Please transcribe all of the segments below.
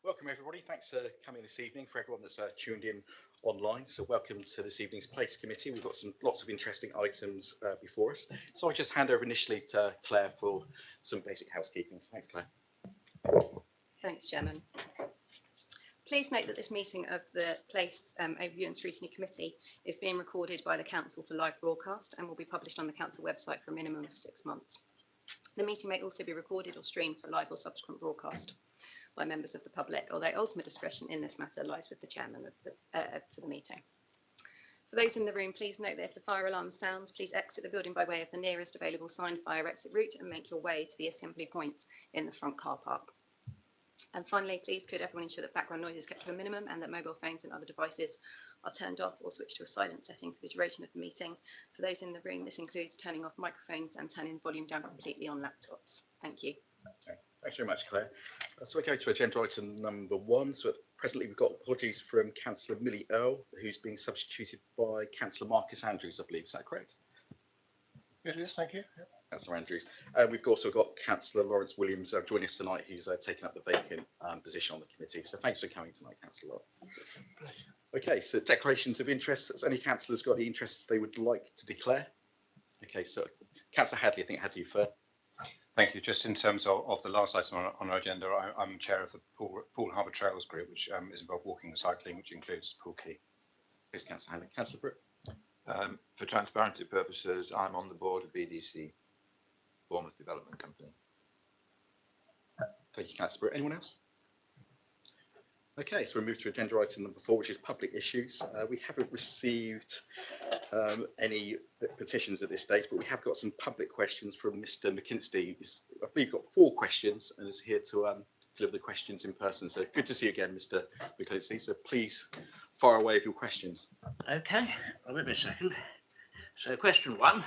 Welcome everybody. Thanks for coming this evening. For everyone that's tuned in online, so welcome to this evening's Place Committee. We've got lots of interesting items before us. So I just hand over initially to Claire for some basic housekeeping. So thanks, Claire. Thanks, Chairman. Please note that this meeting of the Place Overview and Scrutiny Committee is being recorded by the Council for live broadcast and will be published on the Council website for a minimum of 6 months. The meeting may also be recorded or streamed for live or subsequent broadcast by members of the public, although ultimate discretion in this matter lies with the chairman for the meeting. For those in the room, please note that if the fire alarm sounds, please exit the building by way of the nearest available signed fire exit route and make your way to the assembly point in the front car park. And finally, please could everyone ensure that background noise is kept to a minimum and that mobile phones and other devices are turned off or switched to a silent setting for the duration of the meeting. For those in the room, this includes turning off microphones and turning the volume down completely on laptops. Thank you. Okay. Thanks very much, Claire. So we go to agenda item number 1. So presently we've got apologies from Councillor Millie Earle, who's being substituted by Councillor Marcus Andrews, I believe. Is that correct? It is, thank you. Yep. Councillor Andrews. We've also got Councillor Lawrence Williams joining us tonight, who's taken up the vacant position on the committee. So thanks for coming tonight, Councillor. Okay, so declarations of interest. Has any councillors got any interests they would like to declare? Okay, so Councillor Hadley, I think I had you first. Thank you. Just in terms of the last item on our agenda, I'm chair of the Poole Harbour Trails Group, which is involved walking and cycling, which includes Poole Quay. Please, Councillor Hadley. Councillor Britt. For transparency purposes, I'm on the board of BDC, Bournemouth Development Company. Thank you, Councillor Britt. Anyone else? Okay, so we move to agenda item number 4, which is public issues. We haven't received any petitions at this stage, but we have got some public questions from Mr. McKinsey. I believe we've got 4 questions and is here to deliver the questions in person. So good to see you again, Mr. McKinsey. So please fire away with your questions. Okay, I'll wait a second. So question 1,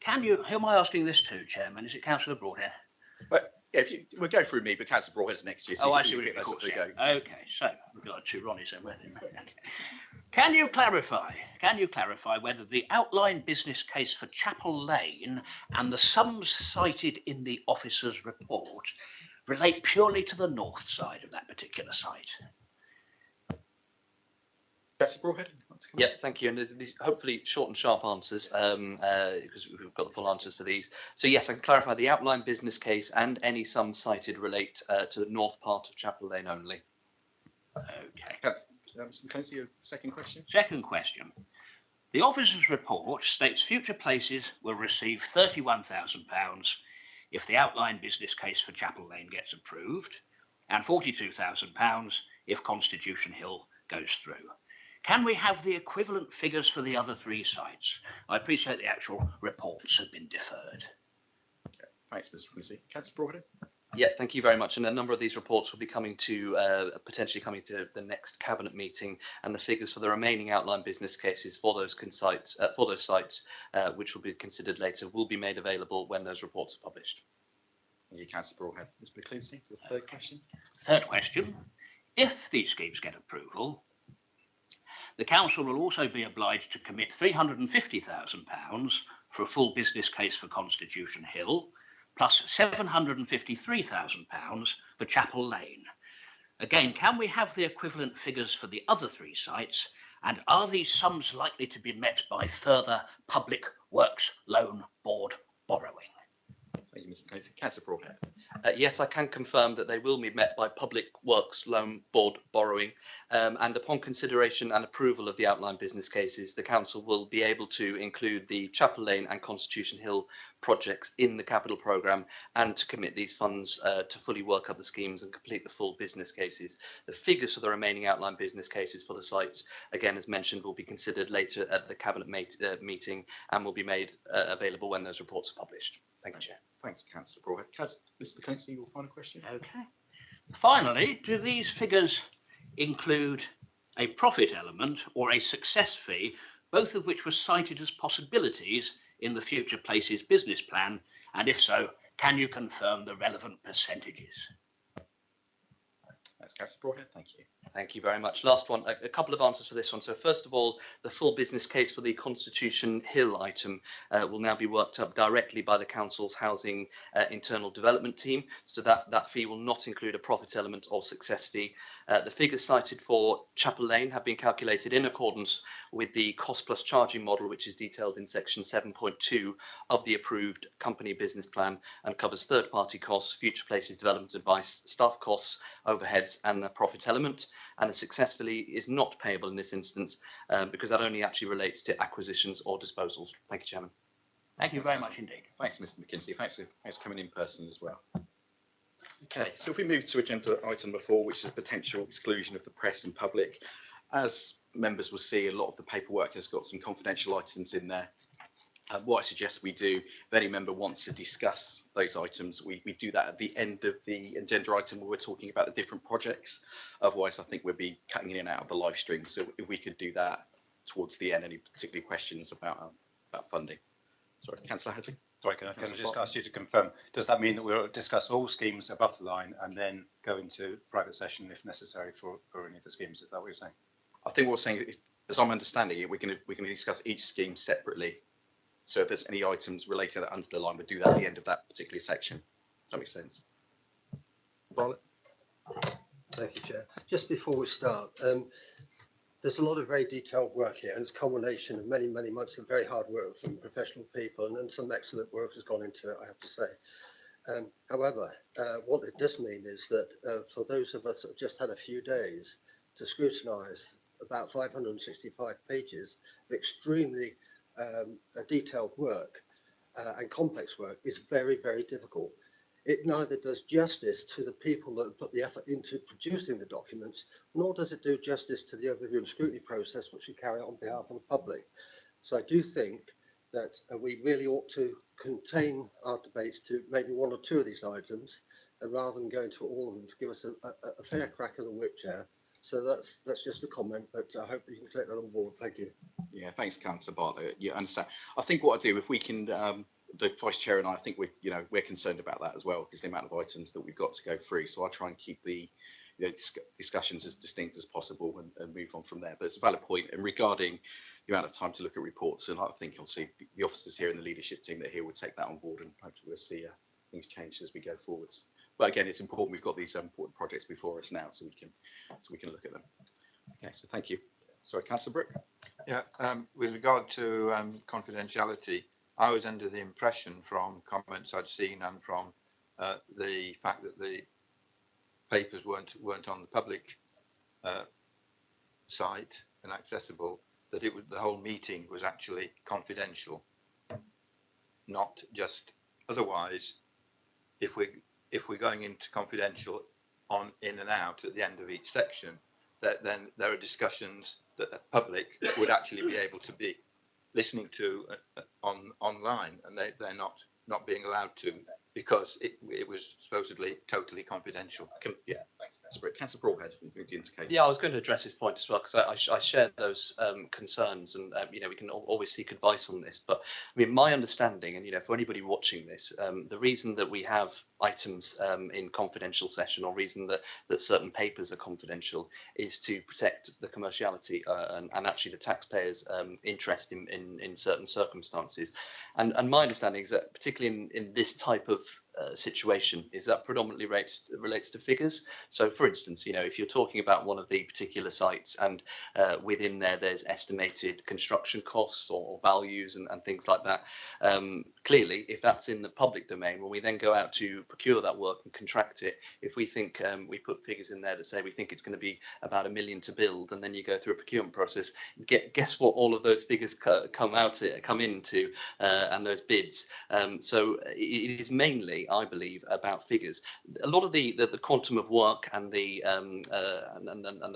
who am I asking this to, Chairman? Is it Councillor Broadhead? Yeah, we'll go through me, but Councillor Broadhead's next year. So I see what it is. Okay, so we've got 2 Ronnies then. Can you clarify whether the outline business case for Chapel Lane and the sums cited in the officer's report relate purely to the north side of that particular site? Councillor Broadhead? Yeah, thank you. And these hopefully short and sharp answers, because we've got the full answers for these. So yes, I can clarify the outline business case and any sums cited relate to the north part of Chapel Lane only. Okay. Mr. McKenzie, your second question? Second question. The officer's report states future places will receive £31,000 if the outline business case for Chapel Lane gets approved, and £42,000 if Constitution Hill goes through. Can we have the equivalent figures for the other 3 sites? I appreciate the actual reports have been deferred. Okay. Thanks, Mr. McKenzie. Councillor Broadhead? Yeah, thank you very much. And a number of these reports will be coming to potentially coming to the next cabinet meeting, and the figures for the remaining outline business cases for those sites, which will be considered later, will be made available when those reports are published. Thank you, Councillor Broadhead. Mr. McKenzie, the third question. Third question. If these schemes get approval, the council will also be obliged to commit £350,000 for a full business case for Constitution Hill, plus £753,000 for Chapel Lane. Again, can we have the equivalent figures for the other 3 sites, and are these sums likely to be met by further Public Works Loan Board borrowing? Thank you, Mr. McKenzie. Councillor Broadhead. Yes, I can confirm that they will be met by Public Works Loan Board borrowing, and upon consideration and approval of the outline business cases, the council will be able to include the Chapel Lane and Constitution Hill projects in the capital programme and to commit these funds to fully work up the schemes and complete the full business cases. The figures for the remaining outline business cases for the sites, again, as mentioned, will be considered later at the cabinet meeting and will be made available when those reports are published. Thank you, Chair. Thanks, Councillor Broadhead. Mr. McKenzie, your final question. Okay. Finally, do these figures include a profit element or a success fee, both of which were cited as possibilities in the Future Places business plan? And if so, can you confirm the relevant percentages? That's Councillor Broadhead. Thank you. Thank you very much. Last one, a couple of answers for this one. So first of all, the full business case for the Constitution Hill item will now be worked up directly by the Council's Housing Internal Development Team. So that fee will not include a profit element or success fee. The figures cited for Chapel Lane have been calculated in accordance with the cost plus charging model, which is detailed in section 7.2 of the approved company business plan and covers third-party costs, future places development advice, staff costs, overheads and the profit element. And a successfully is not payable in this instance because that only actually relates to acquisitions or disposals. Thank you, Chairman. Thank you very much indeed. Thanks, Mr. McKinsey. Thanks for coming in person as well. Okay, so if we move to agenda item number 4, which is potential exclusion of the press and public, as members will see, a lot of the paperwork has got some confidential items in there. What I suggest we do, if any member wants to discuss those items, we do that at the end of the agenda item where we're talking about the different projects. Otherwise, I think we'll be cutting in and out of the live stream. So if we could do that towards the end, any particular questions about funding? Sorry, Councillor Hadley. Sorry, can I just ask you to confirm, does that mean that we'll discuss all schemes above the line and then go into private session if necessary for any of the schemes? Is that what you're saying? I think what we're saying is, as I'm understanding it, we're going to discuss each scheme separately. So if there's any items related to that under the line, we'll do that at the end of that particular section. Does that make sense? Bartlett? Thank you, Chair. Just before we start, there's a lot of very detailed work here, and it's a combination of many, many months of very hard work from professional people, and some excellent work has gone into it, I have to say. However, what it does mean is that for those of us that have just had a few days to scrutinise about 565 pages of extremely detailed work and complex work is very, very difficult. It neither does justice to the people that have put the effort into producing the documents, nor does it do justice to the overview and scrutiny process which we carry out on behalf of the public. So I do think that we really ought to contain our debates to maybe one or two of these items, and rather than going to all of them, to give us a fair crack of the whip, Chair. So that's just a comment, but I hope you can take that on board. Thank you. Yeah, thanks, Councillor Bartlett. Yeah, I understand. I think what I do, if we can, the Vice Chair and I think we're concerned about that as well, because the amount of items that we've got to go through. So I'll try and keep the discussions as distinct as possible and move on from there. But it's a valid point. And regarding the amount of time to look at reports, and I think obviously the officers here and the leadership team that are here will take that on board, and hopefully we'll see things change as we go forwards. But again, it's important we've got these important projects before us now, so we can look at them. Okay, so thank you. Sorry, Councillor Brooke. Yeah, with regard to confidentiality, I was under the impression from comments I'd seen and from the fact that the papers weren't on the public site and accessible, that the whole meeting was actually confidential, not just otherwise. If we're going into confidential in and out at the end of each section, then there are discussions that the public would actually be able to be listening to online, and they're not being allowed to, because it was supposedly totally confidential. Yeah, thanks, Councillor Brooke. Councillor Broadhead, you indicate. Yeah, I was going to address this point as well, because I share those concerns, and we can always seek advice on this. But I mean, my understanding, and for anybody watching this, the reason that we have items in confidential session, or reason that certain papers are confidential, is to protect the commerciality and actually the taxpayers' interest in certain circumstances. And my understanding is that, particularly in this type of situation, is that predominantly relates to figures. So for instance, if you're talking about one of the particular sites and within there's estimated construction costs or values and things like that, clearly if that's in the public domain, when we then go out to procure that work and contract it, if we think we put figures in there that say we think it's going to be about $1 million to build, and then you go through a procurement process, guess what all of those figures come into and those bids. So it is mainly, I believe, about figures. A lot of the quantum of work and the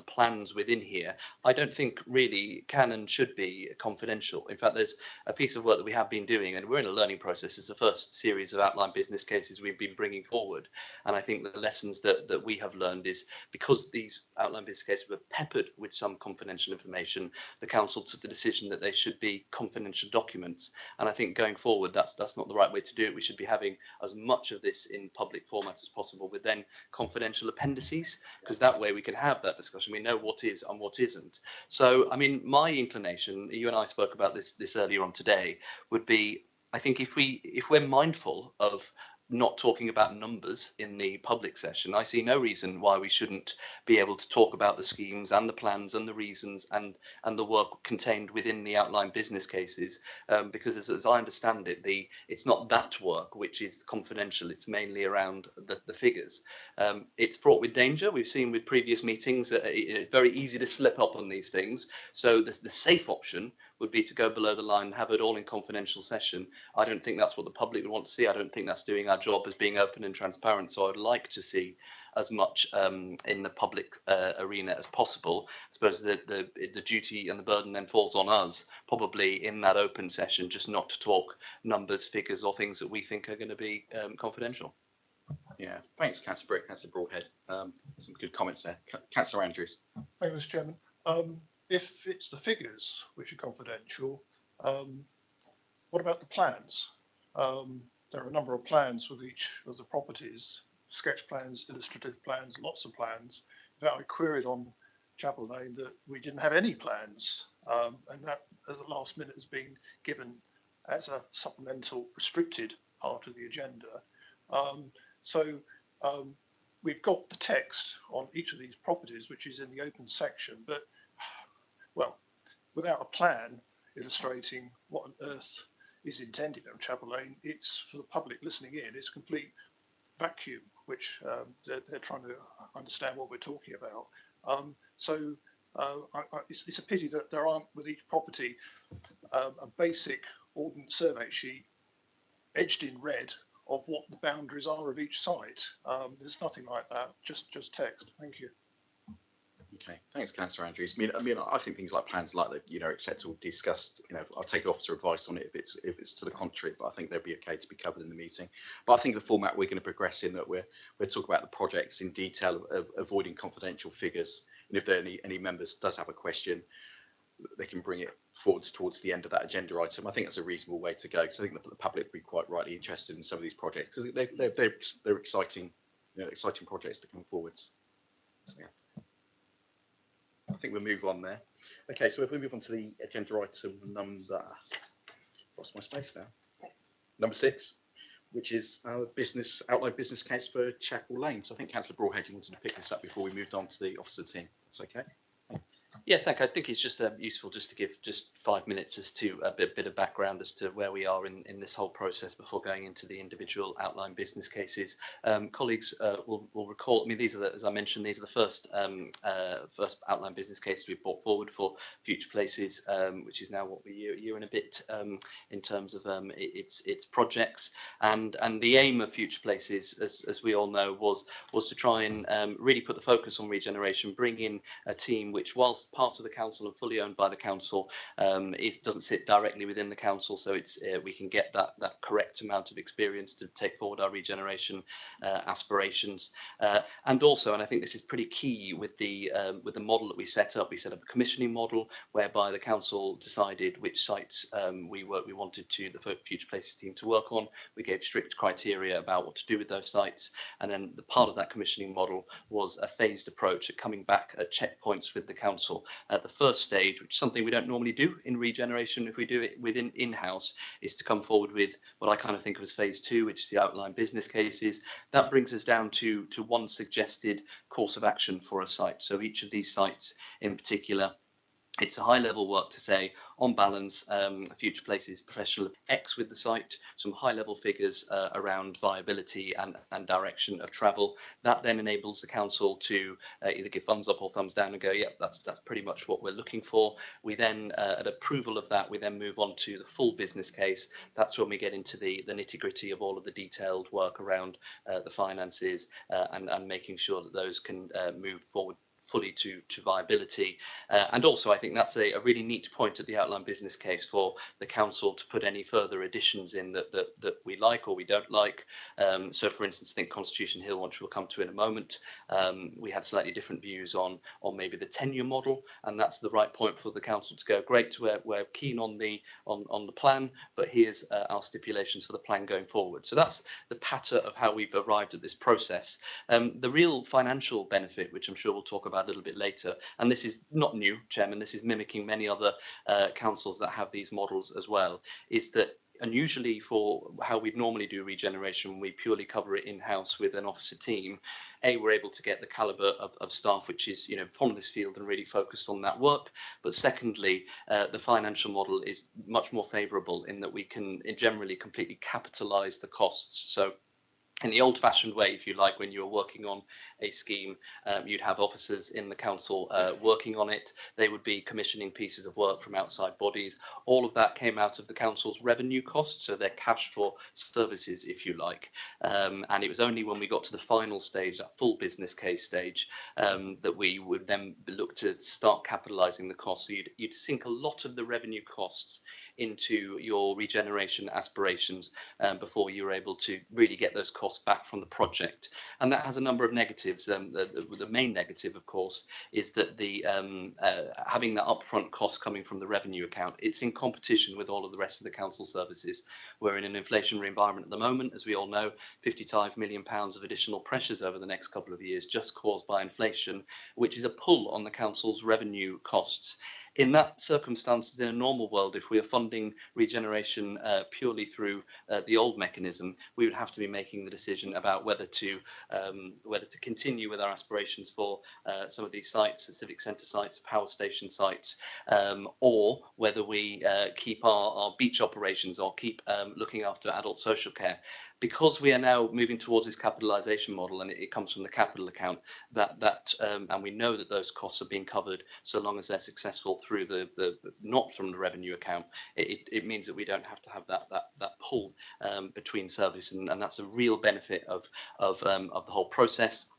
plans within here, I don't think really can and should be confidential. In fact, there's a piece of work that we have been doing, and we're in a learning process. It's the first series of outline business cases we've been bringing forward, and I think the lessons that we have learned is, because these outline business cases were peppered with some confidential information, the council took the decision that they should be confidential documents. And I think going forward, that's not the right way to do it. We should be having as much much of this in public format as possible with then confidential appendices, because that way we can have that discussion. We know what is and what isn't. So, I mean, my inclination, you and I spoke about this earlier on today, would be, I think if we're mindful of not talking about numbers in the public session, I see no reason why we shouldn't be able to talk about the schemes and the plans and the reasons and the work contained within the outline business cases, because as I understand it, it's not that work which is confidential. It's mainly around the figures. It's fraught with danger. We've seen with previous meetings that it's very easy to slip up on these things. So the safe option would be to go below the line and have it all in confidential session. I don't think that's what the public would want to see. I don't think that's doing our job as being open and transparent. So I'd like to see as much in the public arena as possible. I suppose the duty and the burden then falls on us, probably in that open session, just not to talk numbers, figures, or things that we think are going to be confidential. Yeah, thanks, Councillor Brick, Councillor Broadhead. Some good comments there. Councillor Andrews. Thank you, Mr. Chairman. If it's the figures which are confidential, what about the plans? There are a number of plans with each of the properties, sketch plans, illustrative plans, lots of plans. In fact, I queried on Chapel Lane that we didn't have any plans, and that at the last minute has been given as a supplemental restricted part of the agenda. So we've got the text on each of these properties, which is in the open section, but well, without a plan illustrating what on earth is intended on Chapel Lane, it's for the public listening in, it's a complete vacuum, which they're trying to understand what we're talking about. It's a pity that there aren't with each property a basic ordnance survey sheet edged in red of what the boundaries are of each site. There's nothing like that, just text. Thank you. Okay, thanks, Councillor Andrews. I mean, I think things like plans like that, etc., discussed. I'll take officer advice on it if it's to the contrary, but I think they'll be okay to be covered in the meeting. But I think the format we're going to progress in that we're talking about the projects in detail, of avoiding confidential figures. And if there are any members does have a question, they can bring it forwards towards the end of that agenda item. I think that's a reasonable way to go, because I think the public will be quite rightly interested in some of these projects because they're exciting, exciting projects to come forwards. So, yeah. I think we'll move on there. Okay, so if we move on to the agenda item number, lost my space now. Number 6, which is our outline business case for Chapel Lane. So I think Councillor Broadhead, you wanted to pick this up before we moved on to the officer team. That's okay. Yeah, thank you. I think it's just useful just to give just 5 minutes as to a bit of background as to where we are in this whole process before going into the individual outline business cases. Colleagues will recall, I mean, these are as I mentioned, these are the first outline business cases we've brought forward for Future Places, which is now what a year and a bit in terms of its projects. And the aim of Future Places, as we all know, was to try and really put the focus on regeneration, bring in a team which, whilst part of the council and fully owned by the council, doesn't sit directly within the council, so it's we can get that correct amount of experience to take forward our regeneration aspirations. And also, and I think this is pretty key with the model that we set up a commissioning model whereby the council decided which sites we wanted the Future Places team to work on. We gave strict criteria about what to do with those sites, and then the part of that commissioning model was a phased approach at coming back at checkpoints with the council. At the first stage, which is something we don't normally do in regeneration if we do it within in-house, is to come forward with what I kind of think of as phase 2, which is the outline business cases. That brings us down to one suggested course of action for a site. So each of these sites in particular, it's a high level work to say, on balance, Future Places professional X with the site, some high level figures around viability and direction of travel. That then enables the council to either give thumbs up or thumbs down and go, yep, that's pretty much what we're looking for. We then, at approval of that, we then move on to the full business case. That's when we get into the nitty gritty of all of the detailed work around the finances and making sure that those can move forward fully to viability. And also, I think that's a really neat point at the outline business case for the council to put any further additions in that we like or we don't like. So, for instance, I think Constitution Hill, which we'll come to in a moment, we had slightly different views on maybe the tenure model, and that's the right point for the council to go, great, we're keen on the plan, but here's our stipulations for the plan going forward. So that's the patter of how we've arrived at this process. The real financial benefit, which I'm sure we'll talk about a little bit later, and this is not new, Chairman, this is mimicking many other councils that have these models as well, is that unusually for how we normally do regeneration, we purely cover it in-house with an officer team. We're able to get the calibre of staff which is, from this field and really focused on that work. But secondly, the financial model is much more favourable in that we can generally completely capitalise the costs. So in the old-fashioned way, if you like, when you were working on a scheme, you'd have officers in the council working on it. They would be commissioning pieces of work from outside bodies. All of that came out of the council's revenue costs, so their cash for services, if you like. And it was only when we got to the final stage, that full business case stage, that we would then look to start capitalising the costs. So you'd sink a lot of the revenue costs into your regeneration aspirations before you're able to really get those costs back from the project. And that has a number of negatives. The main negative, of course, is that the having that upfront cost coming from the revenue account, it's in competition with all of the rest of the council services. We're in an inflationary environment at the moment, as we all know, £55 million of additional pressures over the next couple of years just caused by inflation, which is a pull on the council's revenue costs. In that circumstances, in a normal world, if we are funding regeneration purely through the old mechanism, we would have to be making the decision about whether to continue with our aspirations for some of these sites, the civic centre sites, power station sites, or whether we keep our beach operations or keep looking after adult social care. Because we are now moving towards this capitalisation model, and it comes from the capital account, and we know that those costs are being covered so long as they're successful through the not from the revenue account. It means that we don't have to have that pull between service, and that's a real benefit of the whole process.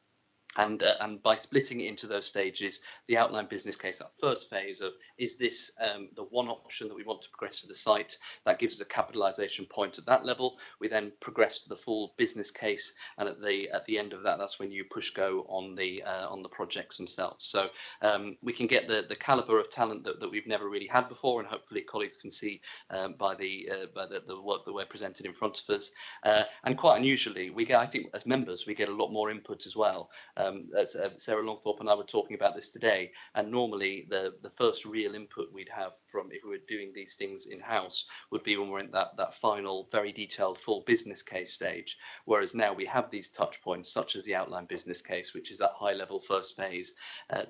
And by splitting it into those stages, the outline business case, that first phase of, is this the one option that we want to progress to the site? That gives us a capitalisation point at that level. We then progress to the full business case, and at the end of that, that's when you push go on the projects themselves. So we can get the calibre of talent that we've never really had before, and hopefully colleagues can see by the work that we're presented in front of us. And quite unusually, we get, I think, as members, we get a lot more input as well. Sarah Longthorpe and I were talking about this today, and normally the first real input we'd have from, if we were doing these things in-house, would be when we're in that final, very detailed full business case stage, whereas now we have these touch points, such as the outline business case, which is that high-level first phase,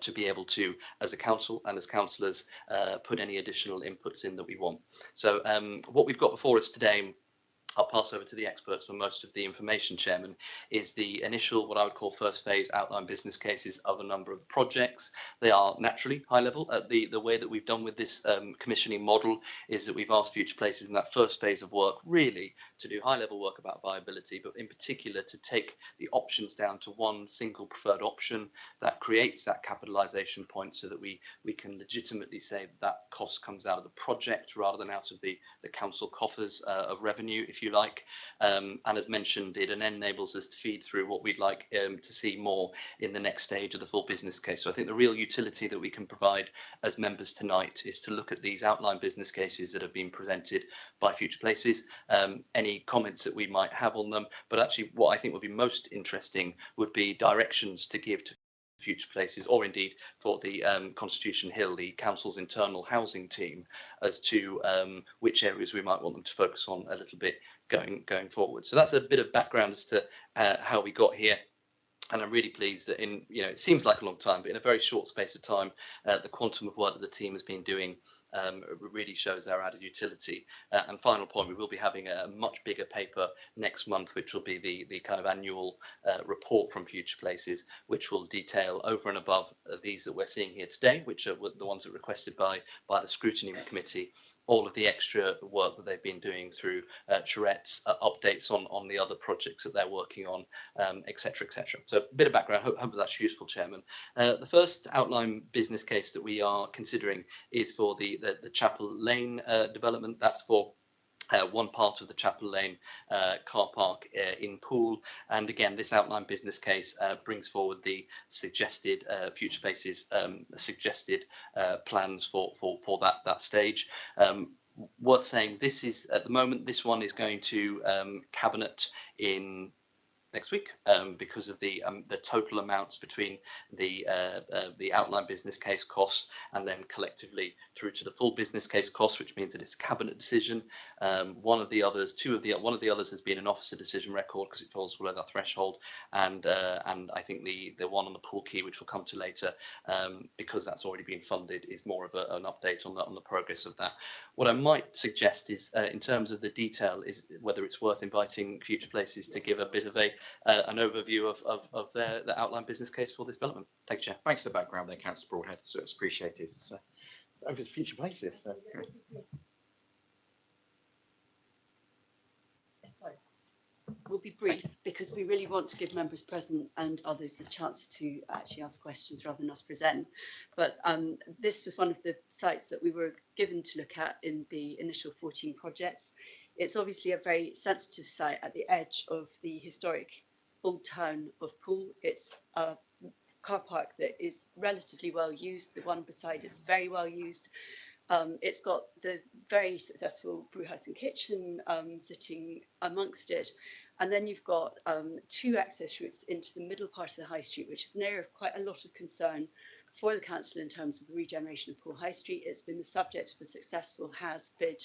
to be able to, as a council and as councillors, put any additional inputs in that we want. So what we've got before us today, I'll pass over to the experts for most of the information, Chairman, is the initial, what I would call first phase outline business cases of a number of projects. They are naturally high level. The way that we've done with this commissioning model is that we've asked Future Places in that first phase of work really to do high level work about viability, but in particular to take the options down to one single preferred option that creates that capitalisation point, so that we can legitimately say that cost comes out of the project rather than out of the council coffers of revenue, if you like. And as mentioned, it enables us to feed through what we'd like to see more in the next stage of the full business case. So I think the real utility that we can provide as members tonight is to look at these outline business cases that have been presented by Future Places, any comments that we might have on them, but actually what I think would be most interesting would be directions to give to Future Places, or indeed for the Constitution Hill, the council's internal housing team, as to which areas we might want them to focus on a little bit going forward. So that's a bit of background as to how we got here. And I'm really pleased that it seems like a long time, but in a very short space of time, the quantum of work that the team has been doing really shows our added utility. And final point, we will be having a much bigger paper next month, which will be the kind of annual report from Future Places, which will detail over and above these that we're seeing here today, which are the ones that were requested by the Scrutiny Committee. all of the extra work that they've been doing through charrettes, updates on the other projects that they're working on, etc., etc. So a bit of background, hope that's useful, Chairman. The first outline business case that we are considering is for the Chapel Lane development. That's for one part of the Chapel Lane car park in Poole. And again, this outline business case brings forward the suggested future places, suggested plans for that stage. Worth saying, this is at the moment, this one is going to cabinet in next week because of the total amounts between the outline business case costs and then collectively through to the full business case costs, which means that it's a cabinet decision. One of the others has been an officer decision record because it falls below that threshold, and I think the one on the Poole Quay, which we'll come to later, because that's already been funded, is more of an update on the progress of that. What I might suggest is, in terms of the detail, is whether it's worth inviting Future Places to give a bit of an overview of the outline business case for this development. Thank you, Chair. Thanks for the background there, Councillor Broadhead. So it's appreciated. So, over to Future Places. Sorry. We'll be brief because we really want to give members present and others the chance to actually ask questions rather than us present. But this was one of the sites that we were given to look at in the initial 14 projects. It's obviously a very sensitive site at the edge of the historic old town of Poole. It's a car park that is relatively well used. The one beside it's very well used. It's got the very successful brewhouse and kitchen sitting amongst it. And then you've got two access routes into the middle part of the High Street, which is an area of quite a lot of concern for the council in terms of the regeneration of Poole High Street. It's been the subject of a successful HAS bid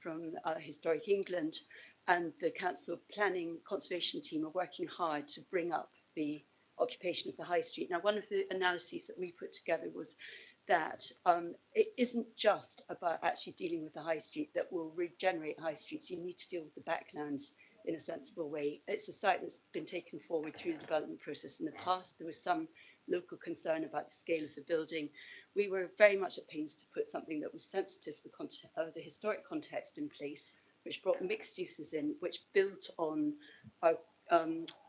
from Historic England, and the council planning conservation team are working hard to bring up the occupation of the High Street. Now, one of the analyses that we put together was that it isn't just about actually dealing with the High Street that will regenerate High Streets. You need to deal with the backlands in a sensible way. It's a site that's been taken forward through the development process in the past. There was some local concern about the scale of the building. We were very much at pains to put something that was sensitive to the historic context in place, which brought mixed uses in, which built on our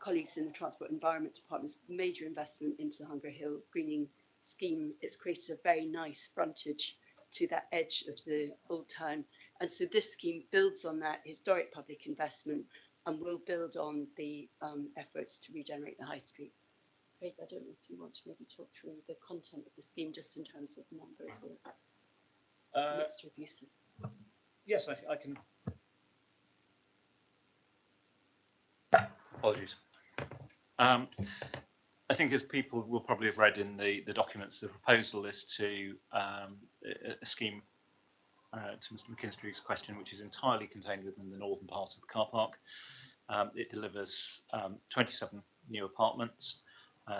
colleagues in the Transport and Environment Department's major investment into the Hunger Hill greening scheme. It's created a very nice frontage to that edge of the old town. And so this scheme builds on that historic public investment and will build on the efforts to regenerate the High Street. Craig, I don't know if you want to maybe talk through the content of the scheme just in terms of numbers or mixture of uses. Yes, I can. Apologies. I think as people will probably have read in the documents, the proposal is to a scheme to Mr McKinstry's question, which is entirely contained within the northern part of the car park. It delivers 27 new apartments,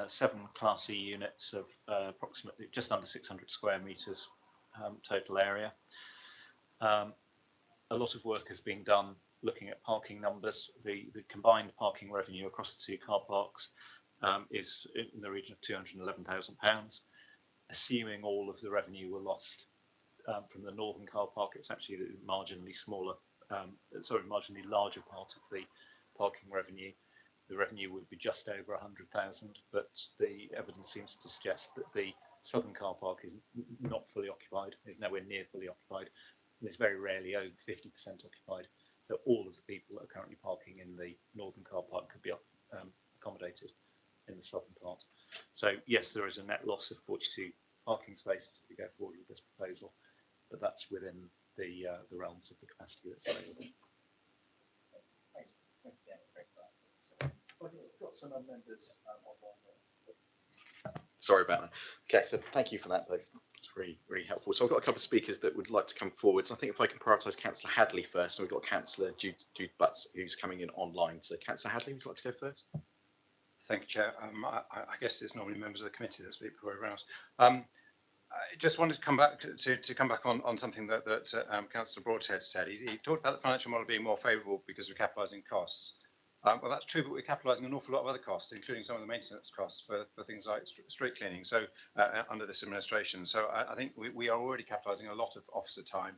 7 Class E units of approximately just under 600 square metres total area. A lot of work has been done looking at parking numbers. The combined parking revenue across the two car parks is in the region of £211,000. Assuming all of the revenue were lost from the northern car park, it's actually a marginally larger part of the parking revenue. The revenue would be just over 100,000, but the evidence seems to suggest that the southern car park is not fully occupied, is nowhere near fully occupied, and is very rarely over 50% occupied. So all of the people that are currently parking in the northern car park could be accommodated in the southern part. So yes, there is a net loss of 42 parking spaces if we go forward with this proposal, but that's within the realms of the capacity that's available. Thanks. Well, we've got some members online. Sorry about that. Okay, so thank you for that, both. It's really, really helpful. So I've got a couple of speakers that would like to come forward. So I think if I can prioritise Councillor Hadley first, so we've got Councillor Jude Butts who's coming in online. So Councillor Hadley, would you like to go first? Thank you, Chair. I guess it's normally members of the committee that speak before everyone else. I just wanted to come back on something that Councillor Broadhead said. He talked about the financial model being more favourable because we're capitalising costs. Well, that's true, but we're capitalising an awful lot of other costs, including some of the maintenance costs for things like street cleaning. So under this administration, so I think we are already capitalising a lot of officer time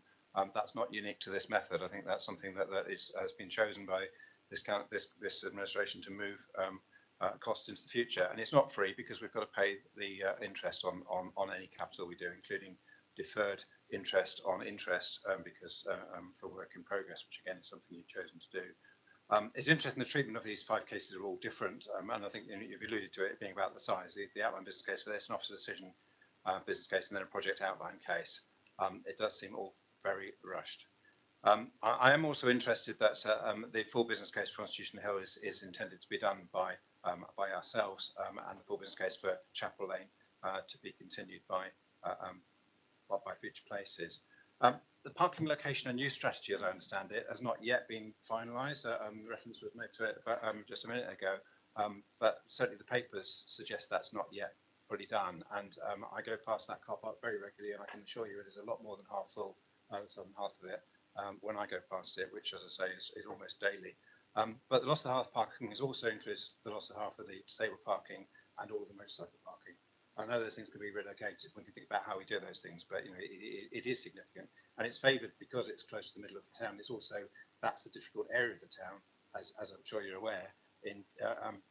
That's not unique to this method. I think that's something that has been chosen by this administration to move costs into the future, and it's not free because we've got to pay the interest on any capital we do, including deferred interest on interest because for work in progress, which again is something you've chosen to do. It's interesting the treatment of these 5 cases are all different, and I think you've alluded to it being about the size. The outline business case for this, an officer decision business case, and then a project outline case. It does seem all very rushed. I am also interested that the full business case for Constitution Hill is intended to be done by ourselves, and the full business case for Chapel Lane to be continued by Future Places. The parking location and use strategy, as I understand it, has not yet been finalised. Reference was made to it just a minute ago, but certainly the papers suggest that's not yet fully done. And I go past that car park very regularly, and I can assure you it is a lot more than half full, the southern half of it, when I go past it, which, as I say, is almost daily. But the loss of half parking also includes the loss of half of the disabled parking and all of the motorcycle parking. I know those things can be relocated. We can think about how we do those things, but it is significant, and it's favoured because it's close to the middle of the town. It's also that's the difficult area of the town, as I'm sure you're aware, in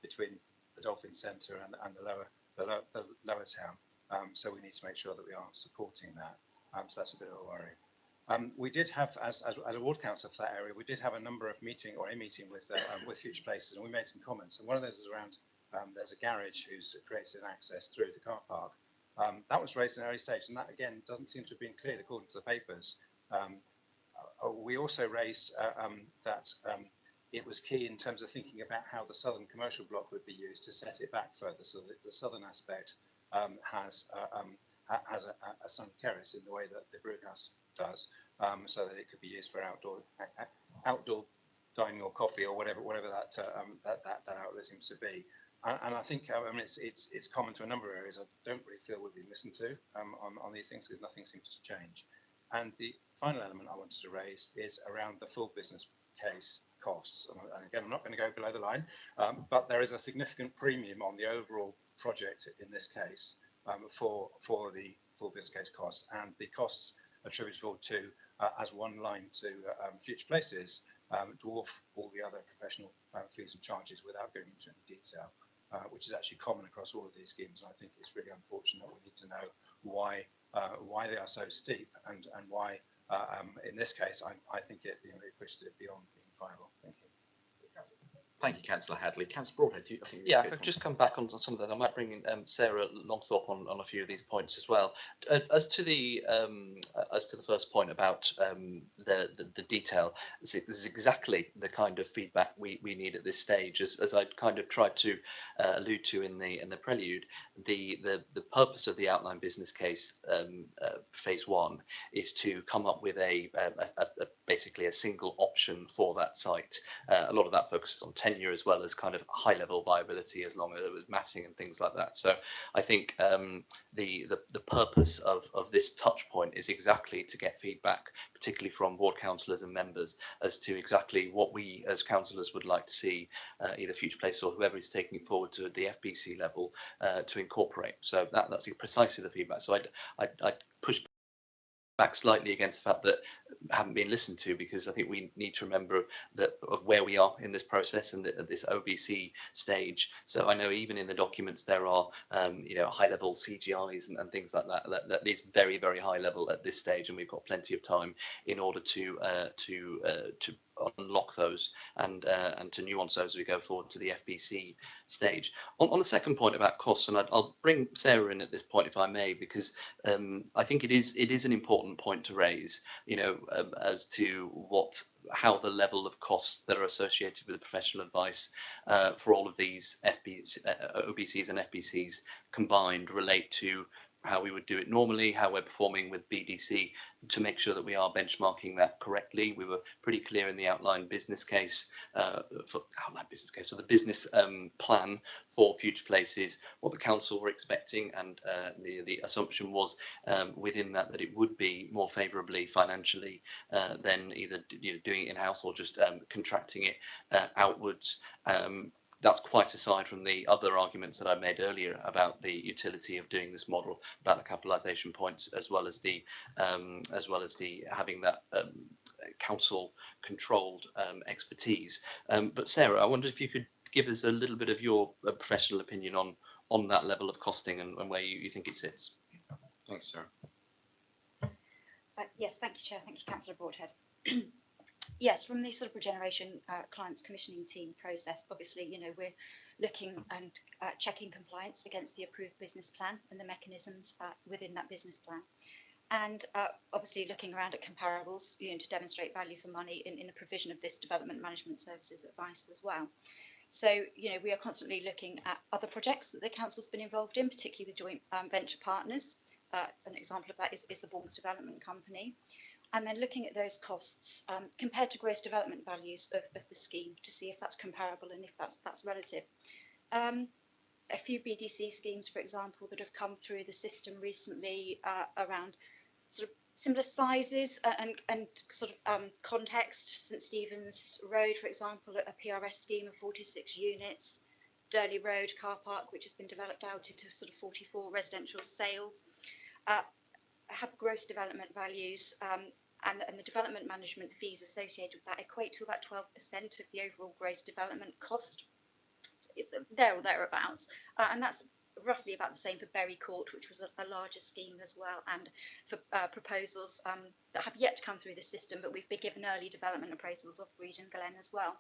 between the Dolphin Centre and the lower town. So we need to make sure that we are supporting that. So that's a bit of a worry. We did have, as a ward council for that area, we did have a number of a meeting with Future Places, and we made some comments. And one of those was around there's a garage who's created an access through the car park. That was raised in an early stage, and that again doesn't seem to have been cleared according to the papers. We also raised that it was key in terms of thinking about how the southern commercial block would be used to set it back further, so that the southern aspect has a sunny terrace in the way that the brewhouse does, so that it could be used for outdoor dining or coffee or whatever that outlet seems to be. And I think it's common to a number of areas. I don't really feel we've been listened to on these things because nothing seems to change. And the final element I wanted to raise is around the full business case costs. And again, I'm not going to go below the line, but there is a significant premium on the overall project in this case for the full business case costs, and the costs attributable to as one line to Future Places dwarf all the other professional fees and charges without going into any detail, which is actually common across all of these schemes. And I think it's really unfortunate. We need to know why they are so steep, and why in this case I think it pushes it beyond being viable. Thank you. Thank you, Councillor Hadley. Councillor Broadhead, yeah, I've just come back on some of that. I might bring in Sarah Longthorpe on a few of these points as well. As to the first point about the detail, this is exactly the kind of feedback we need at this stage. As I kind of tried to allude to in the prelude, the purpose of the outline business case phase 1 is to come up with basically a single option for that site. A lot of that focuses on tenure as well as kind of high level viability, as long as it was massing and things like that. So I think the purpose of this touch point is exactly to get feedback, particularly from ward councillors and members, as to exactly what we as councillors would like to see either Future Place or whoever is taking it forward to the FBC level to incorporate. So that's precisely the feedback. So I'd push back slightly against the fact that haven't been listened to, because I think we need to remember that of where we are in this process and at this OBC stage. So I know even in the documents there are high level CGIs and things like that. That is very, very high level at this stage, and we've got plenty of time in order to unlock those and to nuance those as we go forward to the FBC stage. On the second point about costs, and I'll bring Sarah in at this point if I may, because I think it is an important point to raise, as to how the level of costs that are associated with the professional advice for all of these OBCs and FBCs combined relate to how we would do it normally, how we're performing with BDC, to make sure that we are benchmarking that correctly. We were pretty clear in the outline business case, so the business plan for Future Places, what the council were expecting, and the assumption was within that it would be more favourably financially than either doing it in-house or just contracting it outwards. that's quite aside from the other arguments that I made earlier about the utility of doing this model, about the capitalisation points, as well as the having that council controlled expertise. But Sarah, I wonder if you could give us a little bit of your professional opinion on that level of costing and where you think it sits. Thanks, Sarah. Yes, thank you, Chair. Thank you, Councillor Broadhead. Yes, from the sort of regeneration clients commissioning team process, obviously, you know, we're looking and checking compliance against the approved business plan and the mechanisms within that business plan. And obviously looking around at comparables, you know, to demonstrate value for money in the provision of this development management services advice as well. So, you know, we are constantly looking at other projects that the council's been involved in, particularly the joint venture partners. An example of that is the Bournemouth Development Company. And then looking at those costs compared to gross development values of the scheme to see if that's comparable and if that's relative. A few BDC schemes, for example, that have come through the system recently around sort of similar sizes and sort of context. St Stephen's Road, for example, a PRS scheme of 46 units. Durley Road car park, which has been developed out into sort of 44 residential sales, have gross development values and the development management fees associated with that equate to about 12% of the overall gross development cost, there or thereabouts. And that's roughly about the same for Berry Court, which was a larger scheme as well, and for proposals that have yet to come through the system, but we've been given early development appraisals of Reed and Glen as well.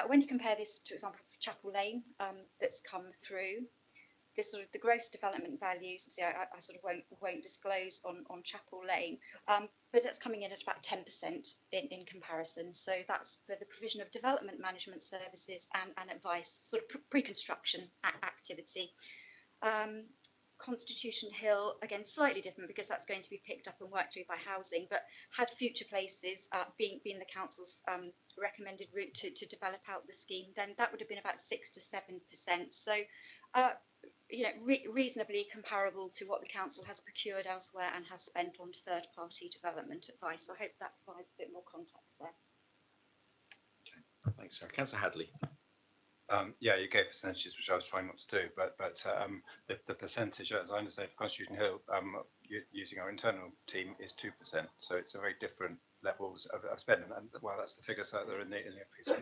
When you compare this, for example, for Chapel Lane that's come through, this sort of the gross development values, see, I sort of won't disclose on Chapel Lane, but that's coming in at about 10% in comparison. So that's for the provision of development management services and advice, sort of pre-construction activity. Constitution Hill, again, slightly different because that's going to be picked up and worked through by housing, but had future places being the council's recommended route to develop out the scheme, then that would have been about 6 to 7%. So, you know, reasonably comparable to what the council has procured elsewhere and has spent on third-party development advice. So I hope that provides a bit more context there. Okay. Thanks, Sarah. Councillor Hadley. Yeah, you gave percentages, which I was trying not to do, but the percentage, as I understand, for Constitution Hill, using our internal team, is 2%. So it's a very different levels of spending, and well, that's the figures that are in the piece.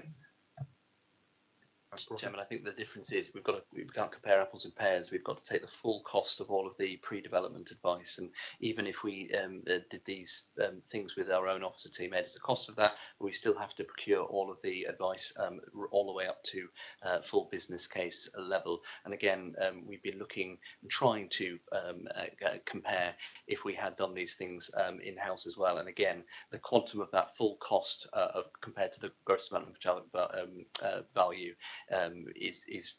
Chairman, I think the difference is we can't compare apples and pears. We've got to take the full cost of all of the pre-development advice, and even if we did these things with our own officer team, it's the cost of that. We still have to procure all of the advice all the way up to full business case level. And again, we've been looking and trying to compare if we had done these things in-house as well. And again, the quantum of that full cost compared to the gross development value is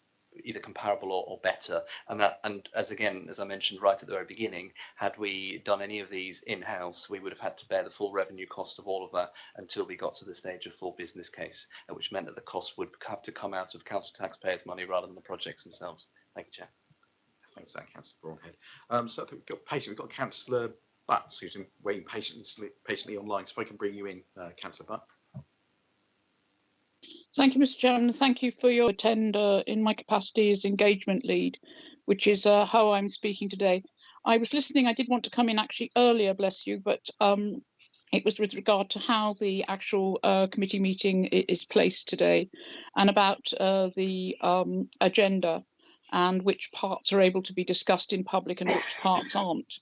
either comparable or better, and as I mentioned right at the very beginning, had we done any of these in-house, we would have had to bear the full revenue cost of all of that until we got to the stage of full business case, which meant that the cost would have to come out of council taxpayers' money rather than the projects themselves. Thank you, Chair. Thanks, Councillor Broadhead. So I think we've got Councillor Butts, who's been waiting patiently online. So if I can bring you in, Councillor Butt. Thank you, Mr. Chairman. Thank you for your attender in my capacity as engagement lead, which is how I'm speaking today. I was listening. I did want to come in actually earlier, bless you, but it was with regard to how the actual committee meeting is placed today and about the agenda and which parts are able to be discussed in public and which parts aren't.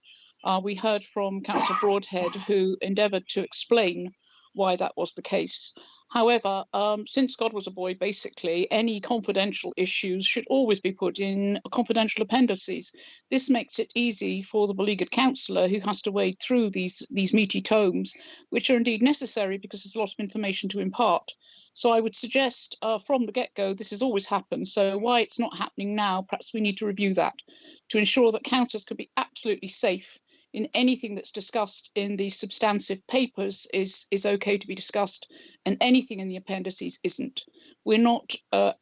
We heard from Councillor Broadhead, who endeavoured to explain why that was the case. However, since God was a boy, basically, any confidential issues should always be put in confidential appendices. This makes it easy for the beleaguered councillor who has to wade through these meaty tomes, which are indeed necessary because there's a lot of information to impart. So I would suggest from the get-go, this has always happened. So why it's not happening now, perhaps we need to review that to ensure that councillors can be absolutely safe in anything that's discussed in the substantive papers is okay to be discussed, and anything in the appendices isn't. We're not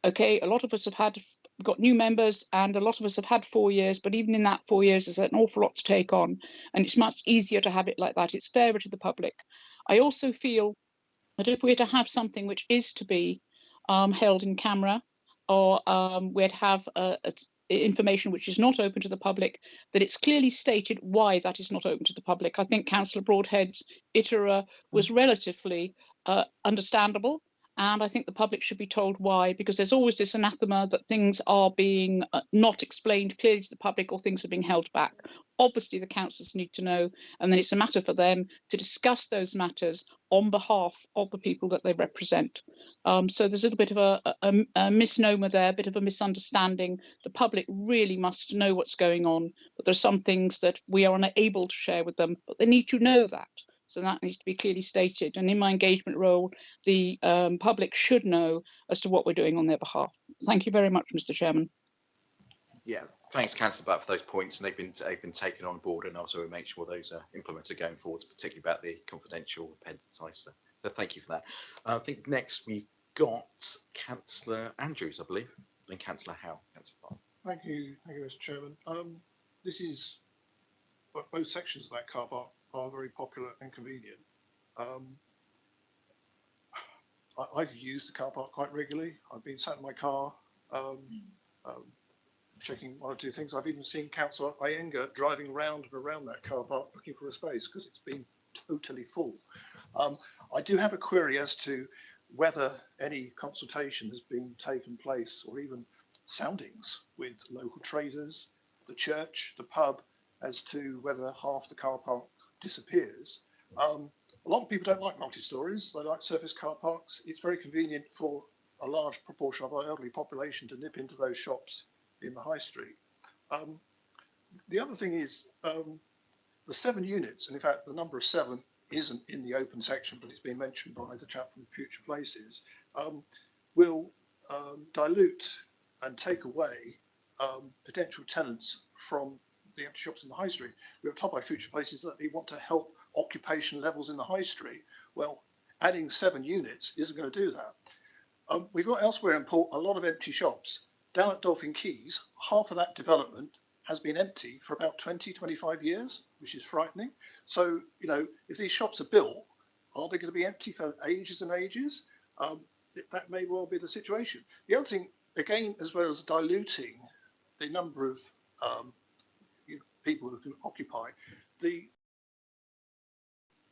okay. A lot of us have got new members, and a lot of us have had 4 years, but even in that 4 years, there's an awful lot to take on, and it's much easier to have it like that. It's fairer to the public. I also feel that if we're to have something which is to be held in camera, or we'd have information which is not open to the public, that it's clearly stated why that is not open to the public. I think Councillor Broadhead's iterra was relatively understandable, and I think the public should be told why, because there's always this anathema that things are being not explained clearly to the public, or things are being held back. Obviously, the councillors need to know, and then it's a matter for them to discuss those matters on behalf of the people that they represent. So there's a little bit of a misnomer there, a bit of a misunderstanding. The public really must know what's going on, but there's some things that we are unable to share with them, but they need to know that. So that needs to be clearly stated. And in my engagement role, the public should know as to what we're doing on their behalf. Thank you very much, Mr. Chairman. Yeah, thanks, Councillor Butt, for those points, and they've been taken on board, and also we make sure those are implemented going forwards, particularly about the confidential appendicitis. So thank you for that. I think next we've got Councillor Andrews, I believe, and Councillor Howe. Thank you, Mr. Chairman. This is both sections of that car park are very popular and convenient. I've used the car park quite regularly. I've been sat in my car checking one or two things. I've even seen Councillor Iyengar driving round and around that car park looking for a space because it's been totally full. I do have a query as to whether any consultation has been taken place, or even soundings with local traders, the church, the pub, as to whether half the car park disappears. A lot of people don't like multi-stories, they like surface car parks. It's very convenient for a large proportion of our elderly population to nip into those shops in the high street. The other thing is the 7 units, and in fact the number of 7 isn't in the open section, but it's been mentioned by the chap from Future Places, will dilute and take away potential tenants from the empty shops in the high street. We were told by Future Places that they want to help occupation levels in the high street. Well, adding 7 units isn't going to do that. We've got elsewhere in Port a lot of empty shops. Down at Dolphin Quays, half of that development has been empty for about 20, 25 years, which is frightening. So, you know, if these shops are built, are they going to be empty for ages and ages? That may well be the situation. The other thing, again, as well as diluting the number of people who can occupy, the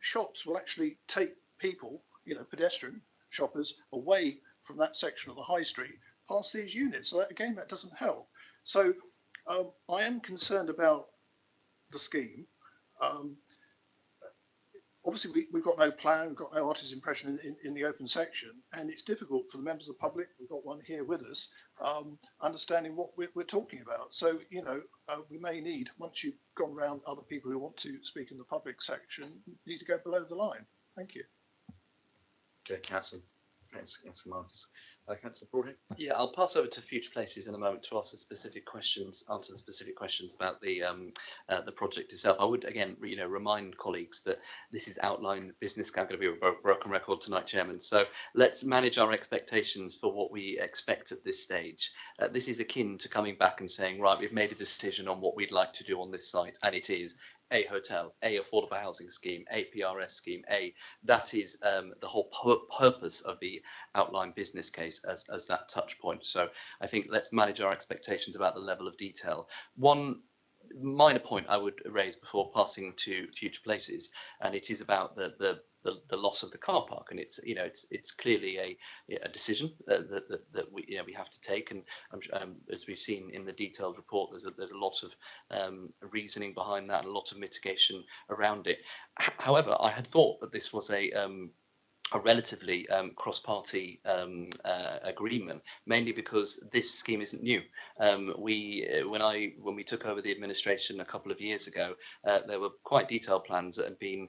shops will actually take people, you know, pedestrian shoppers, away from that section of the high street past these units. So that, again, that doesn't help. So I am concerned about the scheme. Obviously, we've got no plan, we've got no artist's impression in the open section, and it's difficult for the members of the public, we've got one here with us, understanding what we're talking about. So, you know, we may need, once you've gone around other people who want to speak in the public section, need to go below the line. Thank you. Okay, Councillor. Thanks, Councillor Marcus. Councillor Broadhead. Yeah, I'll pass over to Future Places in a moment to answer the specific questions about the project itself. I would again, you know, remind colleagues that this is outline business. I'm going to be a broken record tonight, Chairman. So let's manage our expectations for what we expect at this stage. This is akin to coming back and saying, right, we've made a decision on what we'd like to do on this site, and it is a hotel, a affordable housing scheme, a PRS scheme, that is the whole purpose of the outline business case as that touch point. So I think let's manage our expectations about the level of detail. One minor point I would raise before passing to Future Places, and it is about the loss of the car park, and it's, you know, it's clearly a decision that we have to take, and as we've seen in the detailed report, there's a lot of reasoning behind that and a lot of mitigation around it. However, I had thought that this was a relatively cross-party agreement, mainly because this scheme isn't new. When we took over the administration a couple of years ago, there were quite detailed plans that had been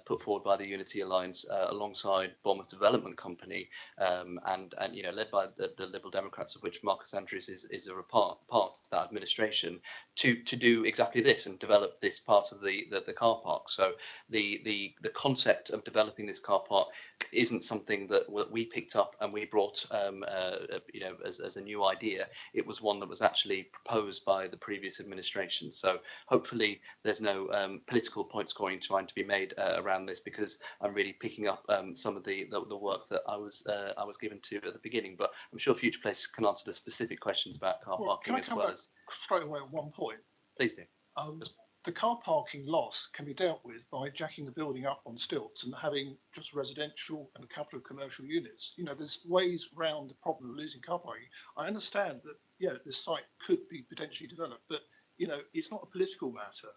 put forward by the Unity Alliance alongside Bournemouth Development Company, and you know, led by the Liberal Democrats, of which Marcus Andrews is a part of that administration, to do exactly this and develop this part of the car park. So the concept of developing this car park isn't something that we picked up and we brought, as a new idea. It was one that was actually proposed by the previous administration. So hopefully there's no political point scoring trying to be made around this, because I'm really picking up some of the work that I was given to at the beginning. But I'm sure Future Place can answer the specific questions about car parking as well as. Straight away at one point? Please do. The car parking loss can be dealt with by jacking the building up on stilts and having just residential and a couple of commercial units. There's ways around the problem of losing car parking. I understand that, this site could be potentially developed, but, it's not a political matter,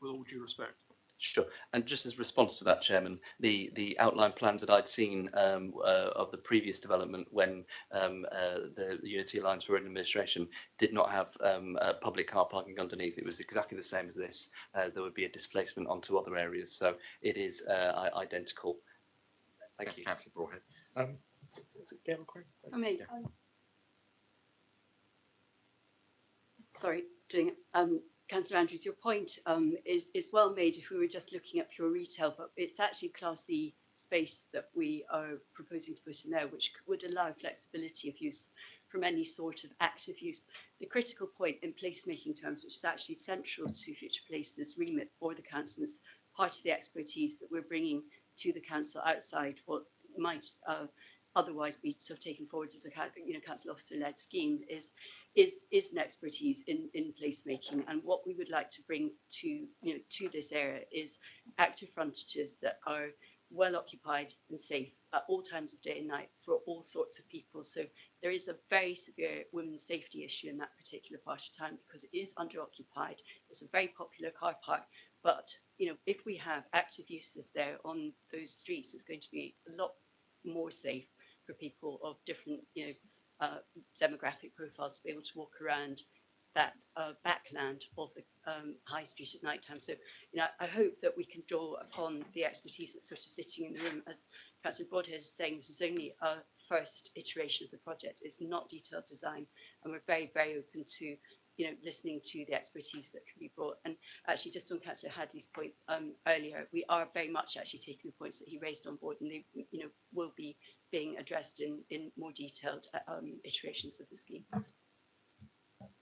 with all due respect. Sure. And just as response to that, Chairman, the outline plans that I'd seen of the previous development when the Unity Alliance were in administration did not have public car parking underneath. It was exactly the same as this. There would be a displacement onto other areas. So it is identical. Thank you. Councillor Broadhead. I mean, sorry, doing it. Councillor Andrews, your point is well made if we were just looking at pure retail, but it's actually Class C space that we are proposing to put in there, which would allow flexibility of use from any sort of active use. The critical point in placemaking terms, which is actually central to Future Place's remit for the council, is part of the expertise that we're bringing to the council outside what might otherwise be sort of taken forward as a council officer-led scheme is an expertise in placemaking. And what we would like to bring to this area is active frontages that are well occupied and safe at all times of day and night for all sorts of people. So there is a very severe women's safety issue in that particular part of town because it is underoccupied. It's a very popular car park. But if we have active uses there on those streets, it's going to be a lot more safe for people of different demographic profiles to be able to walk around that backland of the high street at night time. So I hope that we can draw upon the expertise that's sort of sitting in the room. As Councillor Broadhead is saying, this is only a first iteration of the project. It's not detailed design, and we're very, very open to listening to the expertise that can be brought. And actually, just on Councillor Hadley's point earlier, we are very much actually taking the points that he raised on board, and they will be being addressed in more detailed iterations of the scheme.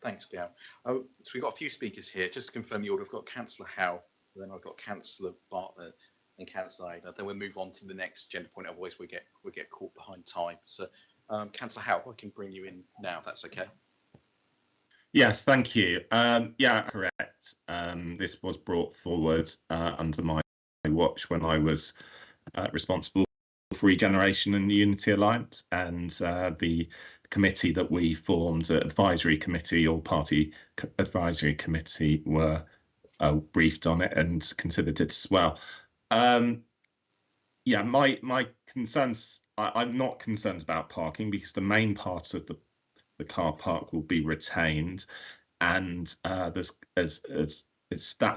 Thanks, Gail. So we've got a few speakers here. Just to confirm the order, I've got Councillor Howe, then I've got Councillor Bartlett and Councillor Ada. Then we'll move on to the next agenda point. Otherwise, we get caught behind time. So, Councillor Howe, I can bring you in now. If that's okay. Yes, thank you. Yeah, correct. This was brought forward under my watch when I was responsible for regeneration in the Unity Alliance, and the committee that we formed, advisory committee, all party advisory committee, were briefed on it and considered it as well. Yeah, my concerns, I'm not concerned about parking because the main part of the car park will be retained, and that's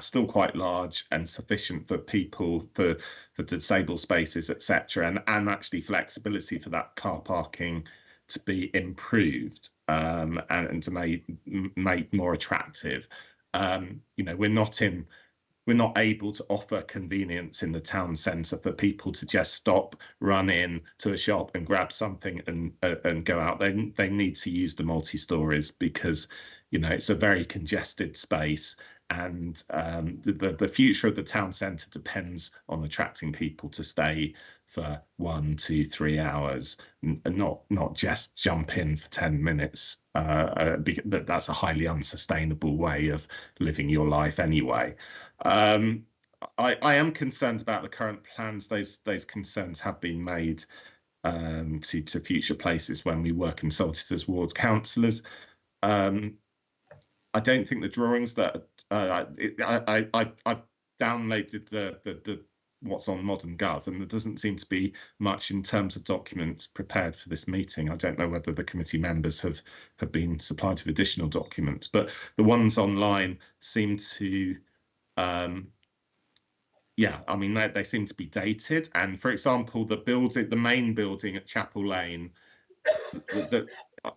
still quite large and sufficient for people, for disabled spaces, etc., and actually flexibility for that car parking to be improved and to made more attractive. We're not able to offer convenience in the town centre for people to just stop, run in to a shop and grab something and go out. They need to use the multi-stories because it's a very congested space, and the future of the town centre depends on attracting people to stay for 1, 2, 3 hours, and not just jump in for 10 minutes. That's a highly unsustainable way of living your life anyway. I am concerned about the current plans. Those concerns have been made to Future Places when we were consulted as ward councillors. I don't think the drawings that I've downloaded the what's on Modern Gov, and there doesn't seem to be much in terms of documents prepared for this meeting. I don't know whether the committee members have been supplied with additional documents, but the ones online seem to yeah, I mean, they seem to be dated. And for example, the main building at Chapel Lane,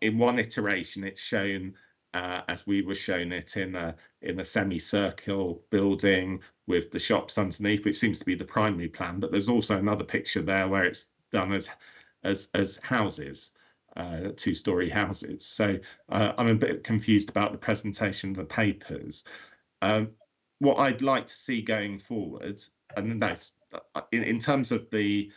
in one iteration, it's shown as we were shown it in a semicircle building with the shops underneath, which seems to be the primary plan. But there's also another picture there where it's done as houses, 2-storey houses. So I'm a bit confused about the presentation of the papers. What I'd like to see going forward, and that's in terms of the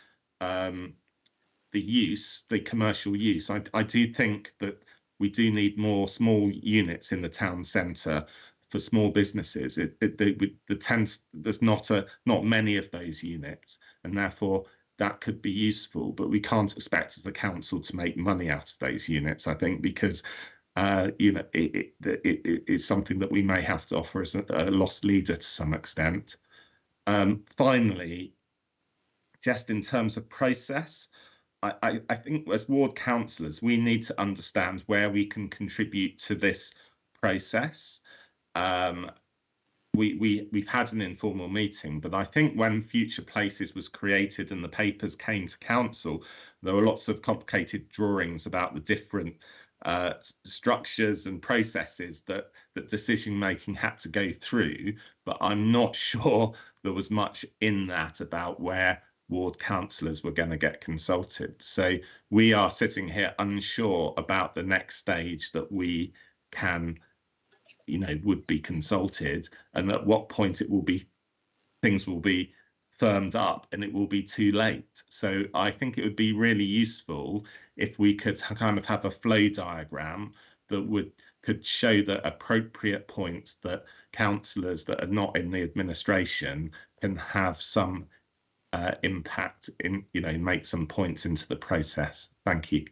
use, the commercial use, I do think that we do need more small units in the town centre for small businesses. There's not many of those units, and therefore that could be useful, but we can't expect as the council to make money out of those units, I think, because it's something that we may have to offer as a lost leader to some extent. Finally, just in terms of process, I think as ward councillors, we need to understand where we can contribute to this process. We've had an informal meeting, but I think when Future Places was created and the papers came to council, there were lots of complicated drawings about the different structures and processes that decision making had to go through, but I'm not sure there was much in that about where ward councillors were going to get consulted. So we are sitting here unsure about the next stage that we can, would be consulted, and at what point things will be firmed up and it will be too late. So I think it would be really useful if we could kind of have a flow diagram that could show the appropriate points that councillors that are not in the administration can have some impact in, make some points into the process. Thank you.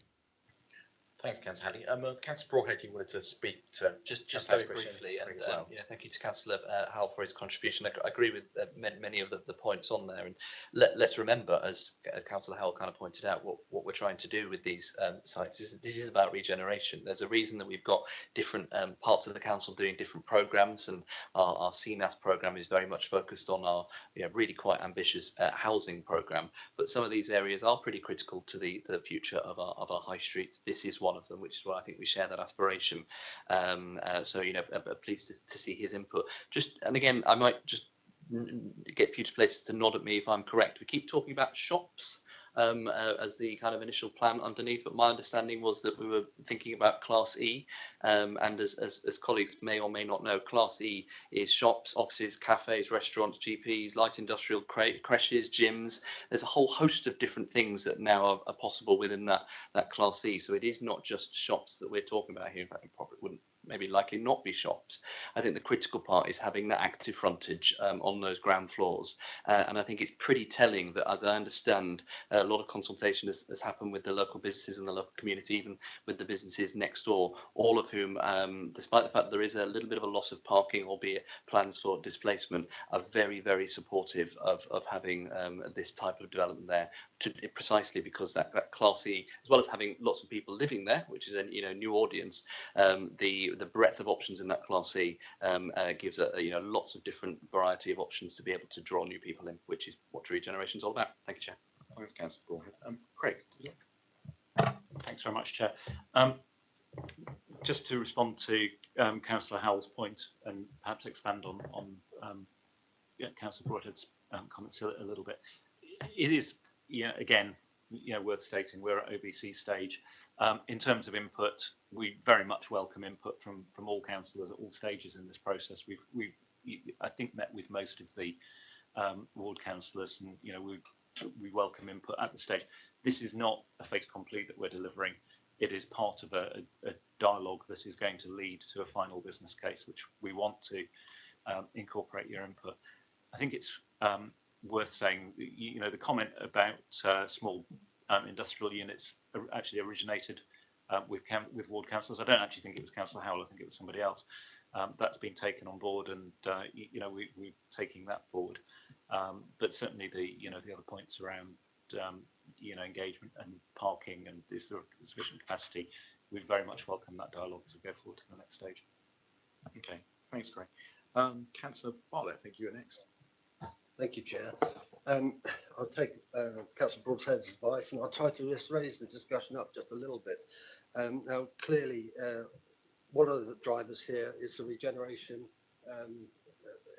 Thanks, Councillor Halley. Councillor Broadhead, you wanted to speak to just very briefly, and well. Thank you to Councillor Howell for his contribution. I agree with many of the points on there, and let's remember, as Councillor Howell kind of pointed out, what we're trying to do with these sites is this is about regeneration. There's a reason that we've got different parts of the council doing different programmes, and our CNAS programme is very much focused on our really quite ambitious housing programme. But some of these areas are pretty critical to the future of our high streets. This is one of them, which is why I think we share that aspiration. So pleased to see his input. And again, I might just get Future Places to nod at me if I'm correct. We keep talking about shops as the kind of initial plan underneath, but my understanding was that we were thinking about Class E, and as colleagues may or may not know, Class E is shops, offices, cafes, restaurants, GPs, light industrial, creches, gyms. There's a whole host of different things that now are possible within that Class E. So it is not just shops that we're talking about here. In fact, it probably wouldn't likely not be shops. I think the critical part is having that active frontage on those ground floors, and I think it's pretty telling that, as I understand, a lot of consultation has happened with the local businesses and the local community, even with the businesses next door, all of whom, despite the fact that there is a little bit of a loss of parking, albeit plans for displacement, are very, very supportive of having this type of development there, precisely because that Class E, as well as having lots of people living there, which is a new audience, the breadth of options in that Class E gives lots of different variety of options to be able to draw new people in, which is what regeneration is all about. Thank you, Chair. Thanks, Councillor Broadhead. Craig. Thanks very much, Chair. Just to respond to Councillor Howell's point and perhaps expand on Councillor Broadhead's comments a little bit. It is, again, worth stating we're at OBC stage. In terms of input, we very much welcome input from all councillors at all stages in this process. We've I think met with most of the ward councillors, and we welcome input at the stage. This is not a fait accompli that we're delivering. It is part of a dialogue that is going to lead to a final business case, which we want to incorporate your input. I think it's worth saying, the comment about small industrial units actually originated with ward councillors. I don't actually think it was Councillor Howell. I think it was somebody else. That's been taken on board, and we're taking that forward. But certainly the other points around engagement and parking and is there sufficient capacity, we very much welcome that dialogue as we go forward to the next stage. Okay, thanks, Craig. Councillor Bartlett, I think you're next. Thank you, Chair. I'll take Councillor Broadhead's advice, and I'll try to just raise the discussion up just a little bit. Now, clearly, one of the drivers here is the regeneration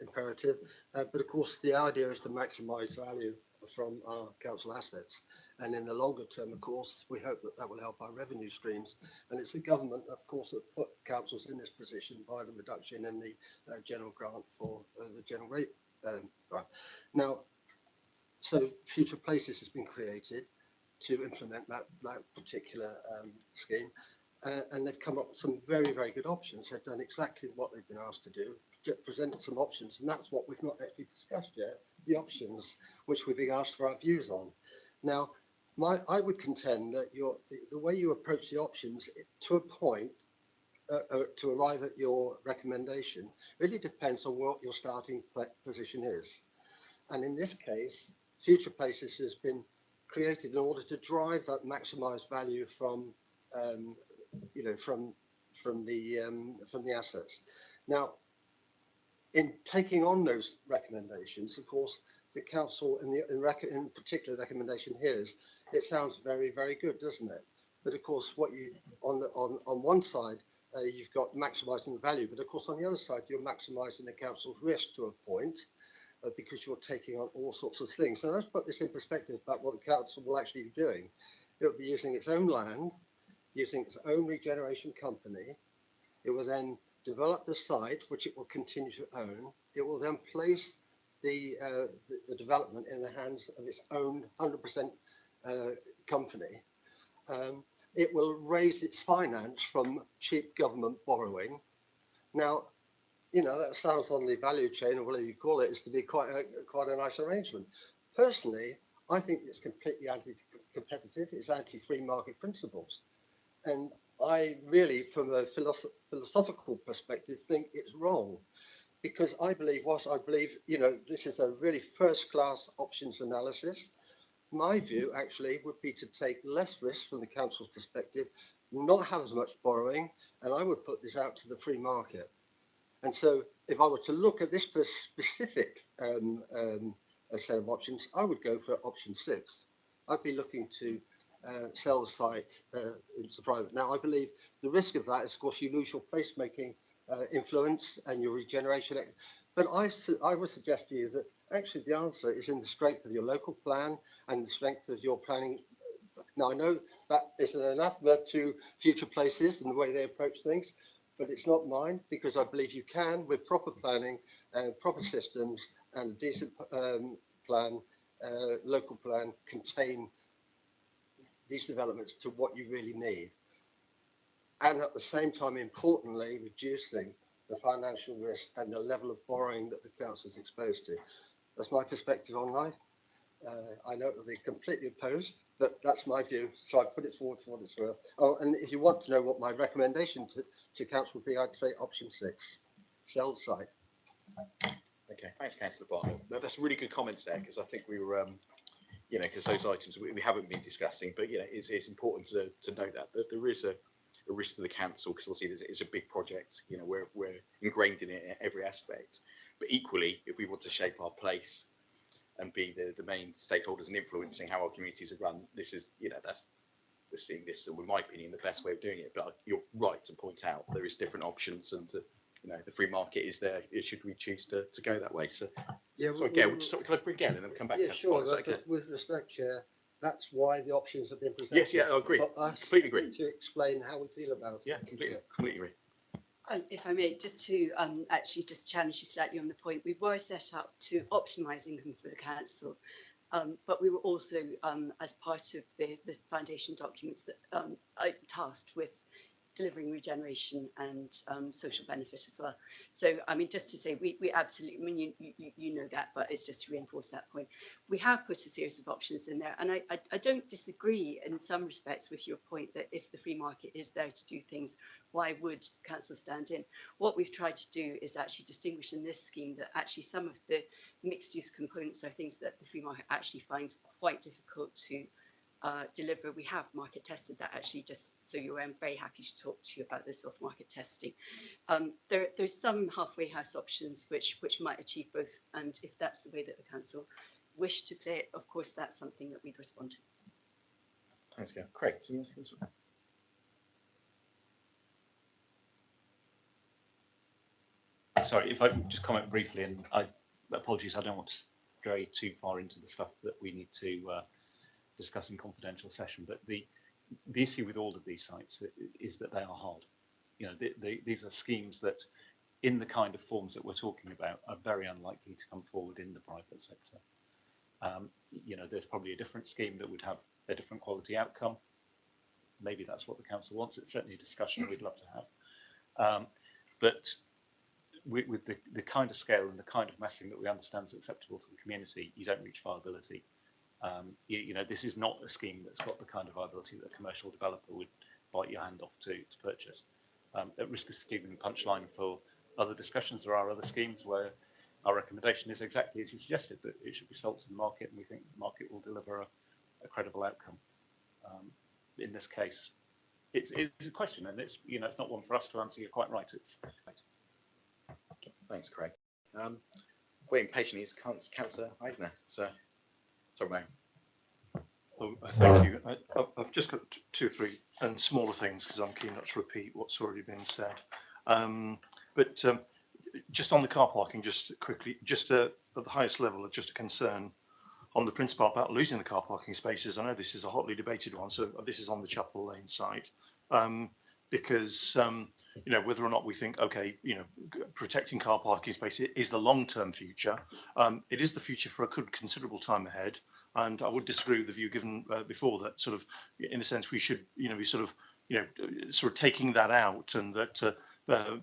imperative, but of course the idea is to maximise value from our council assets, And in the longer term, of course, we hope that that will help our revenue streams. And it's the government, of course, that put councils in this position by the reduction in the general grant for the general rate grant. Now, so Future Places has been created to implement that particular scheme. And they've come up with some very, very good options. They've done exactly what they've been asked to do, presented some options, and that's what we've not actually discussed yet, the options which we're being asked for our views on. Now, I would contend that the way you approach the options to a point, to arrive at your recommendation, really depends on what your starting position is. And in this case, Future Places has been created in order to drive that maximised value from from the assets. Now, in taking on those recommendations, of course, the council in particular recommendation here is it sounds very, very good, doesn't it? But of course, what you on one side you've got maximising the value, but of course on the other side you're maximising the council's risk to a point because you're taking on all sorts of things. So let's put this in perspective about what the council will actually be doing. It will be using its own land, using its own regeneration company. It will then develop the site, which it will continue to own. It will then place the development in the hands of its own 100% company. It will raise its finance from cheap government borrowing. Now, you know, that sounds on the value chain or whatever you call it, is to be quite a nice arrangement. Personally, I think it's completely anti-competitive. It's anti-free market principles. And I really, from a philosophical perspective, think it's wrong, because I believe, you know, this is a really first-class options analysis. My view actually would be to take less risk from the council's perspective, not have as much borrowing, and I would put this out to the free market. And so if I were to look at this specific set of options, I would go for option 6. I'd be looking to sell the site into private. Now, I believe the risk of that is, of course, you lose your placemaking influence and your regeneration. But I would suggest to you that actually the answer is in the strength of your local plan and the strength of your planning. Now, I know that is an anathema to Future Places and the way they approach things, but it's not mine, because I believe you can, with proper planning and proper systems and a decent plan, local plan, contain these developments to what you really need. And at the same time, importantly, reducing the financial risk and the level of borrowing that the council is exposed to. That's my perspective on life. I know it will be completely opposed, but that's my view. So I put it forward for what it's worth. Oh, and if you want to know what my recommendation to council would be, I'd say option 6, sell the site. Okay, thanks, Councillor Bartlett. No, that's really good comments there, because I think we were, you know, because those items we haven't been discussing, but, you know, it's important to note that there is a risk to the council, because obviously it's a big project, you know, we're ingrained in it in every aspect. But equally, if we want to shape our place and be the main stakeholders and influencing how our communities are run, this is, you know, we're seeing this, and in my opinion, the best way of doing it. But you're right to point out there is different options, and you know, the free market is there should we choose to go that way. So yeah, so again, can I bring again and then come back? Yeah, sure. But with respect, Chair, that's why the options have been presented. Yes, yeah, I agree. Completely agree. To explain how we feel about it. Yeah, completely agree. If I may, just to actually just challenge you slightly on the point, we were set up to optimise income for the council, but we were also, as part of the foundation documents, that tasked with delivering regeneration and social benefit as well. So, I mean, just to say, we absolutely, I mean, you know that, but it's just to reinforce that point. We have put a series of options in there, and I don't disagree in some respects with your point that if the free market is there to do things, why would council stand in? What we've tried to do is actually distinguish in this scheme that actually some of the mixed use components are things that the free market actually finds quite difficult to deliver. We have market tested that actually, just so you're aware. I'm very happy to talk to you about this off market testing. There's some halfway house options which might achieve both, and if that's the way that the council wish to play it, of course that's something that we'd respond to. Thanks, Gail. Craig, sorry, if I can just comment briefly, and apologies, I don't want to stray too far into the stuff that we need to discuss in confidential session. But the issue with all of these sites is that they are hard. You know, these are schemes that, in the kind of forms that we're talking about, are very unlikely to come forward in the private sector. You know, there's probably a different scheme that would have a different quality outcome. Maybe that's what the council wants. It's certainly a discussion we'd love to have. But with the kind of scale and the kind of massing that we understand is acceptable to the community, you don't reach viability. You know, this is not a scheme that's got the kind of viability that a commercial developer would bite your hand off to purchase. At risk of stealing the punchline for other discussions, there are other schemes where our recommendation is exactly as you suggested, that it should be sold to the market, and we think the market will deliver a credible outcome. In this case, it's a question, and it's, you know, it's not one for us to answer. You're quite right. It's Thanks, Craig. Waiting patiently is Councillor Eisner. So, sorry, mate. Oh, thank you. I've just got two or three and smaller things because I'm keen not to repeat what's already been said. But just on the car parking, just quickly, just at the highest level, just a concern on the principle about losing the car parking spaces. I know this is a hotly debated one, so this is on the Chapel Lane site. Because you know, whether or not we think, okay, you know, protecting car parking space is the long-term future. It is the future for a considerable time ahead, and I would disagree with the view given before that sort of, in a sense, we should, you know, be sort of taking that out, and that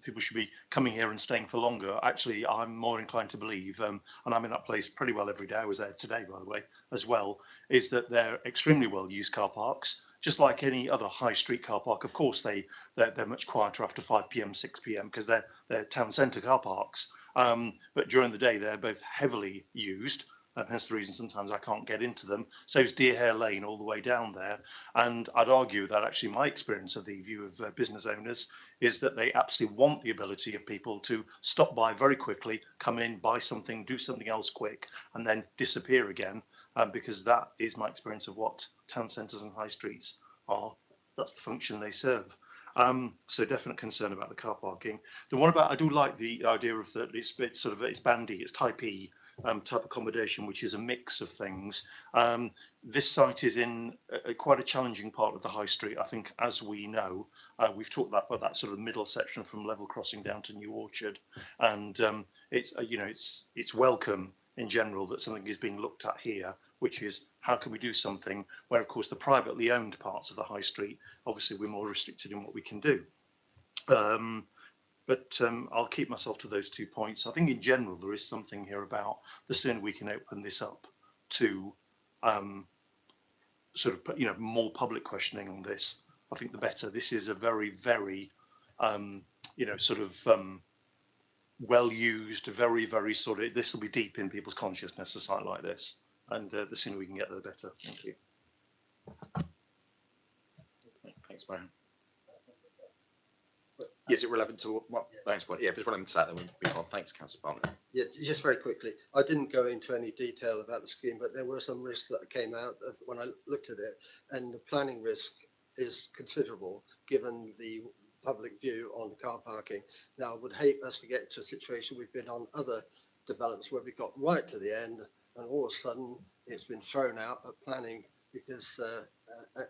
people should be coming here and staying for longer. Actually, I'm more inclined to believe, and I'm in that place pretty well every day. I was there today, by the way, as well. Is that they're extremely well-used car parks. Just like any other high street car park, of course, they're much quieter after 5 p.m, 6 p.m, because they're town centre car parks. But during the day, they're both heavily used. And hence the reason sometimes I can't get into them. So is Deer Hare Lane all the way down there. And I'd argue that actually my experience of the view of business owners is that they absolutely want the ability of people to stop by very quickly, come in, buy something, do something else quick, and then disappear again. Because that is my experience of what town centres and high streets are. That's the function they serve. So definite concern about the car parking. The one about, I do like the idea of that it's sort of, it's bandy, it's type E type accommodation, which is a mix of things. This site is in quite a challenging part of the high street, I think, as we know. We've talked about that sort of middle section from Level Crossing down to New Orchard, and it's you know, it's welcome in general that something is being looked at here, which is how can we do something where, of course, the privately owned parts of the high street, obviously we're more restricted in what we can do. But I'll keep myself to those 2 points. I think in general there is something here about the sooner we can open this up to sort of, you know, more public questioning on this, I think the better. This is a very, very, you know, sort of well used, very, very sort of, this will be deep in people's consciousness, a site like this. And the sooner we can get there, the better. Thank you. Thanks, Brian. Is it relevant to what? Thanks, Brian. Yeah, if it's relevant to that, then we'll move on. Thanks, Councillor Bartlett. Yeah, just very quickly. I didn't go into any detail about the scheme, but there were some risks that came out when I looked at it, and the planning risk is considerable given the public view on car parking. Now, I would hate us to get to a situation we've been on other developments where we got right to the end, and all of a sudden it's been thrown out at planning because,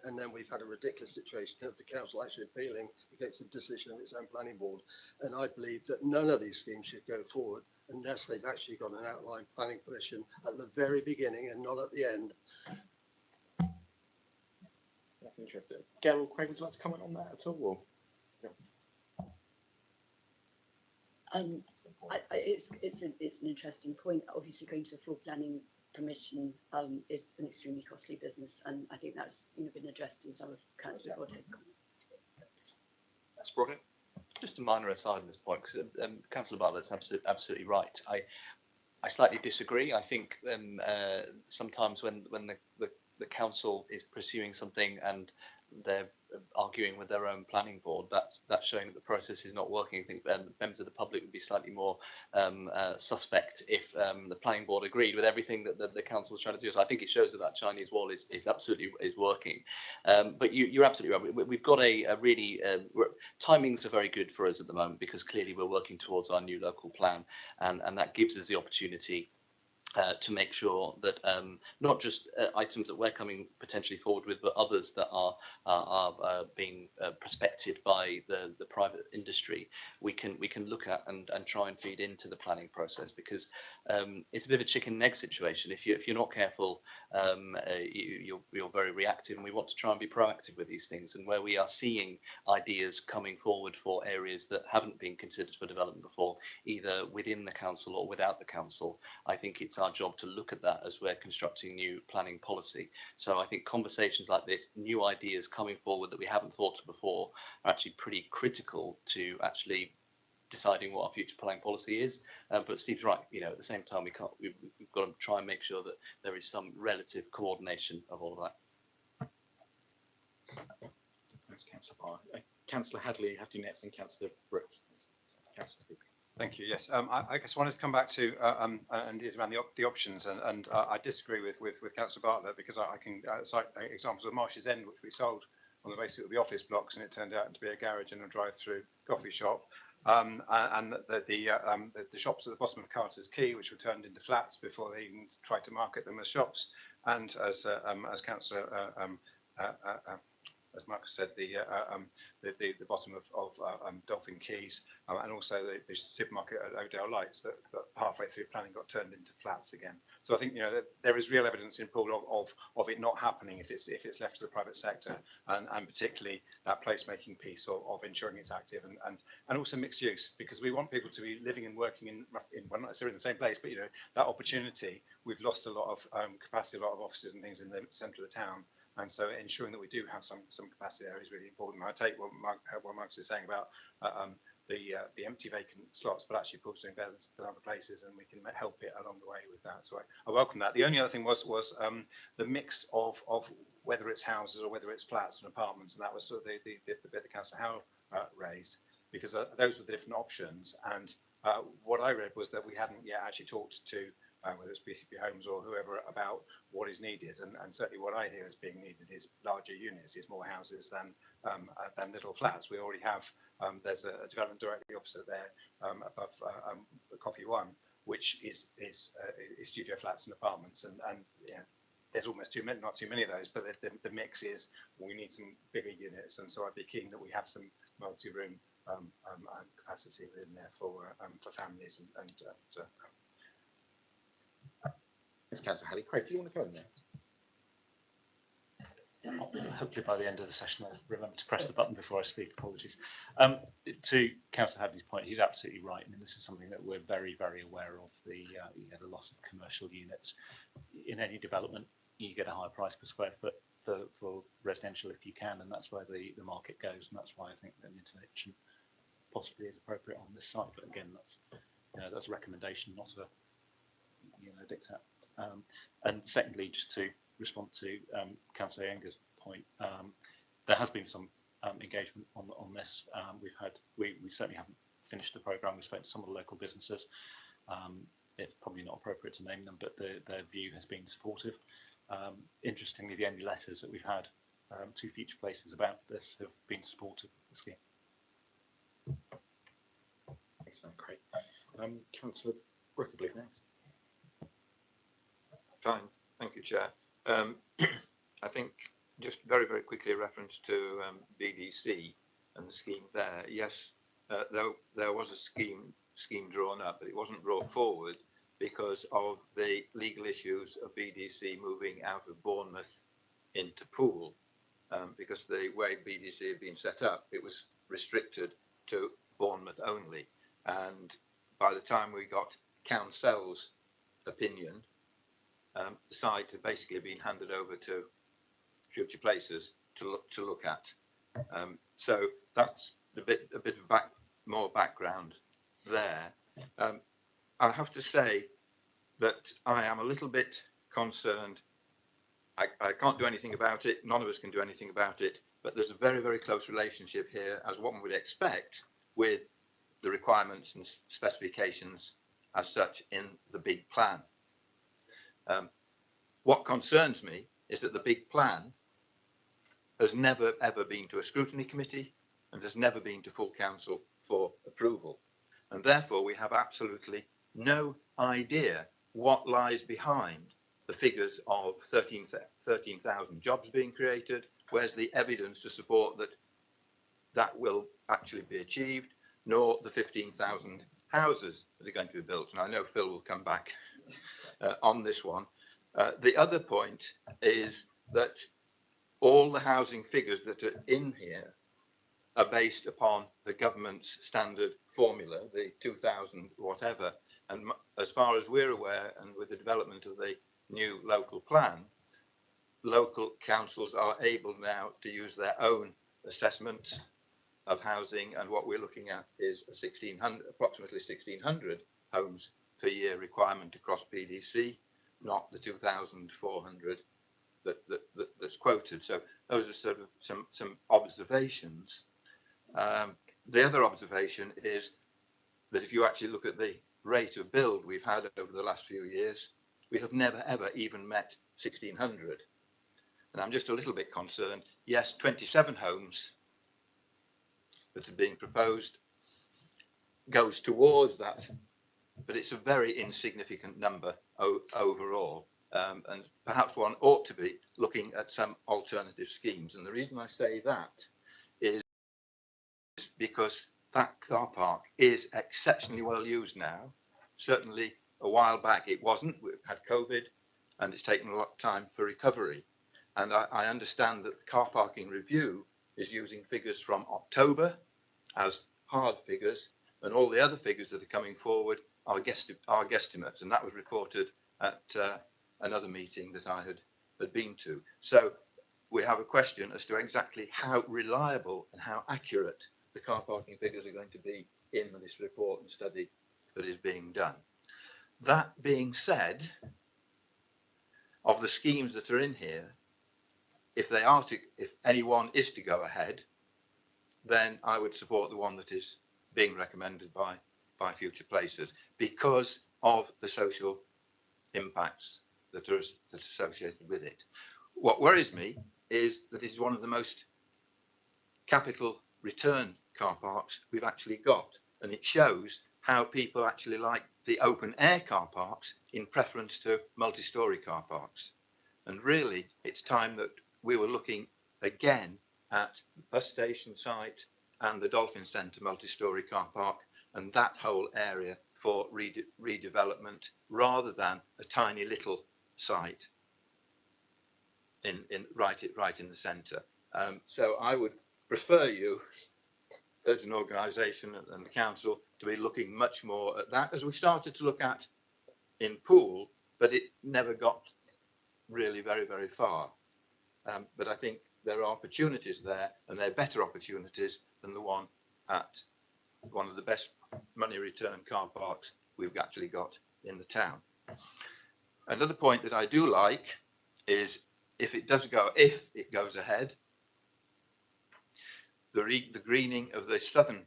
and then we've had a ridiculous situation of the council actually appealing against the decision of its own planning board. And I believe that none of these schemes should go forward unless they've actually got an outline planning permission at the very beginning and not at the end. That's interesting. Gail, Craig, would you like to comment on that at all? Or? It's an interesting point. Obviously, going to a full planning permission is an extremely costly business, and I think that's, you know, been addressed in some of Councillor Broadhead's comments. That's brilliant. Just a minor aside on this point, because Councillor Bartlett's absolutely right. I slightly disagree. I think sometimes when the council is pursuing something and they're arguing with their own planning board, that's showing that the process is not working. I think members of the public would be slightly more suspect if the planning board agreed with everything that the council was trying to do. So I think it shows that Chinese wall is absolutely working. But you're absolutely right. We've got a really timings are very good for us at the moment, because clearly we're working towards our new local plan, and that gives us the opportunity to make sure that not just items that we're coming potentially forward with, but others that are being prospected by the private industry, we can look at and try and feed into the planning process, because it's a bit of a chicken and egg situation. If you're not careful, you're very reactive, and we want to try and be proactive with these things. And where we are seeing ideas coming forward for areas that haven't been considered for development before, either within the council or without the council, I think it's our job to look at that as we're constructing new planning policy. So I think conversations like this, new ideas coming forward that we haven't thought of before, are actually pretty critical to actually deciding what our future planning policy is. But Steve's right, at the same time, we've got to try and make sure that there is some relative coordination of all of that. Thanks, Councillor Parr. Councillor Hadley, have you next, and Councillor Brooke. Councillor Brooke. Thank you. Yes, I guess I wanted to come back to and is around the options, and I disagree with Councillor Bartlett, because I can cite examples of Marsh's End, which we sold on the basis of the office blocks, and it turned out to be a garage and a drive-through coffee shop, and the shops at the bottom of Carter's Quay, which were turned into flats before they even tried to market them as shops, and as Councillor as Marcus said, the bottom of Dolphin Quays, and also the supermarket at Odell Lights that halfway through planning got turned into flats again. So I think there is real evidence in Poole of it not happening if it's left to the private sector, and particularly that placemaking piece of ensuring it's active, and also mixed use, because we want people to be living and working in well, not necessarily in the same place, but that opportunity. We've lost a lot of capacity, a lot of offices and things in the centre of the town. And so ensuring that we do have some capacity there is really important. I take what Marcus is saying about the empty vacant slots, but actually putting balance in other places, and we can help it along the way with that. So I welcome that. The only other thing was the mix of whether it's houses or whether it's flats and apartments, and that was sort of the bit that Councillor Howe raised, because those were the different options. And what I read was that we hadn't yet actually talked to whether it's BCP Homes or whoever, about what is needed, and certainly what I hear as being needed is larger units, is more houses than little flats. We already have there's a development directly opposite there, above Coffee One, which is studio flats and apartments, and there's almost not too many of those, but the mix is we need some bigger units, and so I'd be keen that we have some multi-room capacity within there for families and Yes, Councillor Hadley. Craig, do you want to go in there? Hopefully by the end of the session I'll remember to press the button before I speak. Apologies. To Councillor Hadley's point, he's absolutely right. I mean, this is something that we're very, very aware of, the loss of commercial units. In any development, you get a higher price per square foot for residential if you can, and that's where the market goes, and that's why I think that an intervention possibly is appropriate on this site. But again, that's a recommendation, not a diktat. And secondly, just to respond to Councillor Enger's point, there has been some engagement on this. We certainly haven't finished the programme. We spoke to some of the local businesses. It's probably not appropriate to name them, but their view has been supportive. Interestingly, the only letters that we've had to Future Places about this have been supportive of the scheme. Excellent, great. Councillor Brooke, I believe next. Fine, thank you, Chair. I think just very, very quickly a reference to BDC and the scheme there. Yes, there was a scheme drawn up, but it wasn't brought forward because of the legal issues of BDC moving out of Bournemouth into Poole. Because the way BDC had been set up, it was restricted to Bournemouth only. And by the time we got Council's opinion, the site had basically been handed over to Future Places to look at. So that's a bit of more background there. I have to say that I am a little bit concerned. I can't do anything about it. None of us can do anything about it. But there's a very, very close relationship here, as one would expect, with the requirements and specifications as such in the big plan. What concerns me is that the big plan has never ever been to a scrutiny committee and has never been to full council for approval, and therefore we have absolutely no idea what lies behind the figures of 13,000 jobs being created. Where's the evidence to support that that will actually be achieved, nor the 15,000 houses that are going to be built. And I know Phil will come back on this one. The other point is that all the housing figures that are in here are based upon the government's standard formula, the 2000 whatever. And as far as we're aware, and with the development of the new local plan, local councils are able now to use their own assessments of housing, and what we're looking at is approximately 1,600 homes per year requirement across PDC, not the 2,400 that's quoted. So those are sort of some observations. The other observation is that if you actually look at the rate of build we've had over the last few years, we have never ever even met 1,600. And I'm just a little bit concerned. Yes, 27 homes that are being proposed goes towards that, but it's a very insignificant number overall. And perhaps one ought to be looking at some alternative schemes. And the reason I say that is because that car park is exceptionally well used now. Certainly a while back it wasn't. We've had COVID and it's taken a lot of time for recovery. And I understand that the car parking review is using figures from October as hard figures, and all the other figures that are coming forward are guesstimates, and that was reported at another meeting that I had been to. So we have a question as to exactly how reliable and how accurate the car parking figures are going to be in this report and study that is being done. That being said, of the schemes that are in here, if anyone is to go ahead, then I would support the one that is being recommended by Future Places because of the social impacts that are associated with it. What worries me is that it's one of the most capital return car parks we've actually got, and it shows how people actually like the open air car parks in preference to multi-storey car parks. And really, it's time that we were looking again at the bus station site and the Dolphin Centre multi-storey car park and that whole area for redevelopment rather than a tiny little site right in the centre. So I would prefer you as an organisation and the council to be looking much more at that, as we started to look at in Poole, but it never got really very far. But I think there are opportunities there, and they're better opportunities than the one at one of the best money return car parks we've actually got in the town. Another point that I do like is if it goes ahead, the greening of the southern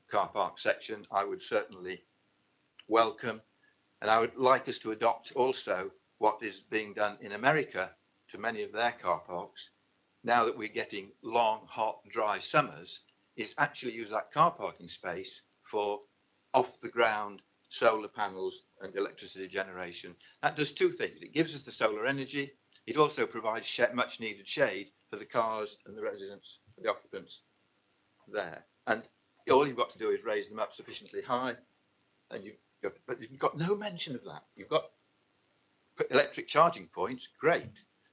car park section I would certainly welcome, and I would like us to adopt also what is being done in America to many of their car parks, now that we're getting long, hot, dry summers, is actually use that car parking space for off-the-ground solar panels and electricity generation. That does two things. It gives us the solar energy. It also provides much needed shade for the cars and the residents, the occupants there. And all you've got to do is raise them up sufficiently high, and but you've got no mention of that. You've got electric charging points, great,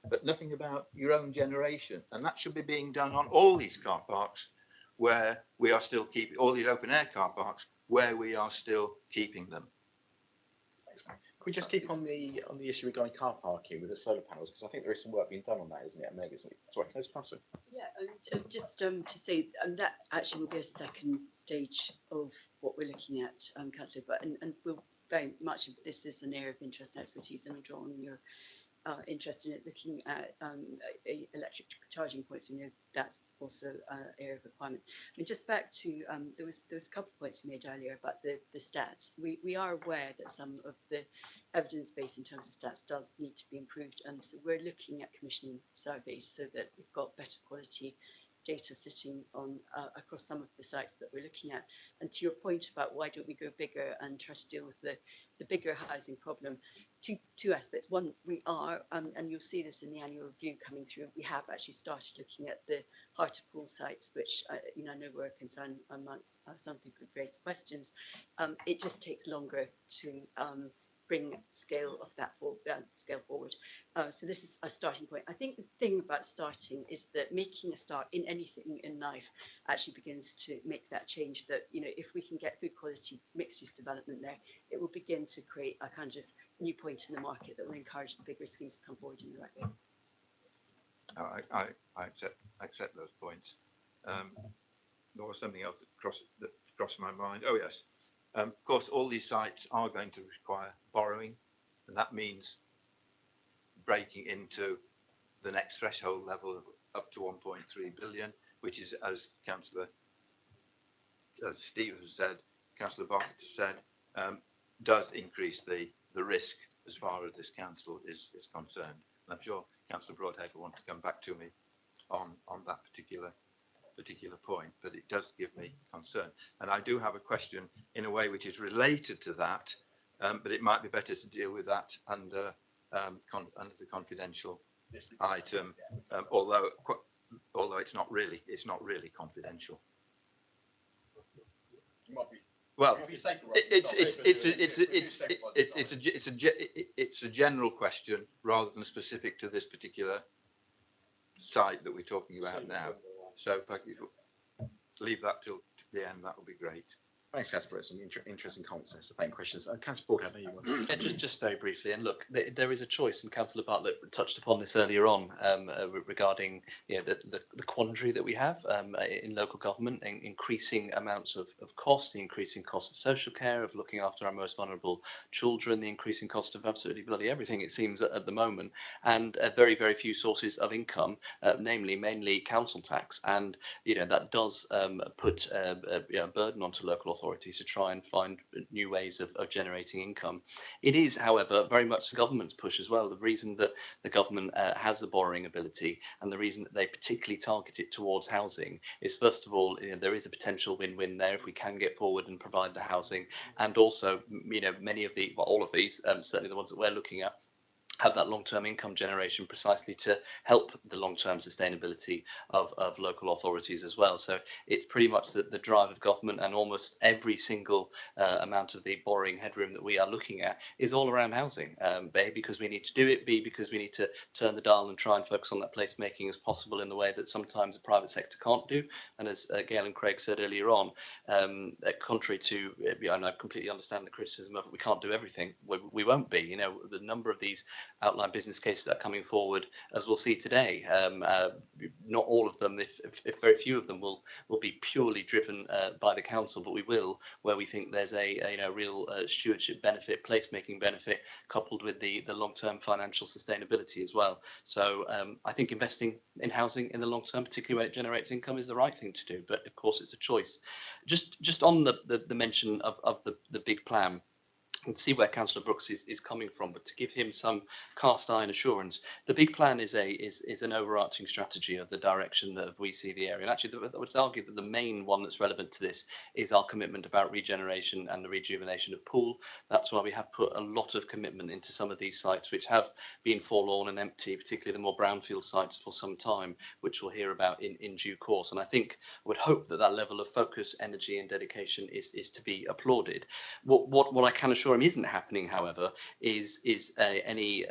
but nothing about your own generation. And that should be being done on all these car parks where we are still keeping, all these open air car parks where we are still keeping them. Can we just keep on the issue regarding car parking with the solar panels, because I think there is some work being done on that, isn't it? Maybe, isn't it? Sorry, can I just pass it? Yeah, and just to say, and that actually will be a second stage of what we're looking at, Councillor, but and we'll very much, this is an area of interest and expertise, and I draw on your interest in it, looking at electric charging points. You know, that's also an area of requirement. I mean, just back to there was a couple of points you made earlier about the stats. We are aware that some of the evidence base in terms of stats does need to be improved, and so we're looking at commissioning surveys so that we've got better quality data sitting on across some of the sites that we're looking at. And to your point about why don't we go bigger and try to deal with the bigger housing problem, two aspects. One, we are, and you'll see this in the annual review coming through, we have actually started looking at the hard to pool sites, which I know were a concern amongst some people who've raised questions. It just takes longer to bring scale of that scale forward. So this is a starting point. I think the thing about starting is that making a start in anything in life actually begins to make that change, that, you know, if we can get good quality mixed use development there, it will begin to create a kind of new point in the market that will encourage the bigger schemes to come forward in the right way. I accept those points. There was something else that crossed my mind. Oh yes, of course, all these sites are going to require borrowing, and that means breaking into the next threshold level of up to 1.3 billion, which is, as Steve has said, Councillor Bartlett said, does increase the risk as far as this council is concerned. And I'm sure Councillor Broadhead will want to come back to me on that particular point, but it does give me concern. And I do have a question in a way which is related to that, but it might be better to deal with that under the confidential item, although it's not really confidential. Well, it's a general question rather than specific to this particular site that we're talking about now. So if I could leave that till the end, that would be great. Thanks, Casper. It's some interesting comments. So thank you, questions. Councillor Broadhead, I know you want Yeah, just very briefly, and look, there is a choice, and Councillor Bartlett touched upon this earlier on regarding, you know, the quandary that we have in local government, increasing amounts of cost, the increasing cost of social care, of looking after our most vulnerable children, the increasing cost of absolutely bloody everything, it seems, at the moment, and very, very few sources of income, namely mainly council tax, and, you know, that does put a burden onto local authorities to try and find new ways of generating income. It is, however, very much the government's push as well. The reason that the government has the borrowing ability, and the reason that they particularly target it towards housing, is, first of all, you know, there is a potential win-win there if we can get forward and provide the housing, and also, you know, many of the, well, all of these, certainly the ones that we're looking at, have that long-term income generation precisely to help the long-term sustainability of local authorities as well. So it's pretty much the drive of government, and almost every single amount of the borrowing headroom that we are looking at is all around housing. A, because we need to do it, B, because we need to turn the dial and try and focus on that placemaking as possible in the way that sometimes the private sector can't do. And as Gail and Craig said earlier on, contrary to, and I completely understand the criticism of it, we can't do everything. We won't be. You know, the number of these outline business cases that are coming forward, as we'll see today, not all of them, if very few of them, will be purely driven by the council, but we will, where we think there's a real stewardship benefit, placemaking benefit, coupled with the long-term financial sustainability as well. So I think investing in housing in the long term, particularly when it generates income, is the right thing to do, but of course it's a choice. Just on the mention of the big plan, and see where Councillor Brooks is coming from, but to give him some cast iron assurance, the big plan is an overarching strategy of the direction that we see the area. And actually, I would argue that the main one that's relevant to this is our commitment about regeneration and the rejuvenation of Poole. That's why we have put a lot of commitment into some of these sites which have been forlorn and empty, particularly the more brownfield sites, for some time, which we'll hear about in due course. And I think, I would hope that that level of focus, energy and dedication is to be applauded. What I can assure him isn't happening, however, is any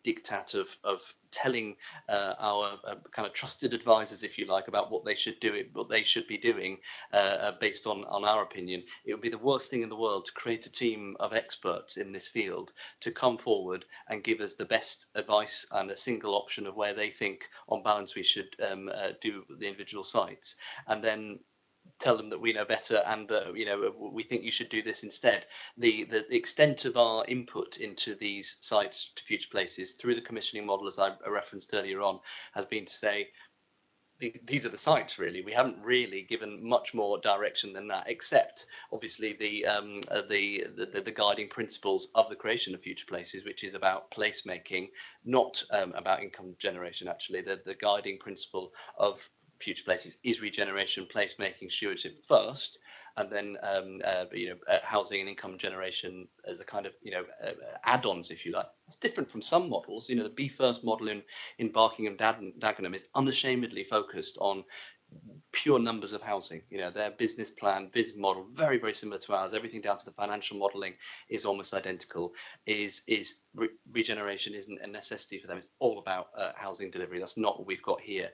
diktat of telling our kind of trusted advisors, if you like, about what they should do, what they should be doing, based on our opinion. It would be the worst thing in the world to create a team of experts in this field to come forward and give us the best advice and a single option of where they think, on balance, we should do the individual sites, and then tell them that we know better and that we think you should do this instead. The extent of our input into these sites to future places through the commissioning model, as I referenced earlier on, has been to say these are the sites. Really, we haven't really given much more direction than that, except obviously the guiding principles of the creation of future places, which is about placemaking, not about income generation. Actually, the guiding principle of future places is regeneration, placemaking, stewardship first, and then housing and income generation as a kind of add-ons, if you like. It's different from some models. The Be First model in Barking and Dagenham is unashamedly focused on pure numbers of housing. Their business plan, business model, very, very similar to ours. Everything down to the financial modelling is almost identical. Regeneration isn't a necessity for them. It's all about housing delivery. That's not what we've got here.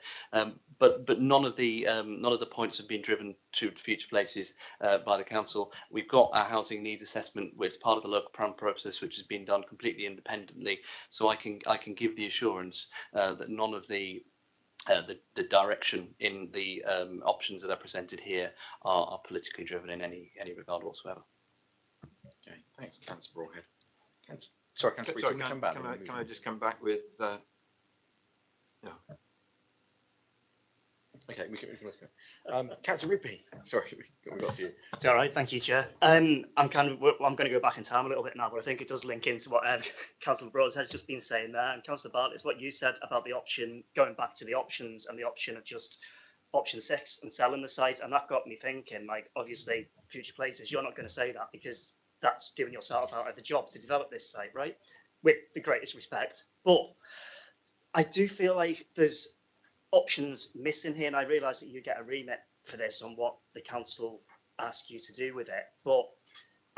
But none of the points have been driven to future places by the council. We've got our housing needs assessment, which is part of the local plan process, which has been done completely independently. So I can give the assurance that none of the direction in the options that are presented here are politically driven in any regard whatsoever. Okay, thanks, Councillor Broadhead. Councillor, can I just come back with? No. Okay, we can go. Councillor Rigby, sorry, we got to you. It's all right, thank you, Chair. I'm going to go back in time a little bit now, but I think it does link into what Councillor Broads has just been saying there, and Councillor Bartlett, it's what you said about the option, going back to the options and the option of just option 6 and selling the site, and that got me thinking, like, obviously, future places, you're not going to say that because that's doing yourself out of the job to develop this site, right? With the greatest respect. But I do feel like there's options missing here, and I realise that you get a remit for this on what the council ask you to do with it. But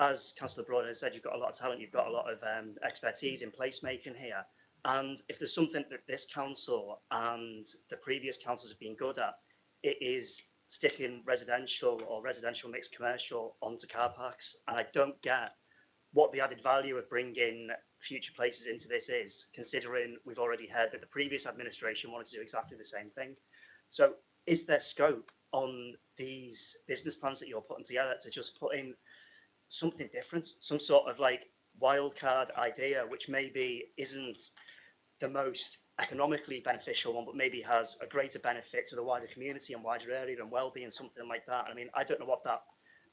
as Councillor Broad has said, you've got a lot of talent, you've got a lot of expertise in placemaking here. And if there's something that this council and the previous councils have been good at, it is sticking residential or residential mixed commercial onto car parks. And I don't get what the added value of bringing future places into this is, considering we've already heard that the previous administration wanted to do exactly the same thing. So is there scope on these business plans that you're putting together to just put in something different, some sort of like wildcard idea, which maybe isn't the most economically beneficial one, but maybe has a greater benefit to the wider community and wider area and well-being, something like that? I mean, I don't know what that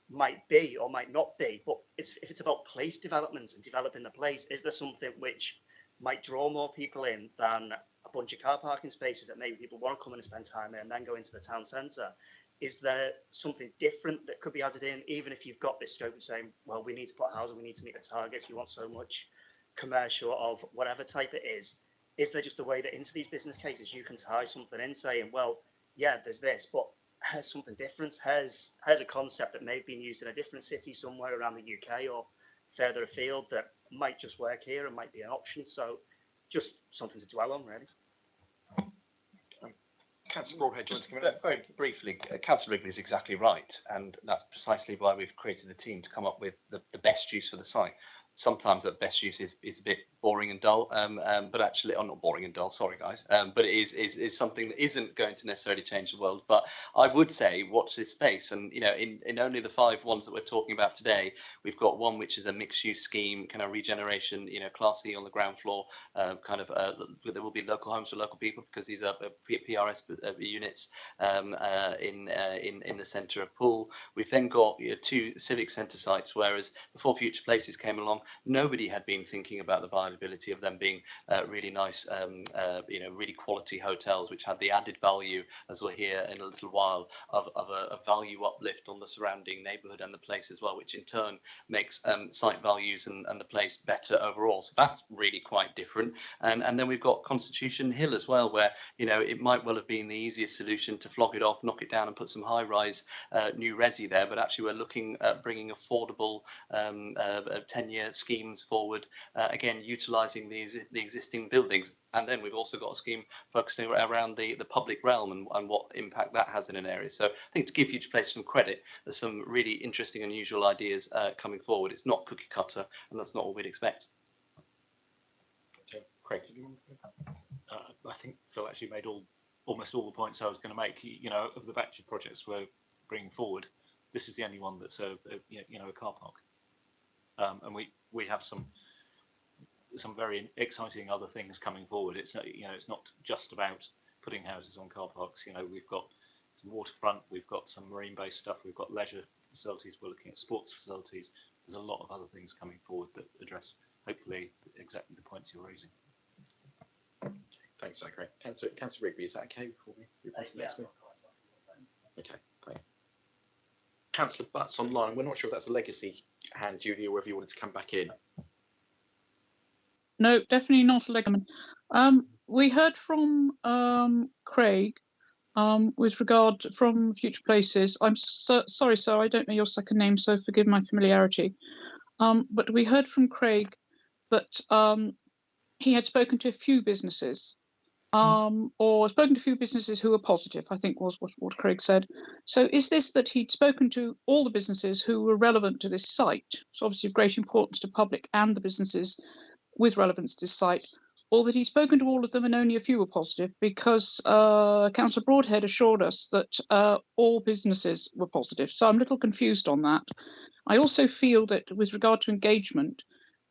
might be or might not be, but if it's about place development and developing the place, is there something which might draw more people in than a bunch of car parking spaces that maybe people want to come in and spend time in and then go into the town centre? Is there something different that could be added in, even if you've got this scope of saying, well, we need to put housing, we need to meet the targets, we want so much commercial of whatever type it is? Is there just a way that into these business cases you can tie something in saying, well, yeah, there's this, but here's something different, here's a concept that may have been used in a different city somewhere around the UK or further afield that might just work here and might be an option. So just something to dwell on, really. Councillor Broadhead, just very briefly, Councillor Rigby is exactly right, and that's precisely why we've created a team to come up with the best use for the site. Sometimes that best use is a bit boring and dull, but actually, not boring and dull, sorry guys, but it is something that isn't going to necessarily change the world. But I would say watch this space, and in only the 5 ones that we're talking about today, we've got one which is a mixed use scheme, kind of regeneration, Class E on the ground floor, there will be local homes for local people because these are PRS units in the centre of Poole. We've then got 2 civic centre sites, whereas before Future Places came along, nobody had been thinking about the viability of them being really nice, really quality hotels, which had the added value, as we'll hear in a little while, of a value uplift on the surrounding neighbourhood and the place as well, which in turn makes site values and the place better overall. So that's really quite different. And then we've got Constitution Hill as well, where it might well have been the easiest solution to flog it off, knock it down, and put some high-rise new resi there. But actually, we're looking at bringing affordable 10-year schemes forward, again utilising the existing buildings. And then we've also got a scheme focusing around the public realm and what impact that has in an area. So I think to give Future Place some credit, there's some really interesting, unusual ideas coming forward. It's not cookie cutter, and that's not what we'd expect. Okay, Craig. I think Phil actually made almost all the points I was going to make. Of the batch of projects we're bringing forward, this is the only one that's a car park. And we have some very exciting other things coming forward. It's not just about putting houses on car parks. We've got some waterfront, we've got some marine-based stuff, we've got leisure facilities, we're looking at sports facilities. There's a lot of other things coming forward that address, hopefully, exactly the points you're raising. Thanks, Zachary. Councillor Rigby, is that okay before we move on to the next one? Okay, thank you. Councillor Butts online. We're not sure if that's a legacy hand, Judy, or whether you wanted to come back in. No, definitely not a Legaman. We heard from Craig with regard from Future Places. I'm sorry, sir, I don't know your second name, so forgive my familiarity. But we heard from Craig that he had spoken to a few businesses, or spoken to a few businesses who were positive, I think was what Craig said. So is this that he'd spoken to all the businesses who were relevant to this site? So obviously of great importance to public and the businesses with relevance to this site, or that he's spoken to all of them and only a few were positive, because Councillor Broadhead assured us that all businesses were positive. So I'm a little confused on that. I also feel that with regard to engagement,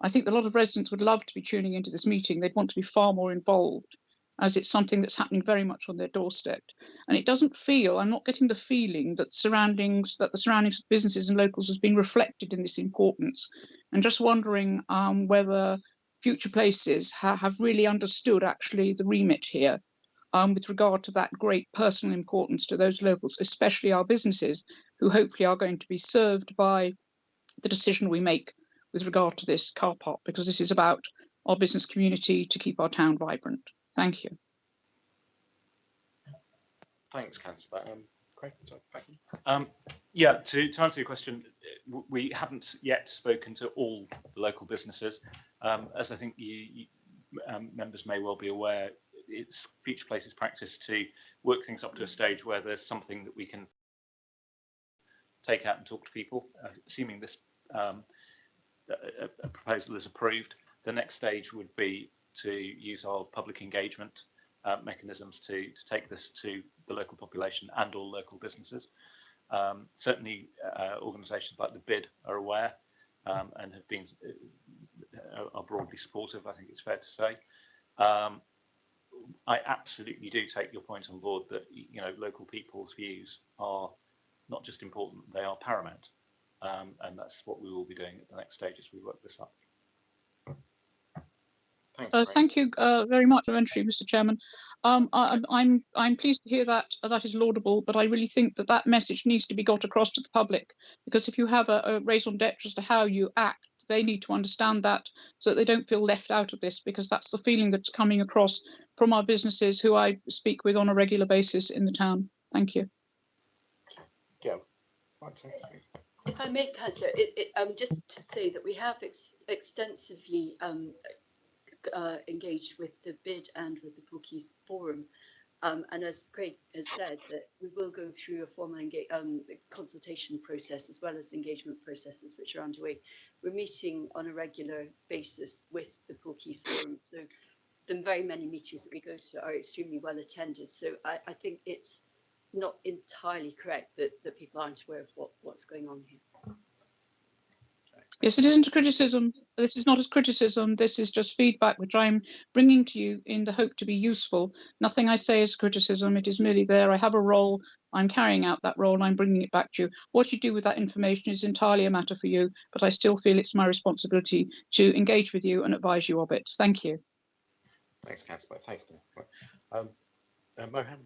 I think a lot of residents would love to be tuning into this meeting. They'd want to be far more involved, as it's something that's happening very much on their doorstep. And it doesn't feel, I'm not getting the feeling that the surroundings of businesses and locals has been reflected in this importance. And just wondering whether Future Places have really understood actually the remit here with regard to that great personal importance to those locals, especially our businesses, who hopefully are going to be served by the decision we make with regard to this car park, because this is about our business community to keep our town vibrant. Thank you. Thanks, Councillor. Craig, back to you. Yeah, to answer your question, we haven't yet spoken to all the local businesses. As I think you members may well be aware, it's Future Places practice to work things up to a stage where there's something that we can take out and talk to people. Assuming this a proposal is approved, the next stage would be to use our public engagement mechanisms to take this to the local population and all local businesses. Certainly organisations like the BID are aware and have been are broadly supportive, I think it's fair to say. I absolutely do take your point on board that local people's views are not just important, they are paramount. And that's what we will be doing at the next stage as we work this up. Thanks, thank you very much, eventually, Mr. Chairman. I'm pleased to hear that that is laudable, but I really think that that message needs to be got across to the public, because if you have a raison d'etre as to how you act, they need to understand that so that they don't feel left out of this, because that's the feeling that's coming across from our businesses who I speak with on a regular basis in the town. Thank you. Yeah. If I may, Councillor, just to say that we have extensively engaged with the BID and with the Porkies Forum. And as Craig has said, that we will go through a formal consultation process as well as engagement processes which are underway. We're meeting on a regular basis with the Porkies Forum. So the very many meetings that we go to are extremely well attended. So I think it's not entirely correct that people aren't aware of what's going on here. Yes, it isn't a criticism. This is not a criticism. This is just feedback, which I'm bringing to you in the hope to be useful. Nothing I say is criticism. It is merely there. I have a role. I'm carrying out that role and I'm bringing it back to you. What you do with that information is entirely a matter for you, but I still feel it's my responsibility to engage with you and advise you of it. Thank you. Thanks, Councillor. Thanks, Mohan,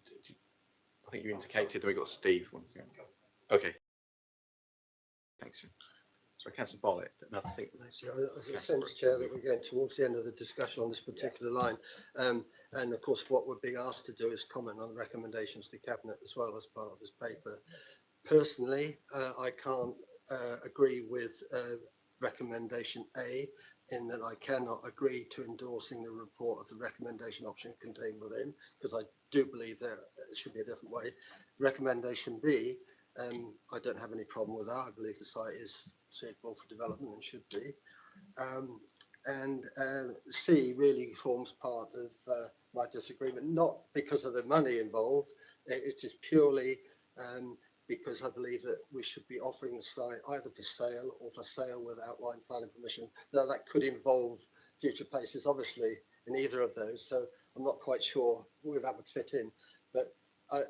I think you indicated that we got Steve. Okay. Thanks. So, Councillor Bartlett, another thing. As a sense, Chair, that we're getting towards the end of the discussion on this particular line. And of course, what we're being asked to do is comment on recommendations to Cabinet as well as part of this paper. Personally, I can't agree with recommendation A, in that I cannot agree to endorsing the report of the recommendation option contained within, because I do believe there should be a different way. Recommendation B, I don't have any problem with that. I believe the site is suitable for development and should be. And C really forms part of my disagreement, not because of the money involved. It is purely because I believe that we should be offering the site either for sale or for sale with outline planning permission. Now that could involve Future Places, obviously, in either of those. So I'm not quite sure where that would fit in. But I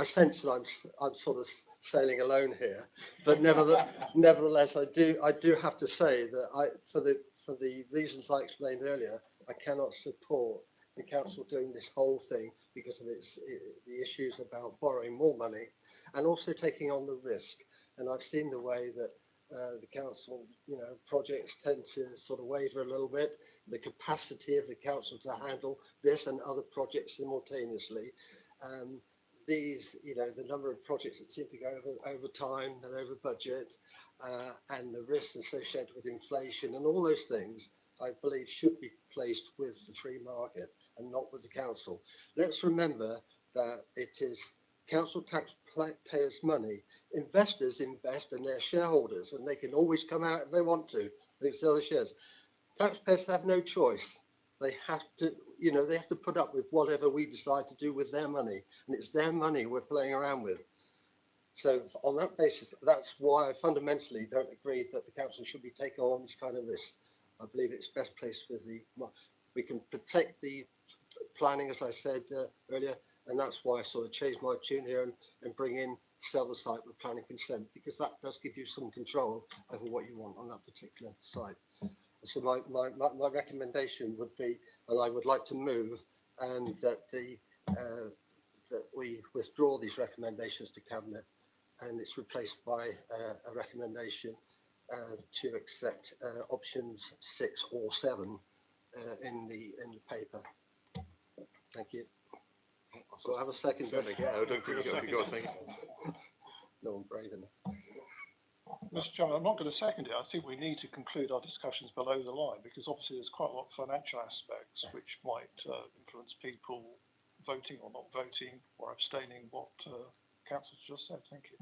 sense that I'm sort of sailing alone here. But nevertheless, I do have to say that for the reasons I explained earlier, I cannot support the council doing this whole thing because of the issues about borrowing more money and also taking on the risk. And I've seen the way that the council, projects tend to sort of waver a little bit. The capacity of the council to handle this and other projects simultaneously. The number of projects that seem to go over time and over budget, and the risks associated with inflation and all those things, I believe should be placed with the free market and not with the council. Let's remember that it is council taxpayers' money. Investors invest in their shareholders and they can always come out if they want to, they sell the shares. Taxpayers have no choice. They have to, they have to put up with whatever we decide to do with their money, and it's their money we're playing around with. So on that basis, that's why I fundamentally don't agree that the council should be taking on this kind of risk. I believe it's best placed with we can protect the planning, as I said earlier, and that's why I sort of changed my tune here and bring in sell the site with planning consent, because that does give you some control over what you want on that particular site. So my recommendation would be, and I would like to move, and that that we withdraw these recommendations to Cabinet, and it's replaced by a recommendation to accept options 6 or 7 in the paper. Thank you. So I have a second. Yeah, I don't think you've got a second. No, I'm brave enough. Mr. Chairman, I'm not going to second it. I think we need to conclude our discussions below the line, because obviously there's quite a lot of financial aspects which might influence people voting or not voting or abstaining what Council just said. Thank you.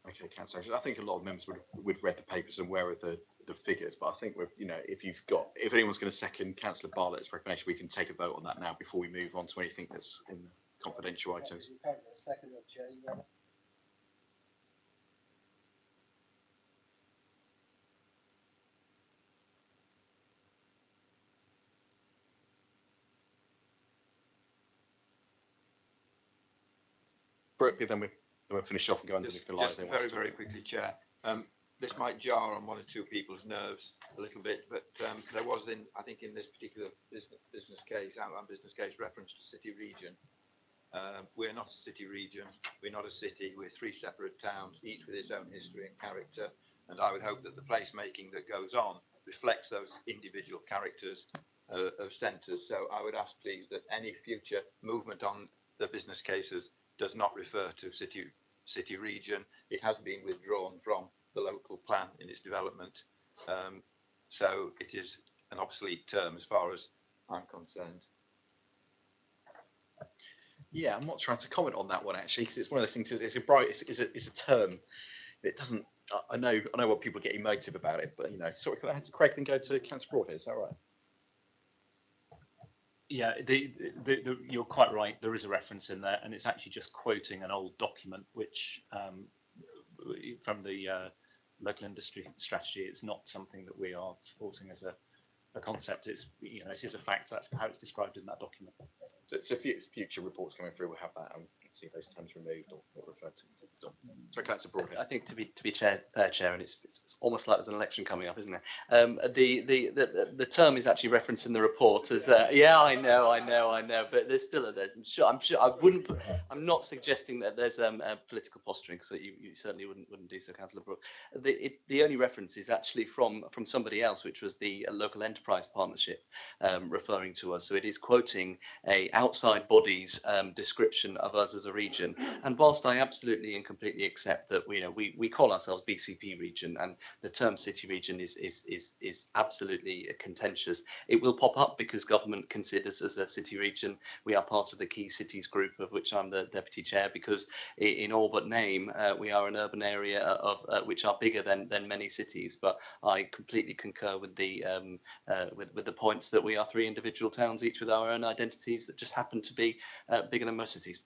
Okay, Councillor. I think a lot of members would read the papers and aware of the figures, but I think if anyone's going to second Councillor Bartlett's recommendation, we can take a vote on that now before we move on to anything that's in the confidential items. Second of Chair. Then we'll finish off and go underneath the light. Just very quickly, Chair. This might jar on one or two people's nerves a little bit, but there was, I think, in this particular business case, outline business case, reference to city region. We're not a city region. We're not a city. We're 3 separate towns, each with its own history and character. And I would hope that the placemaking that goes on reflects those individual characters of centres. So I would ask, please, that any future movement on the business cases does not refer to city region. It has been withdrawn from the local plan in its development. So it is an obsolete term as far as I'm concerned. Yeah, I'm not trying to comment on that one actually, because it's one of those things. It's a term. It doesn't. I know what people get emotive about it, but sorry, can I have to Craig then go to Councillor Broadhead? Is that right? Yeah, you're quite right. There is a reference in there, and it's actually just quoting an old document, which from the local industry strategy. It's not something that we are supporting as a concept. It's it is a fact. That's how it's described in that document. So future reports coming through will have that and see those terms removed or referred to. So Councillor Broadhead. I think to be chair, and it's almost like there's an election coming up, isn't there? The term is actually referenced in the report as yeah, I know, but there's still I'm sure I wouldn't. I'm not suggesting that there's political posturing, because you certainly wouldn't do so, Councillor Brooke. The only reference is actually from somebody else, which was the local enterprise partnership, referring to us. So it is quoting a outside body's description of us as a region. And whilst I absolutely and completely accept that we call ourselves BCP region, and the term city region is absolutely contentious, it will pop up because government considers us a city region. We are part of the key cities group, of which I'm the deputy chair, because in all but name we are an urban area of which are bigger than many cities. But I completely concur with the points that we are 3 individual towns, each with our own identities that just happen to be bigger than most cities.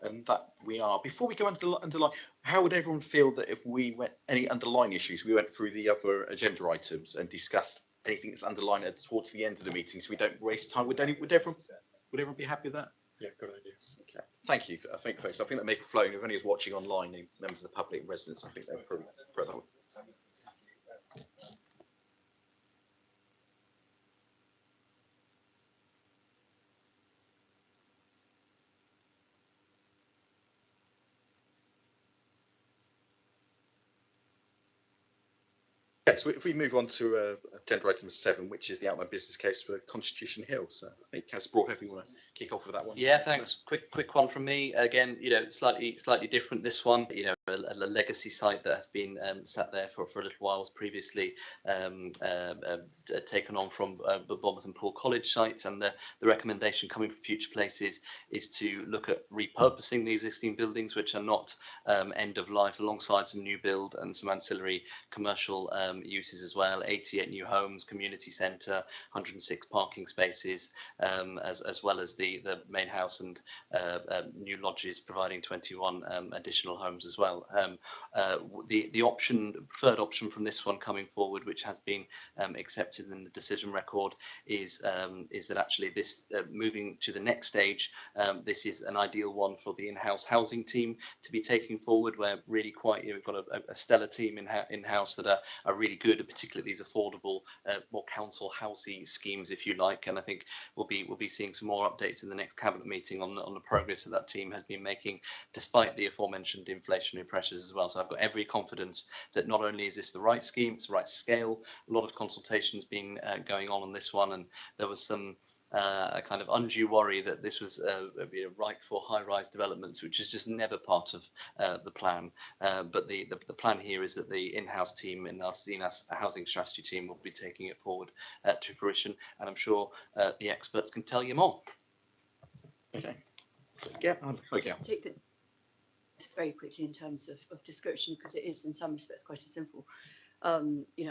And that we are. Before we go into the underline, how would everyone feel that if we went any underlying issues, we went through the other agenda items and discussed anything that's underlined towards the end of the meeting, so we don't waste time? Would everyone be happy with that? Yeah, good idea. Okay, thank you. I think that may be flowing. If anyone is watching online, the members of the public and residents, I think they're probably for that one. Yes, if we move on to agenda item 7, which is the outline business case for Constitution Hill. So I think Councillor Broadhead, if you want to kick off with that one. Yeah, thanks. Quick one from me. Again, slightly different. This one, a legacy site that has been sat there for a little while, was previously taken on from the Bournemouth and Poole College sites, and the recommendation coming from Future Places is to look at repurposing the existing buildings, which are not end of life, alongside some new build and some ancillary commercial uses as well. 88 new homes, community centre, 106 parking spaces, as well as the main house and new lodges, providing 21 additional homes as well. The preferred option from this one coming forward, which has been accepted in the decision record, is that actually this moving to the next stage, this is an ideal one for the in-house housing team to be taking forward, where really we've got a stellar team in-house that are really good at particularly these affordable, more council housey schemes, if you like. And I think we'll be seeing some more updates in the next cabinet meeting on the progress that team has been making, despite the aforementioned inflationary pressures as well. So I've got every confidence that not only is this the right scheme, it's the right scale. A lot of consultations been going on this one, and there was some a kind of undue worry that this was right for high-rise developments, which is just never part of the plan. But the plan here is that the in-house team in our CNAS housing strategy team will be taking it forward to fruition, and I'm sure the experts can tell you more. Okay. Yeah. Okay. Take that very quickly in terms of description, because it is in some respects quite a simple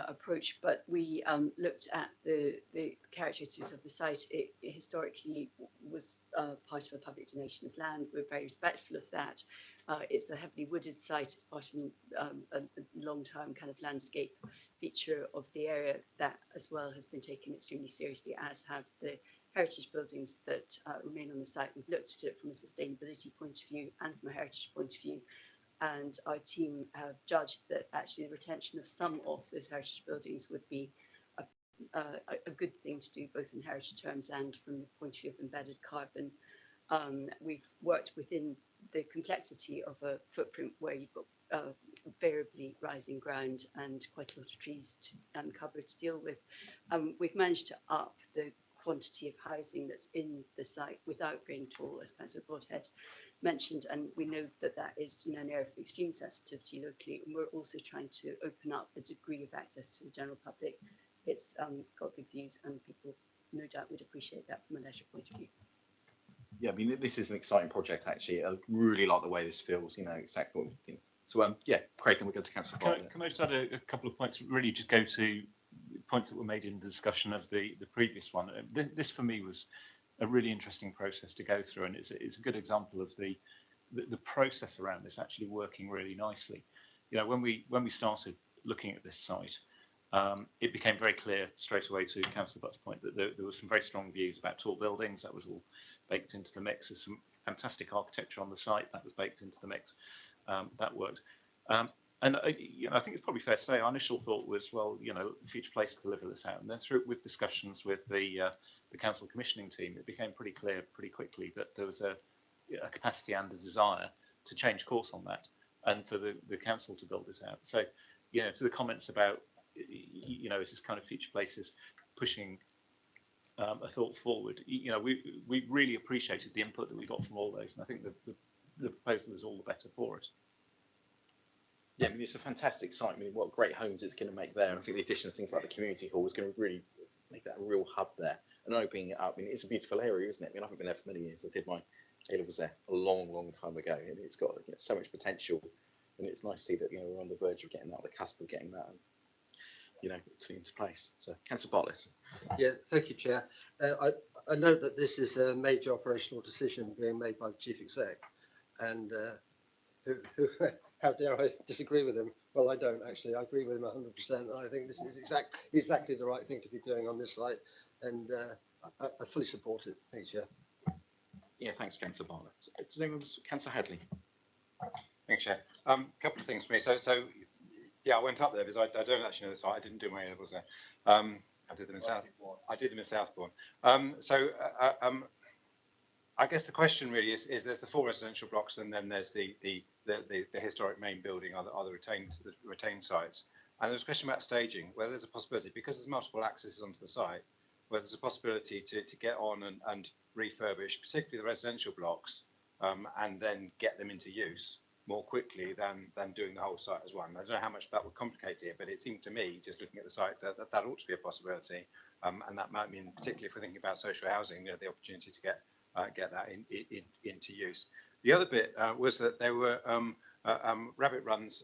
approach, but we looked at the characteristics of the site. It historically was part of a public donation of land. We're very respectful of that. It's a heavily wooded site. It's part of a long-term kind of landscape feature of the area that as well has been taken extremely seriously, as have the heritage buildings that remain on the site. We've looked at it from a sustainability point of view and from a heritage point of view. And our team have judged that actually the retention of some of those heritage buildings would be a good thing to do, both in heritage terms and from the point of view of embedded carbon. We've worked within the complexity of a footprint where you've got variably rising ground and quite a lot of trees and cover to deal with. We've managed to up the quantity of housing that's in the site without going tall, as Councillor Broadhead mentioned, and we know that that is an area of extreme sensitivity locally, and we're also trying to open up a degree of access to the general public. It's got good views, and people no doubt would appreciate that from a leisure point of view. Yeah, I mean, this is an exciting project, actually. I really like the way this feels, exactly what we think. So, yeah, Craig, then we go to Councillor Bartlett. Can I just add a couple of points, really just go to points that were made in the discussion of the previous one. This, for me, was a really interesting process to go through, and it's a good example of the process around this actually working really nicely. When we started looking at this site, it became very clear straight away, to Councillor Butt's point, that there were some very strong views about tall buildings. That was all baked into the mix. There's some fantastic architecture on the site that was baked into the mix. That worked. And I think it's probably fair to say our initial thought was, well, Future Place to deliver this out, and then with discussions with the council commissioning team, it became pretty clear pretty quickly that there was a capacity and a desire to change course on that, and for the council to build this out. So, to the comments about, is this kind of Future Places pushing a thought forward? We really appreciated the input that we got from all those, and I think the proposal is all the better for it. Yeah, I mean, it's a fantastic site. I mean, what great homes it's going to make there. And I think the addition of things like the community hall is going to really make that a real hub there. And opening it up, I mean, it's a beautiful area, isn't it? I mean, I haven't been there for many years. I did my A-levels there a long, long time ago, and it's got so much potential. And it's nice to see that we're on the verge of getting that, on the cusp of getting that, and it's into place. So, Councillor Bartlett. Yeah, thank you, Chair. I know that this is a major operational decision being made by the Chief Exec, and how dare I disagree with him? Well, I don't actually. I agree with him 100%. I think this is exactly the right thing to be doing on this site, and I fully support it. Thanks, Chair. Yeah, thanks, Councillor Bartlett. Councillor Hadley. Thanks, Chair. Couple of things for me. So yeah, I went up there because I don't actually know the site. I didn't do my A-levels there. I did them in I did them in Southbourne. I guess the question really is there's the 4 residential blocks, and then there's the historic main building, are the retained sites. And there was a question about staging, whether there's a possibility, because there's multiple accesses onto the site, whether there's a possibility to get on and refurbish, particularly the residential blocks, and then get them into use more quickly than doing the whole site as one. I don't know how much that would complicate it, but it seemed to me, just looking at the site, that ought to be a possibility. And that might mean, particularly if we're thinking about social housing, the opportunity to get that into use. The other bit was that there were rabbit runs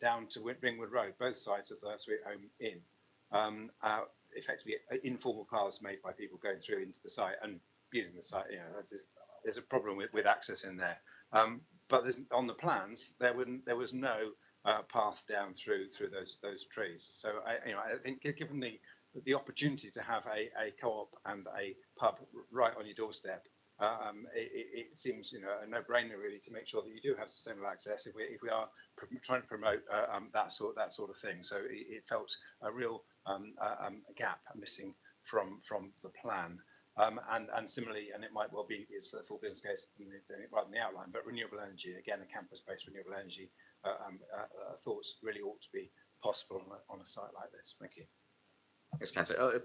down to Ringwood Road, both sides of the Sweet Home Inn. Effectively, informal paths made by people going through into the site and using the site. You know, there's a problem with access in there. But on the plans, there was no path down through those trees. So I think given the opportunity to have a co-op and a pub right on your doorstep, it seems a no-brainer really to make sure that you do have sustainable access if we are trying to promote that sort of thing. So it felt a real gap missing from the plan. And similarly, and it might well be is for the full business case rather than the outline, but renewable energy, again, a campus-based renewable energy thoughts really ought to be possible on a site like this. Thank you. Yes, Councillor.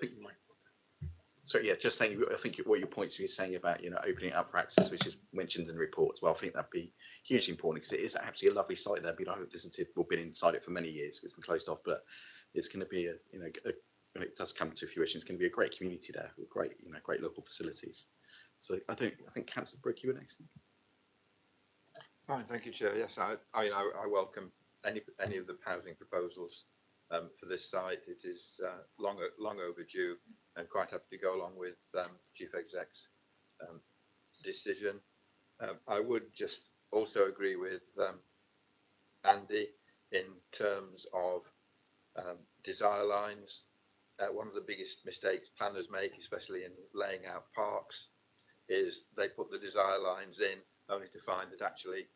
So yeah, just saying, I think what your points you're saying about opening up for access, which is mentioned in the report as well. I think that'd be hugely important because it is actually a lovely site there. I've visited, we've been inside it for many years. It's been closed off, but it's going to be when it does come to fruition, it's going to be a great community there with great local facilities. So I think Councillor Brick, you were next. Fine, thank you, Chair. Yes, I welcome any of the housing proposals for this site. It is long overdue, and quite happy to go along with Chief Exec's decision. I would just also agree with Andy in terms of desire lines. One of the biggest mistakes planners make, especially in laying out parks, is they put the desire lines in only to find that actually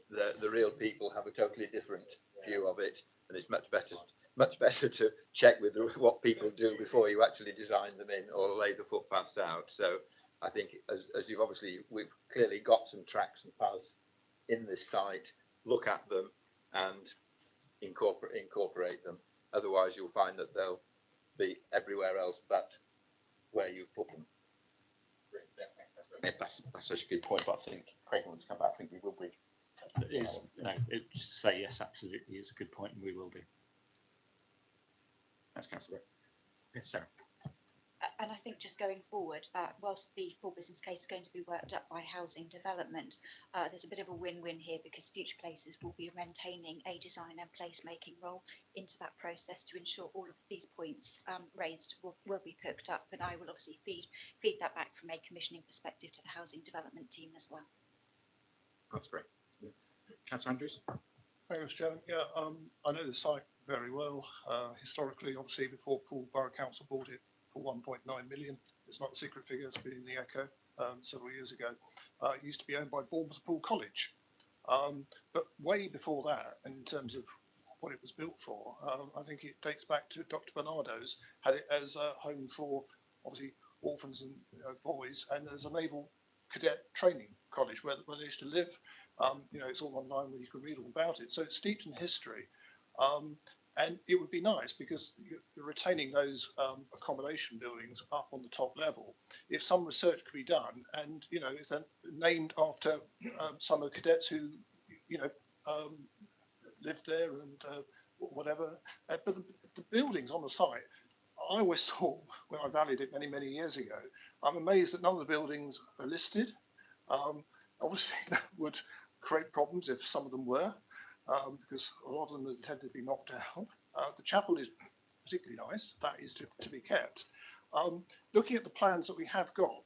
the real people have a totally different view of it, and it's much better to check with what people do before you actually design them in or lay the footpaths out. So I think as we've clearly got some tracks and paths in this site, look at them and incorporate them. Otherwise you'll find that they'll be everywhere else but where you put them. Yeah, that's such a good point, but I think Craig wants to come back. I think we will be. Just say yes, absolutely is a good point, and we will do. That's Councillor. Yes, Sarah. And I think just going forward, whilst the full business case is going to be worked up by housing development, there's a bit of a win-win here because Future Places will be maintaining a design and placemaking role into that process to ensure all of these points raised will be picked up. And I will obviously feed that back from a commissioning perspective to the housing development team as well. That's great. Councillor Andrews. Thanks, Chairman. Yeah, I know the site very well. Historically, obviously, before Poole Borough Council bought it for 1.9 million. It's not a secret figure, it's been in the Echo several years ago. It used to be owned by Bournemouth Poole College. But way before that, in terms of what it was built for, I think it dates back to Dr. Bernardo's, had it as a home for, obviously, orphans and boys, and as a naval cadet training college where they used to live. It's all online where you can read all about it. So it's steeped in history. And it would be nice because you're retaining those accommodation buildings up on the top level. If some research could be done, and it's named after some of the cadets who lived there and whatever. But the buildings on the site, I always thought when I valued it many years ago, I'm amazed that none of the buildings are listed. Obviously, that would create problems if some of them were. Because a lot of them tend to be knocked down. The chapel is particularly nice, that is to be kept. Looking at the plans that we have got,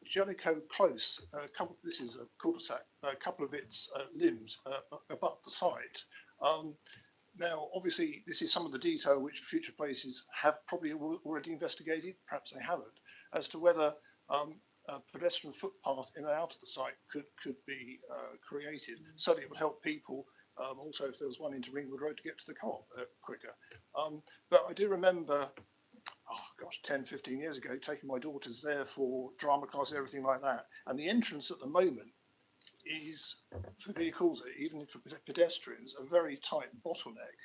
Jellicoe Close, this is a cul-de-sac, a couple of its limbs abut the site. Now, obviously, this is some of the detail which Future Places have probably already investigated, perhaps they haven't, as to whether a pedestrian footpath in and out of the site could be created. Certainly it would help people. Also, if there was one into Ringwood Road to get to the co-op quicker. But I do remember, 10, 15 years ago, taking my daughters there for drama class, everything like that. And the entrance at the moment is, for vehicles, even for pedestrians, a very tight bottleneck.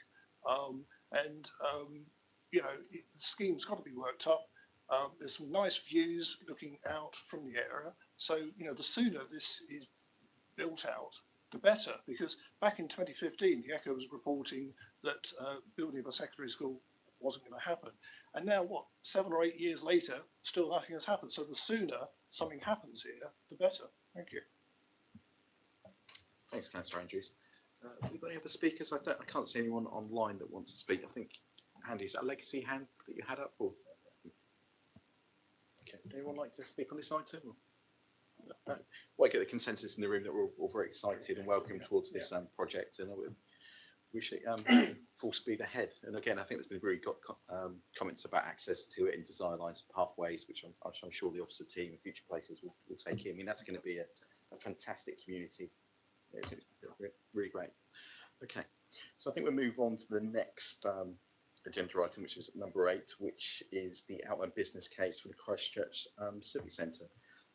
You know, the scheme's got to be worked up. There's some nice views looking out from the area. So, you know, the sooner this is built out, the better, because back in 2015, the Echo was reporting that building of a secondary school wasn't going to happen. And now, what, 7 or 8 years later, still nothing has happened. So the sooner something happens here, the better. Thank you. Thanks, Councillor Andrews. Have we got any other speakers? I can't see anyone online that wants to speak. I think, Andy, is that a legacy hand that you had up? Or? Okay, would anyone like to speak on this item? Or? No. Well, I get the consensus in the room that we're all very excited and welcome towards this project, and we should full speed ahead. And again, I think there's been really got comments about access to it and design lines, pathways, which I'm sure the officer team and future places will take in. I mean, that's going to be a fantastic community. It's really great. Okay, so I think we'll move on to the next agenda item, which is number 8, which is the outline business case for the Christchurch Civic Centre.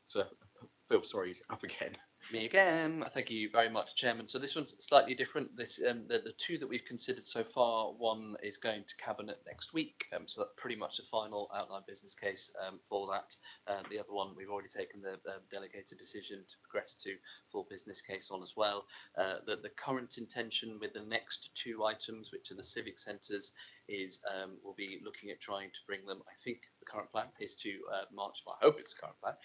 So, Phil, sorry, up again. Me again. Thank you very much, Chairman. So this one's slightly different. This the two that we've considered so far, one is going to Cabinet next week, so that's pretty much the final outline business case for that. The other one, we've already taken the delegated decision to progress to full business case on as well. The current intention with the next 2 items, which are the civic centres, is we'll be looking at trying to bring them, I think the current plan is to March, well, I hope it's the current plan,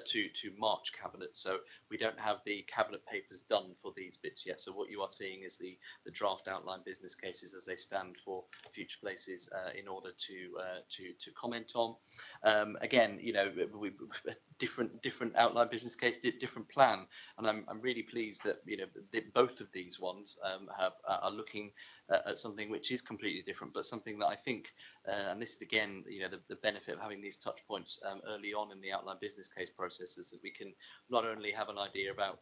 to March Cabinet. So we don't have the Cabinet papers done for these bits yet. So what you are seeing is the draft outline business cases as they stand for future places in order to comment on. Again, you know, we different outline business case, different plan, and I'm really pleased that, you know, both of these ones are looking at something which is completely different, but something that I think, and this is again, you know, the benefit of having these touch points early on in the outline business case process is that we can not only have an idea about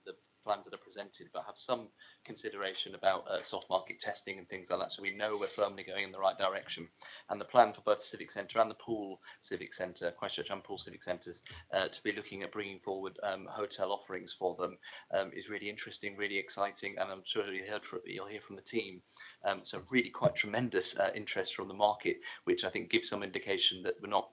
the plans that are presented, but have some consideration about soft market testing and things like that, so we know we're firmly going in the right direction. And the plan for both the Civic Centre and the Poole Civic Centre, Christchurch and Poole Civic Centres, to be looking at bringing forward hotel offerings for them is really interesting, really exciting, and I'm sure you'll hear from the team. So really quite tremendous interest from the market, which I think gives some indication that we're not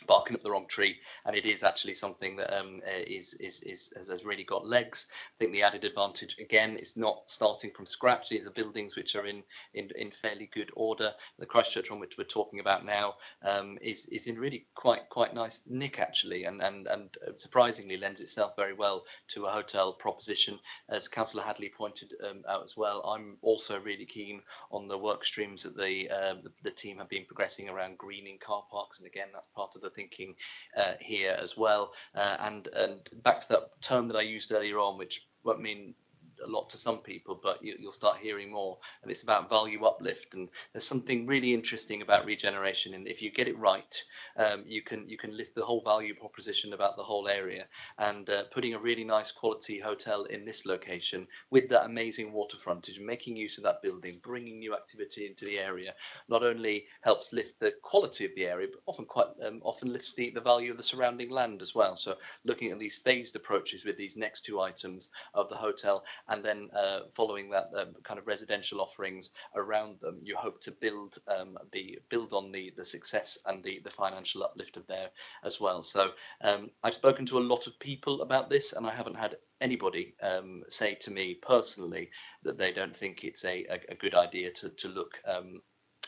barking up the wrong tree, and it is actually something that has really got legs. I think the added advantage again is not starting from scratch. These are buildings which are in fairly good order. The Christchurch one, which we're talking about now, is in really quite nice nick actually, and surprisingly lends itself very well to a hotel proposition. As Councillor Hadley pointed out as well, I'm also really keen on the work streams that the team have been progressing around greening car parks, and again that's part of the thinking here as well, and back to that term that I used earlier on, which won't mean a lot to some people, but you'll start hearing more, and it's about value uplift. And there's something really interesting about regeneration, and if you get it right, you can lift the whole value proposition about the whole area. And putting a really nice quality hotel in this location with that amazing water frontage, making use of that building, bringing new activity into the area, not only helps lift the quality of the area, but often lifts the value of the surrounding land as well. So looking at these phased approaches with these next 2 items of the hotel, and then following that kind of residential offerings around them, you hope to build on the success and the financial uplift of there as well. So I've spoken to a lot of people about this, and I haven't had anybody say to me personally that they don't think it's a good idea to look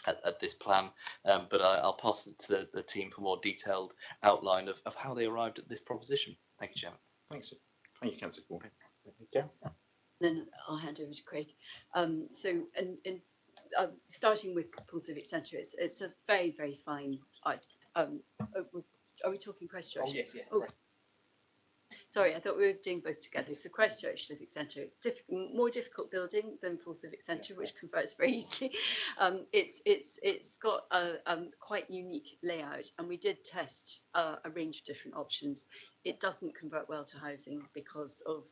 at this plan, but I'll pass it to the team for more detailed outline of how they arrived at this proposition. Thank you, Chairman. Thanks. Thank you, Councillor Paul. Then I'll hand over to Craig. Starting with Poole Civic Centre, it's a very, very fine art. Are we talking Christchurch? Oh, yes, yeah. Oh. Sorry, I thought we were doing both together. So Christchurch Civic Centre, more difficult building than Poole Civic Centre, which converts very easily. It's got a quite unique layout, and we did test a range of different options. It doesn't convert well to housing because of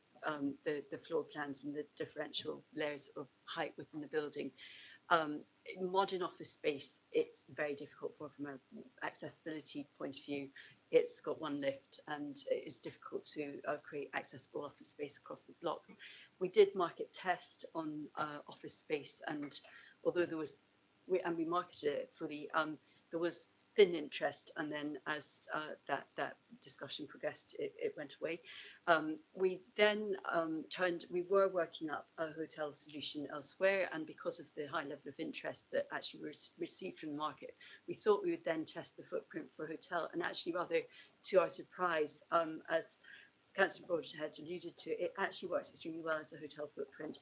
the floor plans and the differential layers of height within the building. Modern office space, it's very difficult from an accessibility point of view. It's got 1 lift, and it's difficult to create accessible office space across the blocks. We did market test on office space, and although there was, we marketed it fully, there was thin interest, and then as that discussion progressed, it went away. We then we were working up a hotel solution elsewhere, and because of the high level of interest that actually was received from the market, we thought we would then test the footprint for a hotel, and actually rather to our surprise, as Councillor Broadhead alluded to, it actually works extremely well as a hotel footprint.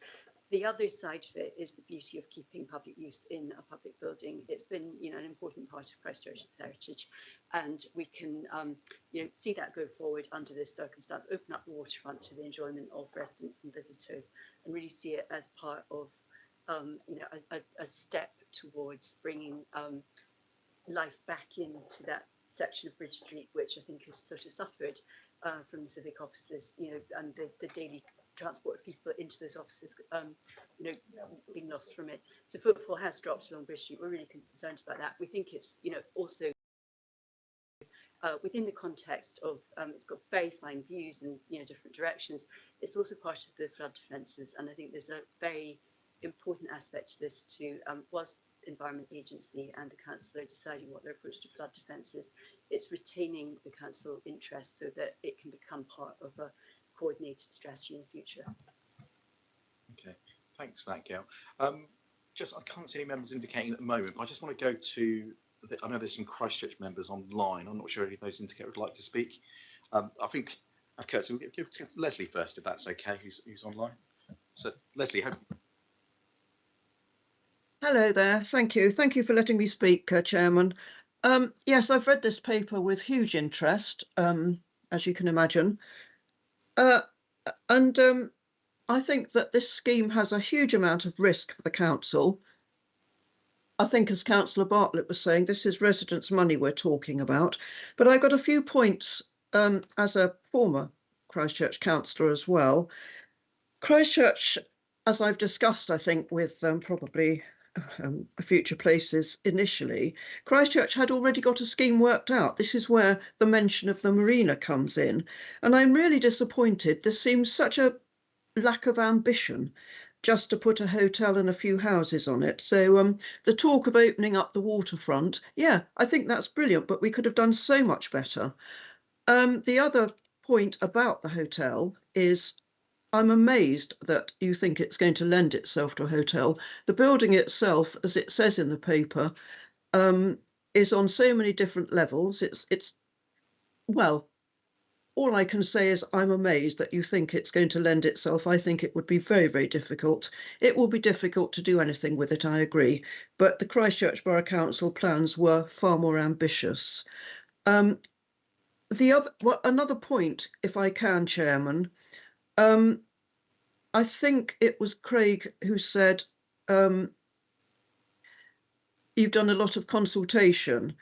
The other side of it is the beauty of keeping public use in a public building. It's been, an important part of Christchurch's heritage, and we can, see that go forward under this circumstance, open up the waterfront to the enjoyment of residents and visitors, and really see it as part of, a step towards bringing life back into that section of Bridge Street, which I think has sort of suffered from the civic offices, and the daily transport of people into those offices, being lost from it. So footfall has dropped along Bridge Street. We're really concerned about that. We think it's, also within the context of, it's got very fine views in, different directions. It's also part of the flood defences, and I think there's a very important aspect to this too. Whilst Environment Agency and the council are deciding what their approach to flood defence is, it's retaining the council interest so that it can become part of a coordinated strategy in the future. Okay, thanks for that, Gail. I can't see any members indicating at the moment, but I just want to go to, I know there's some Christchurch members online. I'm not sure if those indicate would like to speak. I think, Kurt, we'll give Leslie first, if that's okay, who's online. So, Leslie, Hello there. Thank you. Thank you for letting me speak, Chairman. Yes, I've read this paper with huge interest, as you can imagine. And I think that this scheme has a huge amount of risk for the council. I think, as Councillor Bartlett was saying, this is residents' money we're talking about. But I've got a few points as a former Christchurch councillor as well. Christchurch, as I've discussed, I think, with probably Future Places initially, Christchurch had already got a scheme worked out. This is where the mention of the marina comes in. And I'm really disappointed. This seems such a lack of ambition just to put a hotel and a few houses on it. So the talk of opening up the waterfront, yeah, I think that's brilliant, but we could have done so much better. The other point about the hotel is I'm amazed that you think it's going to lend itself to a hotel. The building itself, as it says in the paper, is on so many different levels. It's well, all I can say is I'm amazed that you think it's going to lend itself. I think it would be very, very difficult. It will be difficult to do anything with it, I agree. But the Christchurch Borough Council plans were far more ambitious. Another point, if I can, Chairman, I think it was Craig who said you've done a lot of consultation.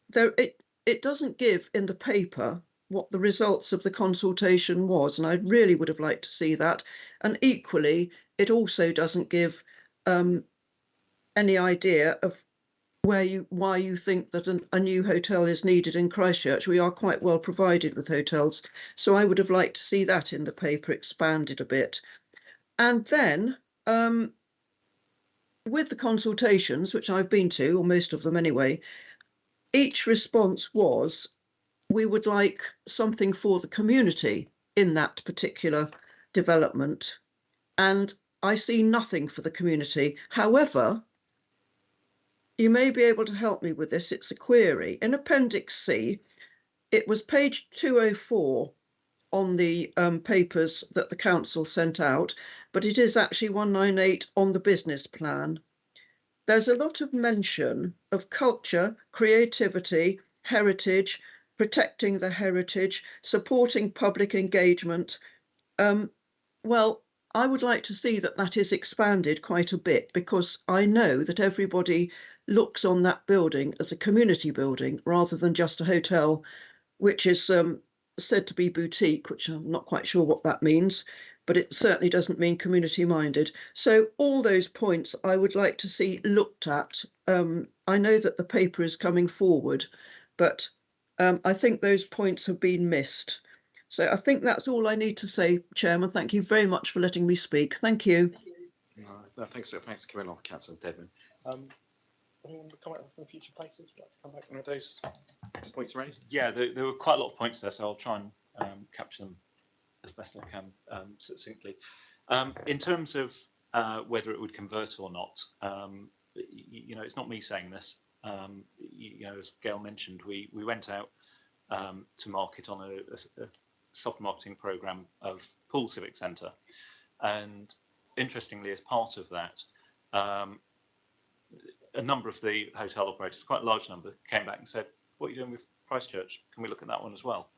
Though it doesn't give in the paper what the results of the consultation was, and I really would have liked to see that. And equally, it also doesn't give any idea of why you think that a new hotel is needed in Christchurch. We are quite well provided with hotels, so I would have liked to see that in the paper expanded a bit. And then with the consultations, which I've been to, or most of them anyway, each response was, we would like something for the community in that particular development. And I see nothing for the community. However, you may be able to help me with this. It's a query. In Appendix C, it was page 204 on the papers that the council sent out, but it is actually 198 on the business plan. There's a lot of mention of culture, creativity, heritage, protecting the heritage, supporting public engagement. Well, I would like to see that is expanded quite a bit, because I know that everybody looks on that building as a community building rather than just a hotel, which is said to be boutique, which I'm not quite sure what that means, but it certainly doesn't mean community minded. So all those points I would like to see looked at. I know that the paper is coming forward, but I think those points have been missed. So I think that's all I need to say, Chairman. Thank you very much for letting me speak. Thank you. No, thanks for coming on, Councillor Dedman. Anyone want to comment from Future Places? Would you like to come back on those points raised? Yeah, there were quite a lot of points there, so I'll try and capture them as best I can succinctly. In terms of whether it would convert or not, you know, it's not me saying this. You know, as Gail mentioned, we went out to market on a soft marketing program of Poole Civic Centre, and interestingly, as part of that, a number of the hotel operators, quite a large number, came back and said, "What are you doing with Christchurch? Can we look at that one as well?"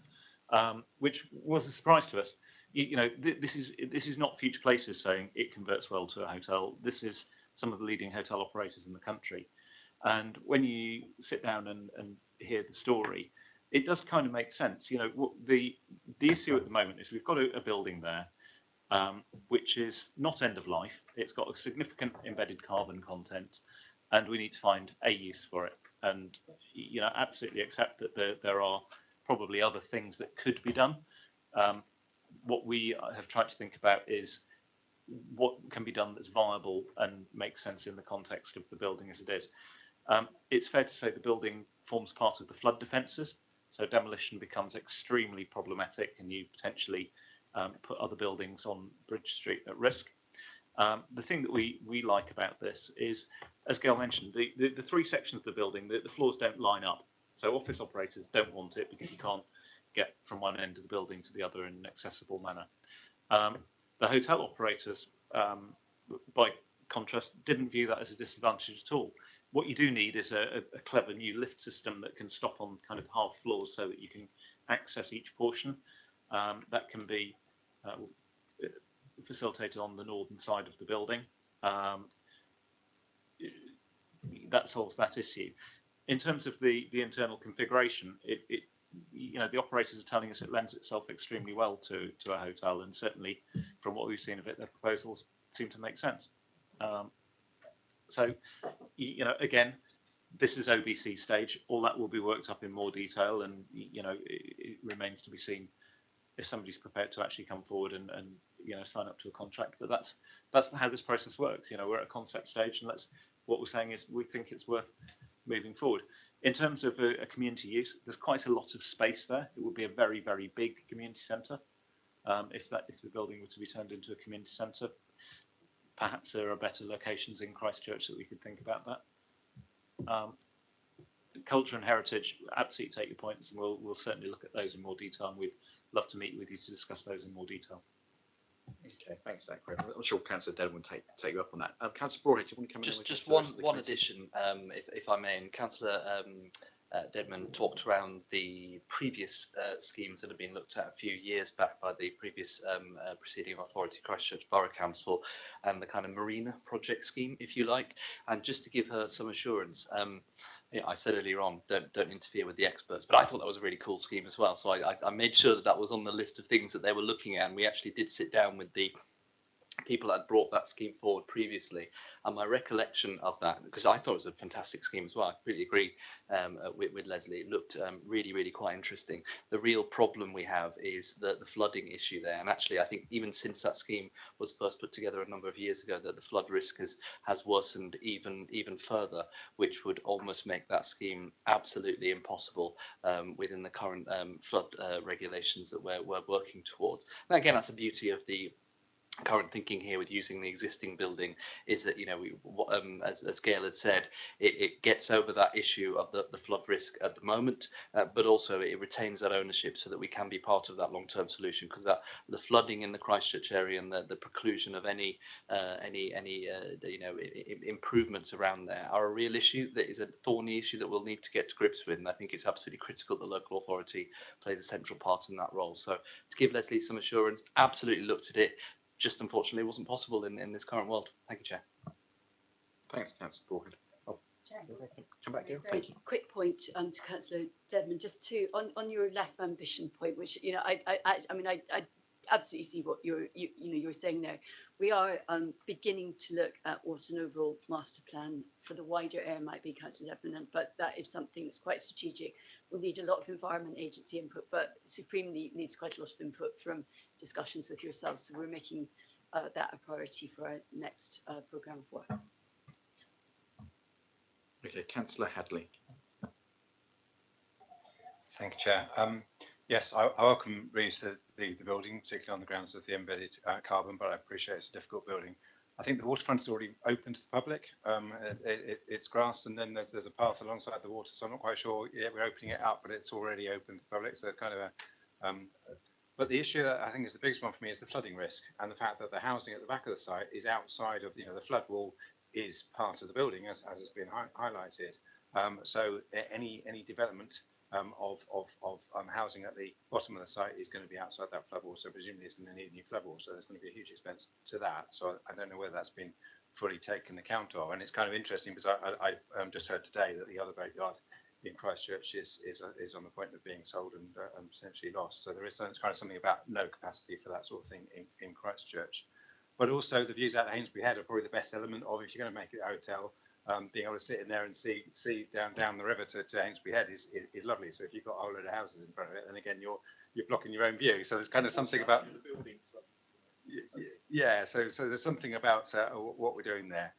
Which was a surprise to us. You know, this is not Future Places saying it converts well to a hotel. This is some of the leading hotel operators in the country. And when you sit down and hear the story, it does kind of make sense. You know, the issue at the moment is we've got a building there which is not end of life. It's got a significant embedded carbon content, and we need to find a use for it. And you know, absolutely accept that there are probably other things that could be done. What we have tried to think about is what can be done that's viable and makes sense in the context of the building as it is. It's fair to say the building forms part of the flood defences, so demolition becomes extremely problematic, and you potentially put other buildings on Bridge Street at risk. The thing that we like about this is, as Gail mentioned, the three sections of the building, the floors don't line up. So office operators don't want it because you can't get from one end of the building to the other in an accessible manner. The hotel operators, by contrast, didn't view that as a disadvantage at all. What you do need is a clever new lift system that can stop on kind of half floors so that you can access each portion. That can be facilitated on the northern side of the building. That solves that issue. In terms of the internal configuration, you know, the operators are telling us it lends itself extremely well to a hotel, and certainly from what we've seen of it, their proposals seem to make sense. So, you know, again, this is OBC stage. All that will be worked up in more detail, and you know, it remains to be seen if somebody's prepared to actually come forward and you know, sign up to a contract. But that's how this process works. You know, we're at a concept stage, and what we're saying is we think it's worth moving forward. In terms of a community use, there's quite a lot of space there. It would be a very, very big community centre if the building were to be turned into a community centre. Perhaps there are better locations in Christchurch that we could think about that. Culture and heritage, absolutely take your points, and we'll certainly look at those in more detail, and we'd love to meet with you to discuss those in more detail. Okay, thanks for that, Greg. I'm sure Councillor Dedman will take you up on that. Councillor Broadhead, do you want to come in? Just one addition, if I may. And Councillor Dedman talked around the previous schemes that have been looked at a few years back by the previous preceding authority, Christchurch Borough Council, and the kind of marina project scheme, if you like. And just to give her some assurance, yeah, I said earlier on, don't interfere with the experts, but I thought that was a really cool scheme as well. So I made sure that was on the list of things that they were looking at, and we actually did sit down with the people that brought that scheme forward previously, and my recollection of that, because I thought it was a fantastic scheme as well, I completely agree with Leslie. It looked really quite interesting. The real problem we have is the flooding issue there, and actually I think even since that scheme was first put together a number of years ago, that the flood risk has worsened even further, which would almost make that scheme absolutely impossible within the current flood regulations that we're working towards. And again, that's the beauty of the current thinking here with using the existing building, is that, you know, as Gail had said, it gets over that issue of the flood risk at the moment, but also it retains that ownership so that we can be part of that long-term solution, because the flooding in the Christchurch area and the preclusion of any you know, improvements around there are a real issue. That is a thorny issue that we'll need to get to grips with, and I think it's absolutely critical that local authority plays a central part in that role. So to give Leslie some assurance, absolutely looked at it, just unfortunately wasn't possible in this current world. Thank you, Chair. Thanks, Councillor Broadhead. Oh, come back, Gail. Thank you. Quick point to Councillor Dedman, just to on your lack of ambition point, which, you know, I mean I absolutely see what you're saying there. We are beginning to look at what an overall master plan for the wider area might be, Councillor Dedman, but that is something that's quite strategic. We'll need a lot of Environment Agency input, but Supreme needs quite a lot of input from discussions with yourselves. So we're making that a priority for our next programme of work. Okay, Councillor Hadley. Thank you, Chair. Yes, I welcome reuse the building, particularly on the grounds of the embedded carbon, but I appreciate it's a difficult building. I think the waterfront is already open to the public. It's grassed, and then there's a path alongside the water, so I'm not quite sure yet we're opening it up, but it's already open to the public, so it's kind of a... but the issue that I think is the biggest one for me is the flooding risk, and the fact that the housing at the back of the site is outside of, the flood wall is part of the building, as has been highlighted. So any development of housing at the bottom of the site is going to be outside that flood wall, so presumably it's going to need a new flood wall, so there's going to be a huge expense to that. So I don't know whether that's been fully taken account of, and it's kind of interesting because I just heard today that the other boatyard in Christchurch is on the point of being sold and potentially lost. So there is kind of something about no capacity for that sort of thing in Christchurch. But also the views out of Hainsbury Head are probably the best element of, if you're going to make it a hotel, being able to sit in there and see down the river to Hainsbury Head is lovely. So if you've got a whole load of houses in front of it, then again you're blocking your own view. So there's kind of something about So there's something about what we're doing there.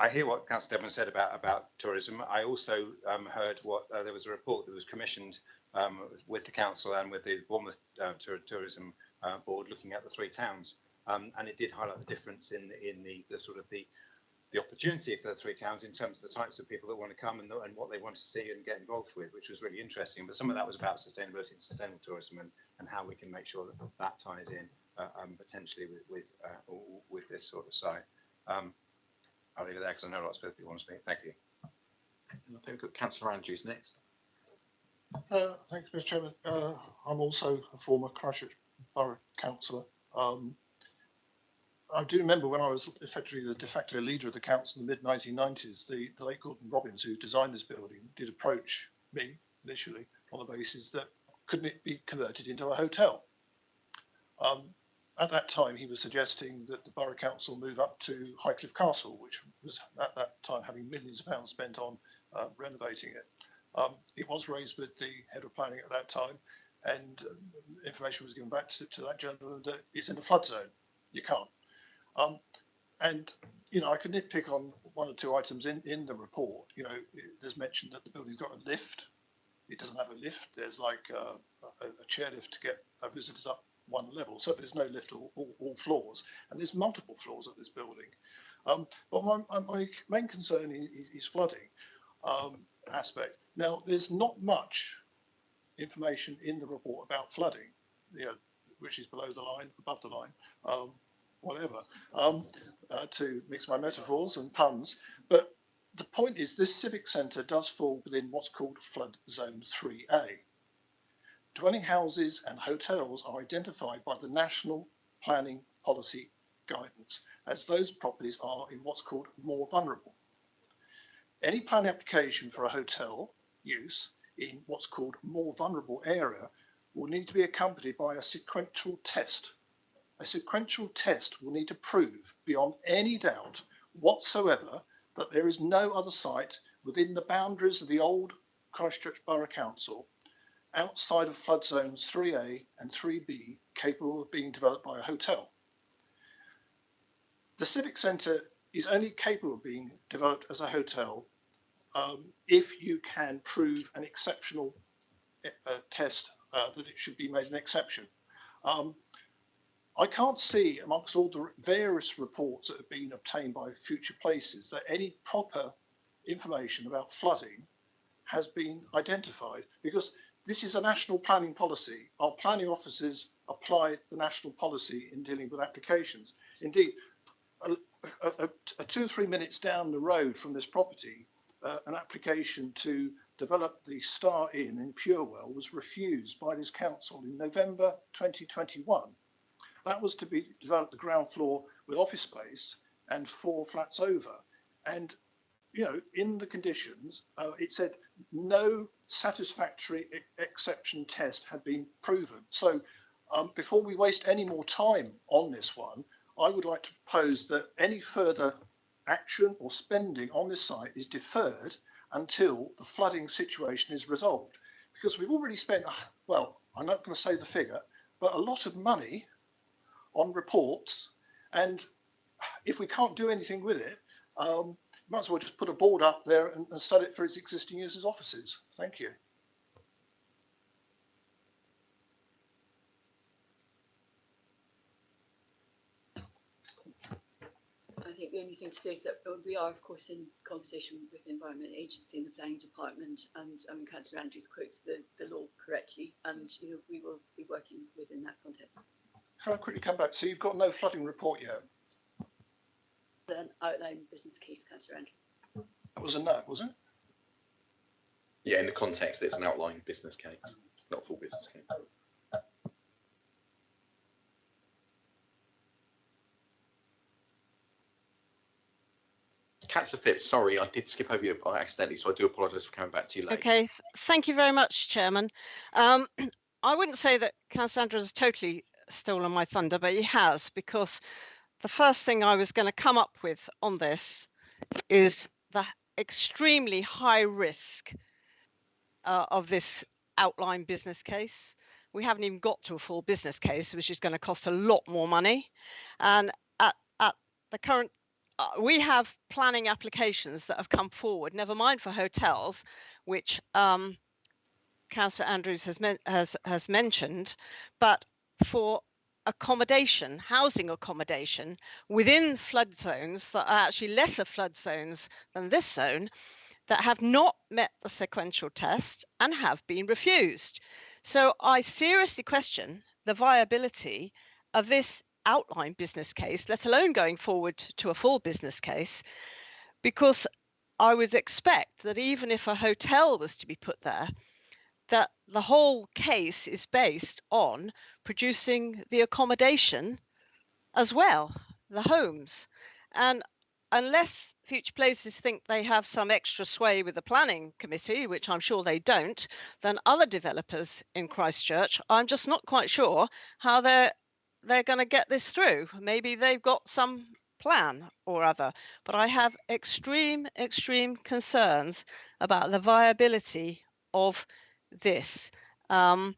I hear what Councillor Devon said about tourism. I also heard what there was a report that was commissioned with the council and with the Bournemouth Tourism Board looking at the three towns, and it did highlight the difference in the sort of the opportunity for the three towns in terms of the types of people that want to come and what they want to see and get involved with, which was really interesting. But some of that was about sustainability and sustainable tourism and how we can make sure that ties in potentially with this sort of site. I'll leave it there because I know lots of people want to speak. Thank you. And I think we've got Councillor Andrews next. Thanks, Mr. Chairman. I'm also a former Christchurch Borough Councillor. I do remember when I was effectively the de facto leader of the council in the mid-1990s, the late Gordon Robbins, who designed this building, did approach me initially on the basis that couldn't it be converted into a hotel? At that time, he was suggesting that the Borough Council move up to Highcliffe Castle, which was at that time having millions of pounds spent on renovating it. It was raised with the head of planning at that time, and information was given back to that gentleman that it's in a flood zone. You can't. And I could nitpick on one or two items in the report. There's mentioned that the building's got a lift. It doesn't have a lift. There's like a chair lift to get visitors up one level. So there's no lift all floors. And there's multiple floors at this building. But my main concern is flooding aspect. Now, there's not much information in the report about flooding, which is below the line, above the line. Whatever, to mix my metaphors and puns. But the point is this civic centre does fall within what's called flood zone 3A. Dwelling houses and hotels are identified by the National Planning Policy Guidance as those properties are in what's called more vulnerable. Any planning application for a hotel use in what's called more vulnerable area will need to be accompanied by a sequential test. A sequential test will need to prove beyond any doubt whatsoever that there is no other site within the boundaries of the old Christchurch Borough Council outside of flood zones 3A and 3B capable of being developed by a hotel. The Civic Centre is only capable of being developed as a hotel if you can prove an exceptional test that it should be made an exception. I can't see amongst all the various reports that have been obtained by Future Places that any proper information about flooding has been identified, because this is a national planning policy. Our planning officers apply the national policy in dealing with applications. Indeed, 2 or 3 minutes down the road from this property, an application to develop the Star Inn in Purewell was refused by this council in November 2021. That was to be developed the ground floor with office space and 4 flats over. And, in the conditions, it said no satisfactory exception test had been proven. So before we waste any more time on this one, I would like to propose that any further action or spending on this site is deferred until the flooding situation is resolved. Because we've already spent, well, I'm not going to say the figure, but a lot of money on reports, and if we can't do anything with it, might as well just put a board up there and sell it for its existing users' offices. Thank you. I think the only thing to say is that we are, of course, in conversation with the Environment Agency and the Planning Department, and Councillor Andrews quotes the law correctly, and we will be working within that context. Can I quickly come back? So you've got no flooding report yet? An outline business case, Councillor Andrews. That was a no, was it? Yeah, in the context, it's an outline business case, not a full business case. Councillor Phipps, sorry, I did skip over you by accidentally, so I do apologise for coming back to you late. Okay, thank you very much, Chairman. I wouldn't say that Councillor Andrews has totally stolen my thunder, but he has, because the first thing I was going to come up with on this is the extremely high risk of this outline business case. We haven't even got to a full business case, which is going to cost a lot more money. And at the current, we have planning applications that have come forward, never mind for hotels, which Councillor Andrews has mentioned, but for accommodation, housing accommodation within flood zones that are actually lesser flood zones than this zone, that have not met the sequential test and have been refused. So I seriously question the viability of this outline business case, let alone going forward to a full business case, because I would expect that even if a hotel was to be put there, that the whole case is based on producing the accommodation as well, the homes. And unless Future Places think they have some extra sway with the planning committee, which I'm sure they don't, then other developers in Christchurch, I'm just not quite sure how they're going to get this through. Maybe they've got some plan or other, but I have extreme concerns about the viability of this. And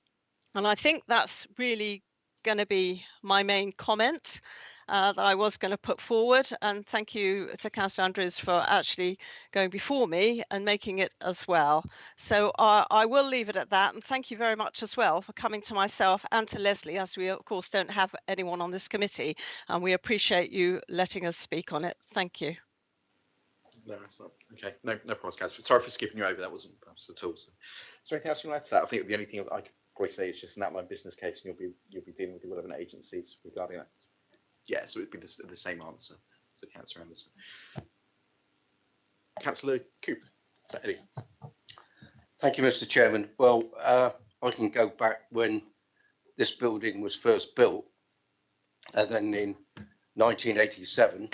I think that's really going to be my main comment that I was going to put forward. And thank you to Councillor Andrews for actually going before me and making it as well. So I will leave it at that. And thank you very much as well for coming to myself and to Leslie, as we of course don't have anyone on this committee. And we appreciate you letting us speak on it. Thank you. No, that's not okay. No problems, Councillor. Sorry for skipping you over. That wasn't perhaps at all. So, is there anything else you want to add to that? I think the only thing I could probably say is just an outline business case, and you'll be dealing with the relevant agencies regarding that. Yeah, so it'd be the same answer as the Councillor Anderson. Councillor Cooper. Eddie. Thank you, Mr. Chairman. Well, I can go back when this building was first built, and then in 1987.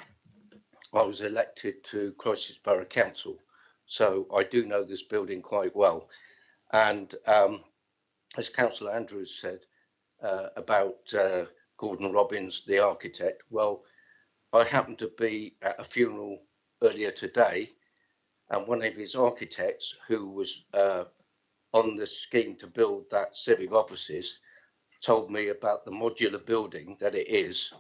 I was elected to Christchurch Borough Council, so I do know this building quite well. And as Councillor Andrews said about Gordon Robbins, the architect, well, I happened to be at a funeral earlier today, and one of his architects who was on the scheme to build that civic offices told me about the modular building that it is.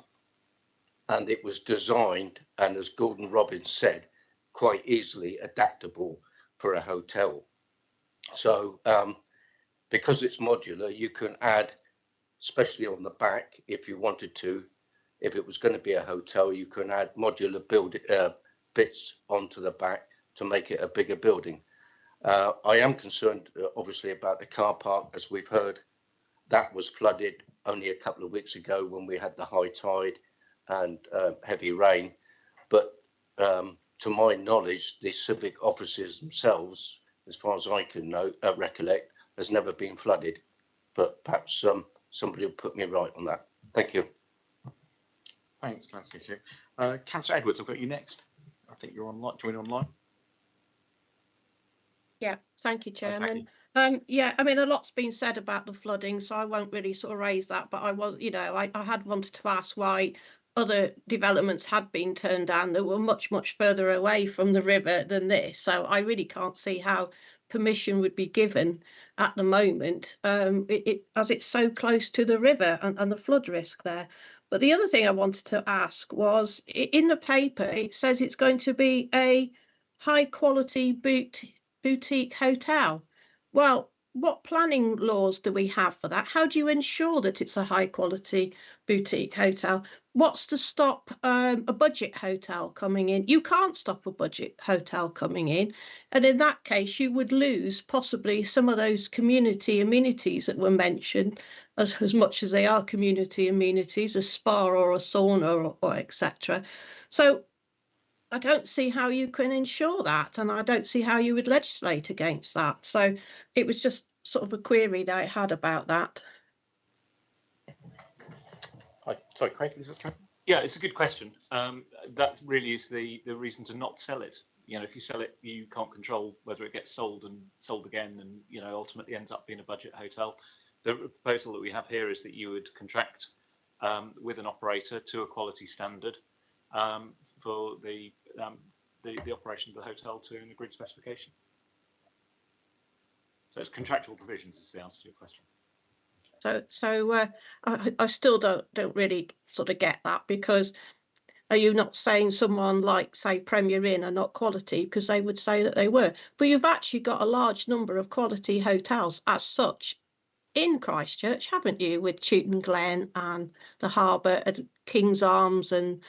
And it was designed, and as Gordon Robbins said, quite easily adaptable for a hotel. So because it's modular, you can add, especially on the back, if you wanted to, if it was going to be a hotel, you can add modular bits onto the back to make it a bigger building. I am concerned, obviously, about the car park, as we've heard. That was flooded only a couple of weeks ago when we had the high tide and heavy rain, but to my knowledge, the civic offices themselves, as far as I can recollect, has never been flooded. But perhaps somebody will put me right on that. Thank you. Thanks, Councillor Q. Councillor Edwards, I've got you next. I think you're online. Join online. Yeah, thank you, Chairman. Thank yeah, I mean, a lot's been said about the flooding, so I won't really sort of raise that. But I was, I had wanted to ask why other developments had been turned down that were much further away from the river than this. So I really can't see how permission would be given at the moment, as it's so close to the river and the flood risk there. But the other thing I wanted to ask was, in the paper, it says it's going to be a high quality boutique hotel. Well, what planning laws do we have for that? How do you ensure that it's a high quality boutique hotel? What's to stop a budget hotel coming in? You can't stop a budget hotel coming in. And in that case, you would lose possibly some of those community amenities that were mentioned, as much as they are community amenities, a spa or a sauna or etc. So I don't see how you can ensure that, and I don't see how you would legislate against that. So it was just sort of a query that I had about that. Sorry, Craig, is that correct? Yeah, it's a good question. That really is the reason to not sell it. You know, if you sell it, you can't control whether it gets sold and sold again, and you know, ultimately ends up being a budget hotel. The proposal that we have here is that you would contract with an operator to a quality standard for the operation of the hotel to an agreed specification. So it's contractual provisions is the answer to your question. So I still don't really sort of get that, because are you not saying someone like, say, Premier Inn are not quality, because they would say that they were? But you've actually got a large number of quality hotels as such in Christchurch, haven't you, with Chewton Glen and the Harbour and King's Arms, and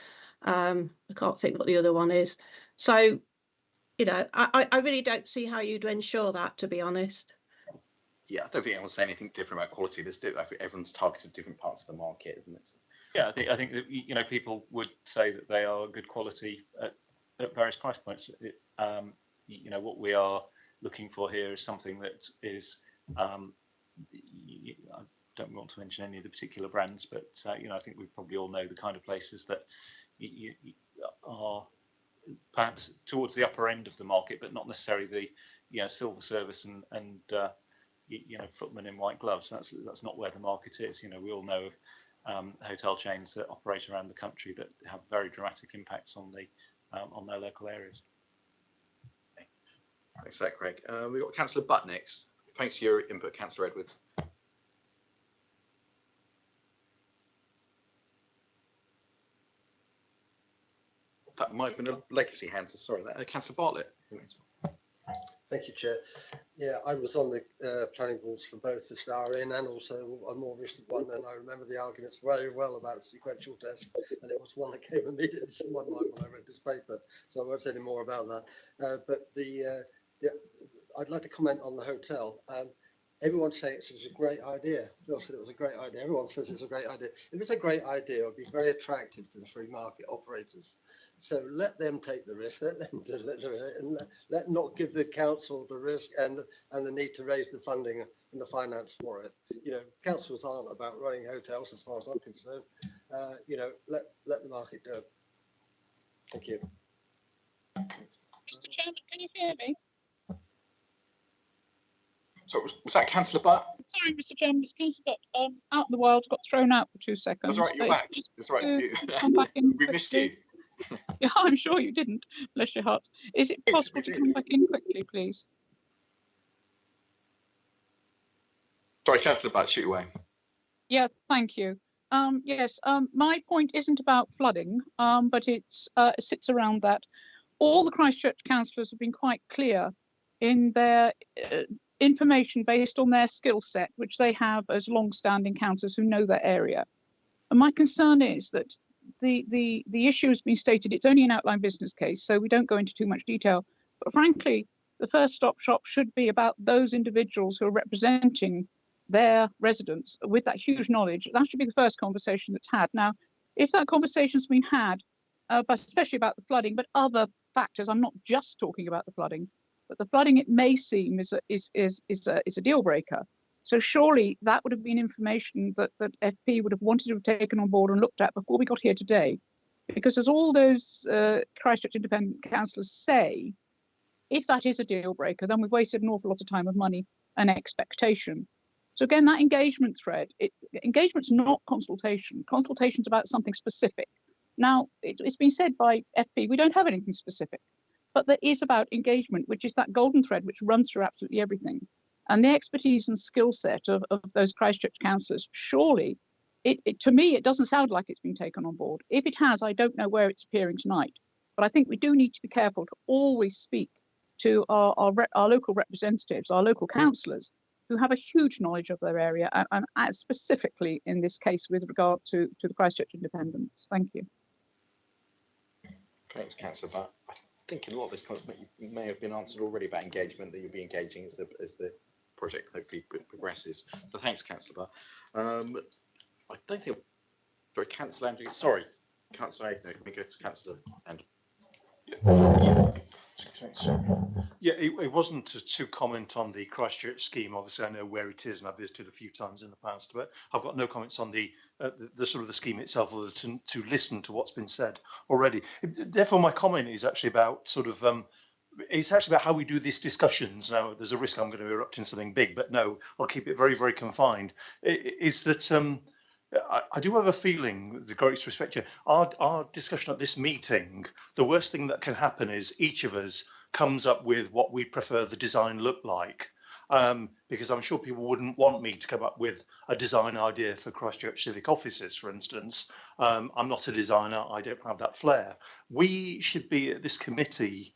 I can't think what the other one is. So, you know, I really don't see how you'd ensure that, to be honest. Yeah, I don't think anyone's saying anything different about quality. I think everyone's targeted different parts of the market, isn't it? Yeah, I think that, you know, people would say that they are good quality at various price points. You know, what we are looking for here is something that is I don't want to mention any of the particular brands, but you know, I think we probably all know the kind of places that you are perhaps towards the upper end of the market, but not necessarily the, you know, silver service and you know, footman in white gloves. That's not where the market is. You know, we all know of hotel chains that operate around the country that have very dramatic impacts on their local areas. Thanks for that, Craig. We've got Councillor Butt next. Thanks for your input, Councillor Edwards. That might have been a legacy hand, so sorry. Councillor Bartlett. Thank you, Chair. Yeah, I was on the planning boards for both the Star Inn and also a more recent one, and I remember the arguments very well about the sequential test, and it was one that came immediately to my mind when I read this paper, so I won't say any more about that. But I'd like to comment on the hotel. Everyone's saying it's a great idea. Phil said it was a great idea. Everyone says it's a great idea. If it's a great idea, it would be very attractive to the free market operators. So let them take the risk, let them deliver it, and let not give the council the risk and the need to raise the funding and the finance for it. You know, councils aren't about running hotels as far as I'm concerned. You know, let the market do it. Thank you. Mr. Chairman, can you hear me? So was that Councillor Butt? Sorry, Mr. Chairman, it's Councillor Butt. Out in the wild, got thrown out for 2 seconds. That's right, you're back. That's right. Come back in We missed you. Yeah, I'm sure you didn't. Bless your heart. Is it possible to come back in quickly, please? Sorry, Councillor Butt, shoot away. Yeah, thank you. Yes, my point isn't about flooding, but it sits around that. All the Christchurch councillors have been quite clear in their information based on their skill set, which they have as long-standing councillors who know their area. And my concern is that the issue has been stated, it's only an outline business case, so we don't go into too much detail. But frankly, the first stop shop should be about those individuals who are representing their residents with that huge knowledge. That should be the first conversation that's had. Now, if that conversation's been had, but especially about the flooding, but other factors, I'm not just talking about the flooding, but the flooding, it may seem, is a deal breaker. So surely that would have been information that FP would have wanted to have taken on board and looked at before we got here today. Because as all those Christchurch independent councillors say, if that is a deal breaker, then we've wasted an awful lot of time, of money and expectation. So again, that engagement thread, engagement's not consultation. Consultation's about something specific. Now, it's been said by FP, we don't have anything specific, but there is about engagement, which is that golden thread which runs through absolutely everything. And the expertise and skill set of those Christchurch councillors, surely, to me, it doesn't sound like it's been taken on board. If it has, I don't know where it's appearing tonight. But I think we do need to be careful to always speak to our local representatives, our local councillors, who have a huge knowledge of their area, and specifically in this case with regard to the Christchurch Independents. Thank you. Thanks, Councillor Butt. I think a lot of this may have been answered already about engagement, that you'll be engaging as the project hopefully progresses. So thanks, Councillor Butt. I don't think. Sorry, Councillor Andrew. Sorry, Councillor Agnew. Can we go to Councillor Andrew? Yeah, it wasn't to comment on the Christchurch scheme. Obviously, I know where it is, and I've visited a few times in the past. But I've got no comments on the sort of the scheme itself, other than to listen to what's been said already. Therefore, my comment is actually about sort of. It's actually about how we do these discussions. Now, there's a risk I'm going to erupt in something big, but no, I'll keep it very, very confined. Is that I do have a feeling, with the greatest respect here, our discussion at this meeting, the worst thing that can happen is each of us comes up with what we prefer the design look like. Because I'm sure people wouldn't want me to come up with a design idea for Christchurch civic offices, for instance. I'm not a designer, I don't have that flair. We should be at this committee,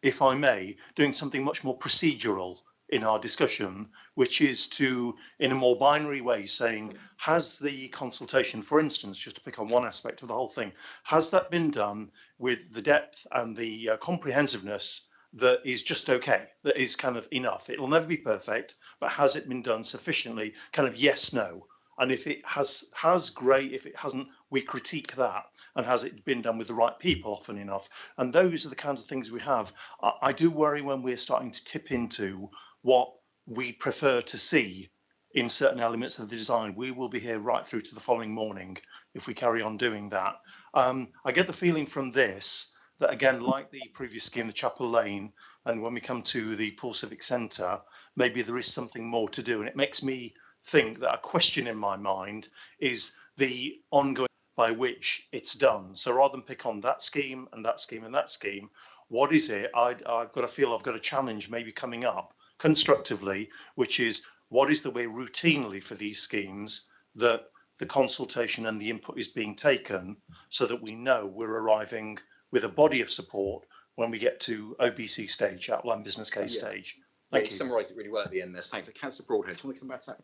if I may, doing something much more procedural in our discussion, which is to, in a more binary way, saying, has the consultation, for instance, just to pick on one aspect of the whole thing, has that been done with the depth and the comprehensiveness that is just okay, that is kind of enough? It will never be perfect, but has it been done sufficiently? Kind of yes, no. And if it has, great. If it hasn't, we critique that. And has it been done with the right people often enough? And those are the kinds of things we have. I do worry when we're starting to tip into what we prefer to see in certain elements of the design. We will be here right through to the following morning if we carry on doing that. I get the feeling from this that, again, like the previous scheme, the Chapel Lane, and when we come to the Poole Civic Centre, maybe there is something more to do. And it makes me think that a question in my mind is the ongoing by which it's done. So rather than pick on that scheme and that scheme and that scheme, what is it? I've got to feel I've got a challenge maybe coming up constructively, which is what is the way routinely for these schemes that the consultation and the input is being taken, so that we know we're arriving with a body of support when we get to OBC stage, outline business case stage. Thank you. Summarised it really well at the end there. Thanks. Councillor Broadhead, do you want to come back to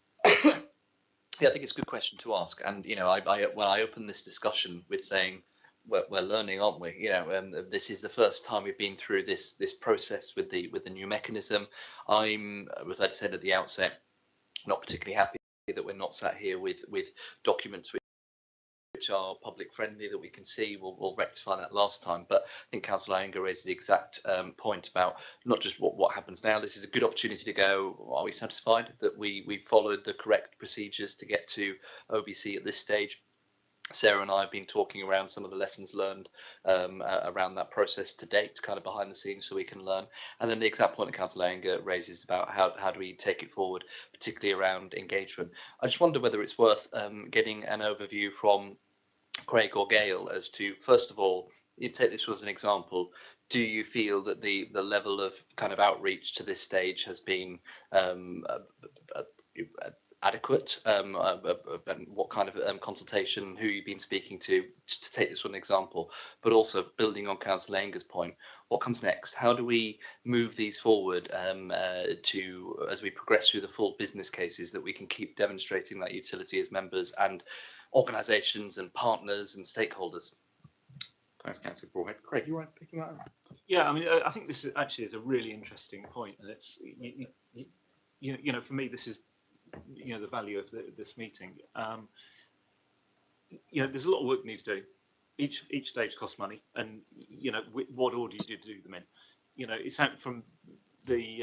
that? Yeah, I think it's a good question to ask. And, you know, I opened this discussion with saying, we're learning, aren't we? You know, this is the first time we've been through this process with the new mechanism. I'm, as I'd said at the outset, not particularly happy that we're not sat here with documents which are public friendly that we can see. We'll rectify that last time. But I think Councillor Iyengar raised the exact point about not just what happens now. This is a good opportunity to go, are we satisfied that we followed the correct procedures to get to OBC at this stage? Sarah and I have been talking around some of the lessons learned around that process to date, kind of behind the scenes, so we can learn. And then the exact point that Councillor Iyengar raises about how do we take it forward, particularly around engagement. I just wonder whether it's worth getting an overview from Craig or Gail as to, first of all, you take this as an example, do you feel that the level of kind of outreach to this stage has been adequate, and what kind of consultation, who you've been speaking to take this one example, but also building on Councillor Iyengar's point, what comes next? How do we move these forward to, as we progress through the full business cases, that we can keep demonstrating that utility as members and organisations and partners and stakeholders? Thanks, Councillor Broadhead. Craig, you right picking that up? Yeah, I mean, I think this is actually a really interesting point, and it's you know, for me, this is, you know, the value of this meeting. You know, there's a lot of work needs doing. Each stage costs money, and you know, what order you do them in. You know, it sounds from the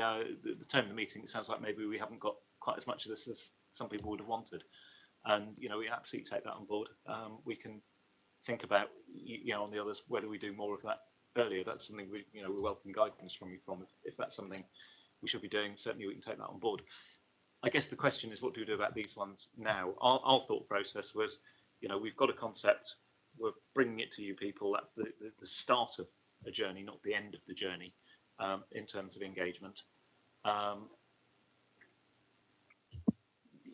tone of the meeting, it sounds like maybe we haven't got quite as much of this as some people would have wanted, and you know, we absolutely take that on board. We can think about, you know, on the others, whether we do more of that earlier. That's something we, you know, we welcome guidance from you from. If that's something we should be doing, certainly we can take that on board. I guess the question is, what do we do about these ones now? Our thought process was, you know, we've got a concept, we're bringing it to you people. That's the start of a journey, not the end of the journey, in terms of engagement.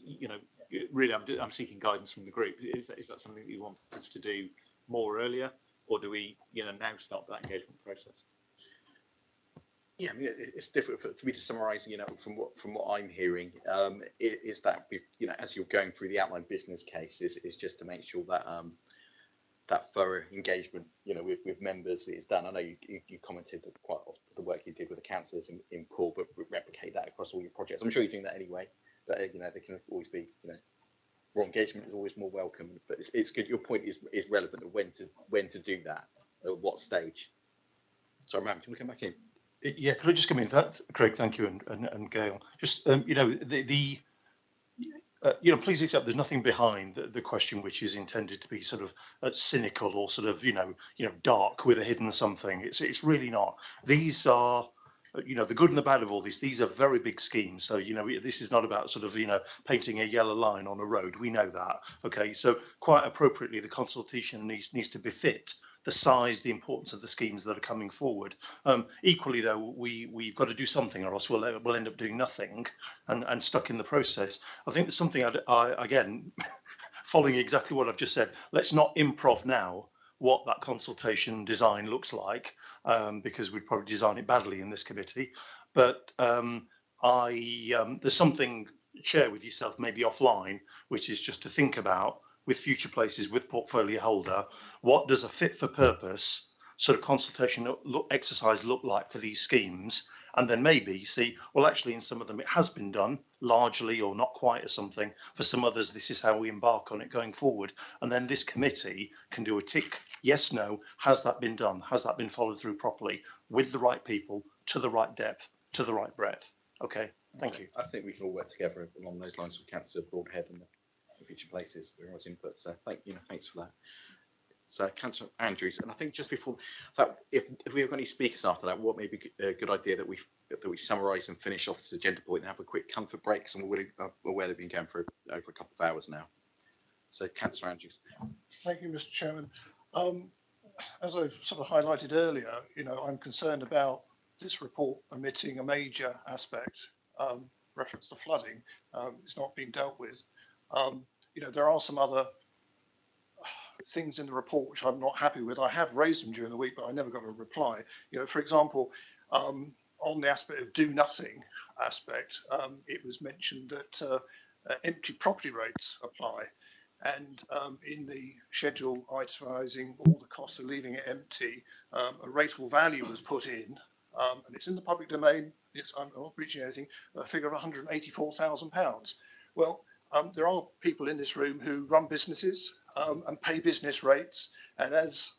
You know, really, I'm seeking guidance from the group. Is that something that you want us to do more earlier, or do we, now start that engagement process? Yeah, I mean, it's difficult for me to summarise. From what I'm hearing, is that as you're going through the outline business case, is just to make sure that that thorough engagement, with members is done. I know you commented that quite often the work you did with the councillors in Poole, but replicate that across all your projects. I'm sure you're doing that anyway. But they can always be, more engagement is always more welcome. But it's good. Your point is relevant of when to do that, at what stage. Sorry, Matt, can we come back in? Yeah, could I just come into that, Craig? Thank you, and Gail. Just please accept there's nothing behind the question which is intended to be sort of cynical or sort of dark with a hidden something. It's really not. These are the good and the bad of all this. These are very big schemes. So this is not about sort of painting a yellow line on a road. We know that. Okay, so quite appropriately, the consultation needs to befit the size, the importance of the schemes that are coming forward. Equally, though, we've got to do something, or else we'll end up doing nothing and stuck in the process. I think there's something, again, following exactly what I've just said, let's not improv now what that consultation design looks like, because we'd probably design it badly in this committee. But there's something to share with yourself, maybe offline, which is just to think about with future places, with portfolio holder, what does a fit for purpose sort of consultation exercise look like for these schemes? And then maybe see, well, actually, in some of them, it has been done largely or not quite or something. For some others, this is how we embark on it going forward. And then this committee can do a tick, yes, no, has that been done? Has that been followed through properly with the right people, to the right depth, to the right breadth? Okay, thank you. I think we can all work together along those lines with Councillor Broadhead and the future places for everyone's input. So thanks for that. So Councillor Andrews, and I think just before that, if we've got any speakers after that, what may be a good idea that we summarise and finish off this agenda point and have a quick comfort break, because I'm aware they've been going for over a couple of hours now. So Councillor Andrews. Thank you, Mr. Chairman. As I've sort of highlighted earlier, I'm concerned about this report omitting a major aspect, reference to flooding. It's not being dealt with. There are some other things in the report which I'm not happy with. I have raised them during the week, but I never got a reply. For example, on the aspect of do nothing aspect, it was mentioned that empty property rates apply. And in the schedule itemising all the costs of leaving it empty, a rateable value was put in, and it's in the public domain. I'm not breaching anything. A figure of £184,000. Well, there are people in this room who run businesses and pay business rates. And as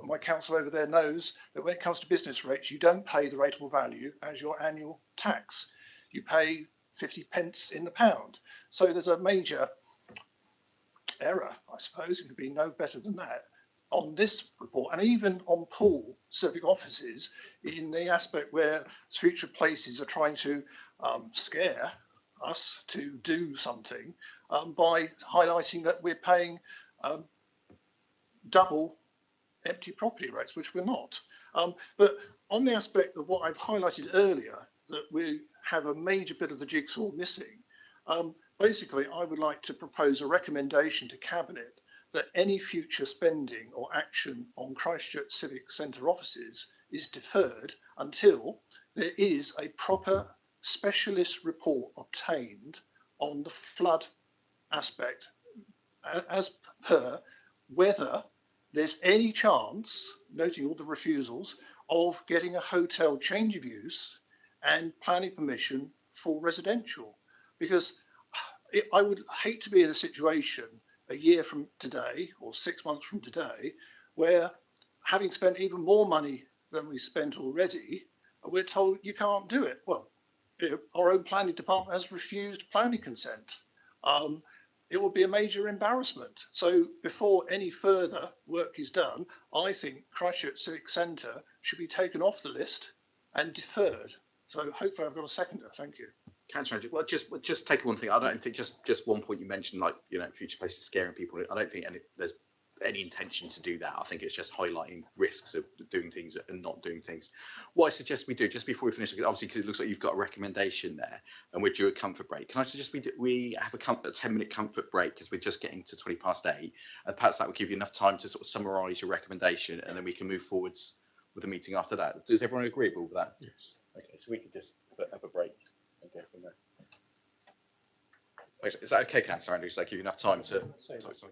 my council over there knows, that when it comes to business rates, you don't pay the rateable value as your annual tax. You pay 50 pence in the pound. So there's a major error, I suppose. It could be no better than that on this report, and even on Poole civic offices, in the aspect where future places are trying to scare us to do something by highlighting that we're paying double empty property rates, which we're not. But on the aspect of what I've highlighted earlier, that we have a major bit of the jigsaw missing, basically I would like to propose a recommendation to Cabinet that any future spending or action on Christchurch Civic Centre offices is deferred until there is a proper specialist report obtained on the flood aspect, as per whether there's any chance, noting all the refusals, of getting a hotel change of use and planning permission for residential. Because I would hate to be in a situation a year from today or 6 months from today where, having spent even more money than we spent already, we're told you can't do it. Well, our own planning department has refused planning consent. It will be a major embarrassment. So before any further work is done, I think Christchurch Civic Centre should be taken off the list and deferred. So hopefully I've got a seconder. Thank you. Councillor Andrews, well, just take one thing. I don't think just one point you mentioned, like future places scaring people. I don't think there's any intention to do that. I think it's just highlighting risks of doing things and not doing things. What I suggest we do just before we finish, obviously because it looks like you've got a recommendation there and we're due a comfort break. Can I suggest we have a 10-minute comfort break because we're just getting to 8:20, and perhaps that will give you enough time to sort of summarise your recommendation, and then we can move forwards with the meeting after that. Does everyone agree with that? Yes. Okay, so we could just have a break and go from there. Is that okay, Councillor Andrews? Does that give you enough time to talk something?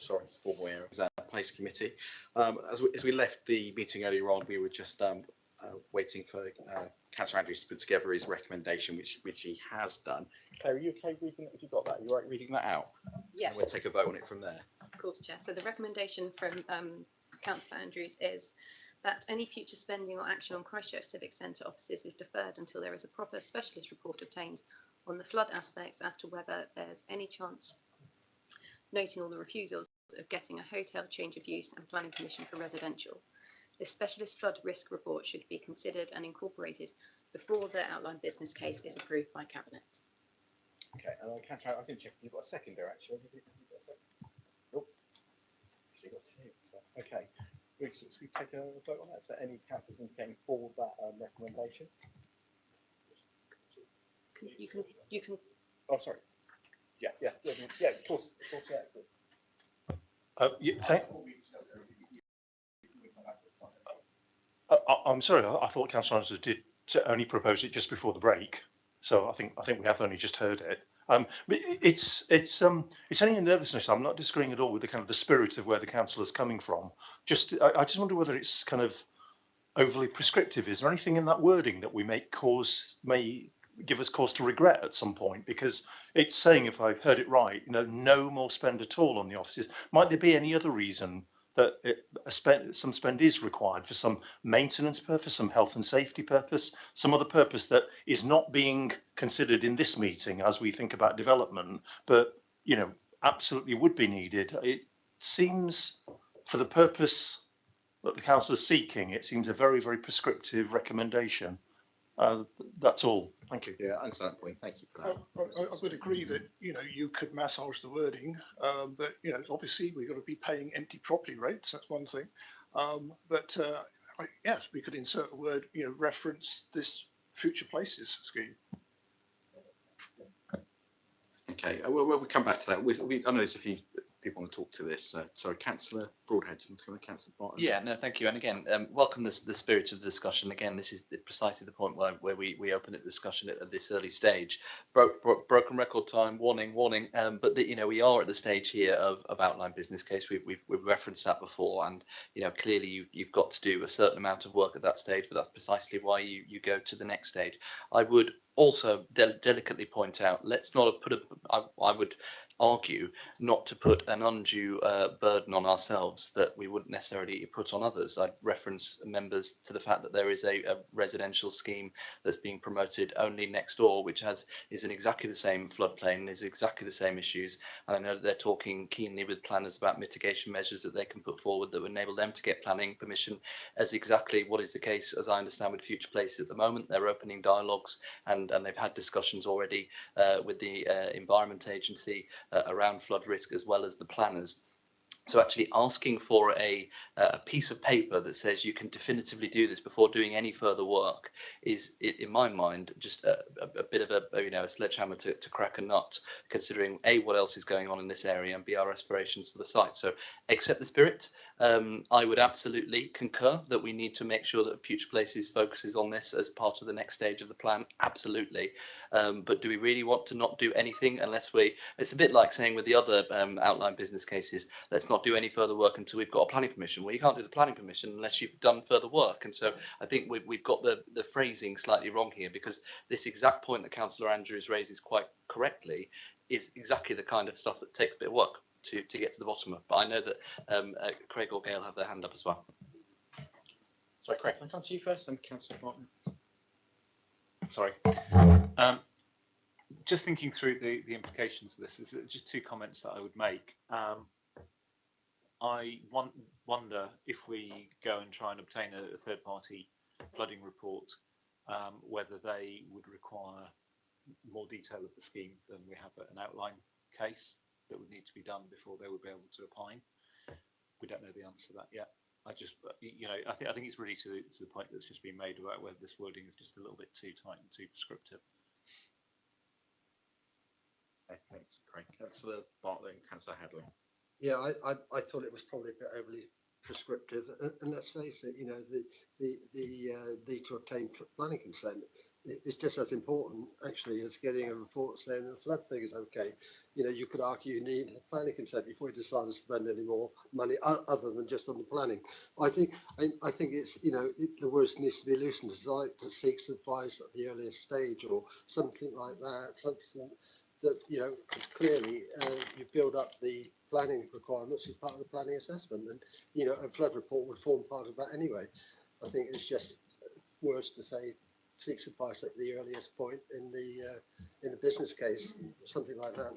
sorry, it's formal area, Place Committee. As we left the meeting earlier on, we were just waiting for Councillor Andrews to put together his recommendation, which he has done. Claire, are you okay reading it? Have you got that? Are you all right reading that out? Yes. And we'll take a vote on it from there. Of course, Chair. So the recommendation from Councillor Andrews is that any future spending or action on Christchurch Civic Centre offices is deferred until there is a proper specialist report obtained on the flood aspects as to whether there's any chance, noting all the refusals, of getting a hotel change of use and planning permission for residential. This specialist flood risk report should be considered and incorporated before the outline business case is approved by Cabinet. Okay, Councillor, I think you've got a second there actually. Have you got a second? Nope. So you've got two. So, okay. So we take a vote on that. Is there any councillors indicating for that recommendation? You can. Oh, sorry. Yeah, of course, yeah. I'm sorry, I thought Councillor Andrews did only propose it just before the break, so I think we have only just heard it. It's only a nervousness. I'm not disagreeing at all with the kind of the spirit of where the council is coming from. I just wonder whether it's kind of overly prescriptive. Is there anything in that wording that we may give us cause to regret at some point? Because it's saying, if I've heard it right, no more spend at all on the offices. Might there be any other reason that some spend is required for some maintenance purpose, some health and safety purpose, some other purpose that is not being considered in this meeting as we think about development, but absolutely would be needed? It seems, for the purpose that the council is seeking, it seems a very, very prescriptive recommendation. That's all. Thank you. Yeah, I understand that point. Thank you for that. I would agree that you could massage the wording, but obviously we've got to be paying empty property rates. That's one thing. Yes, we could insert a word, reference this future places scheme. Okay, we'll come back to that. I know there's a few people want to talk to this. Sorry, Councillor Broadhead, do you want to come to Councillor Barton? Yeah, no, thank you. And again, welcome the spirit of the discussion. Again, this is precisely the point where we open the discussion at this early stage. Broken record time, warning. But we are at the stage here of outline business case. We've referenced that before, and clearly you've got to do a certain amount of work at that stage. But that's precisely why you go to the next stage. I would also delicately point out, let's not put I would argue not to put an undue burden on ourselves that we wouldn't necessarily put on others. I'd reference members to the fact that there is a residential scheme that's being promoted only next door, which is in exactly the same floodplain and is exactly the same issues. And I know that they're talking keenly with planners about mitigation measures that they can put forward that would enable them to get planning permission, as exactly what is the case, as I understand, with future places at the moment. They're opening dialogues and they've had discussions already with the Environment Agency around flood risk, as well as the planners. So actually asking for a piece of paper that says you can definitively do this before doing any further work is, in my mind, just a bit of a sledgehammer to crack a nut, considering A, what else is going on in this area, and B, our aspirations for the site. So accept the spirit. I would absolutely concur that we need to make sure that Future Places focuses on this as part of the next stage of the plan. Absolutely. But do we really want to not do anything unless it's a bit like saying with the other outline business cases, let's not do any further work until we've got a planning permission. Well, you can't do the planning permission unless you've done further work. And so I think we've got the phrasing slightly wrong here, because this exact point that Councillor Andrews raises quite correctly is exactly the kind of stuff that takes a bit of work to get to the bottom of. But I know that Craig or Gail have their hand up as well. Sorry, Craig, can I come to you first, then Councillor Barton? Sorry. Just thinking through the implications of this, there's just two comments that I would make. I wonder if we go and try and obtain a third-party flooding report, whether they would require more detail of the scheme than we have an outline case that would need to be done before they would be able to opine. We don't know the answer to that yet. I think it's really to the point that's just been made about whether this wording is just a little bit too tight and too prescriptive. Okay, thanks, Craig. Councillor Bartlett and Councillor Hadley. Yeah, I thought it was probably a bit overly prescriptive, and let's face it, the need to obtain planning consent it's just as important actually as getting a report saying the flood thing is okay. You know, you could argue you need a planning consent before you decide to spend any more money other than just on the planning. I think it's, you know, the words needs to be loosened to seek advice at the earliest stage or something like that. Something that, you know, it's clearly you build up the planning requirements as part of the planning assessment, and you know, a flood report would form part of that anyway. I think it's just words to say seeks advice at the earliest point in the business case, something like that.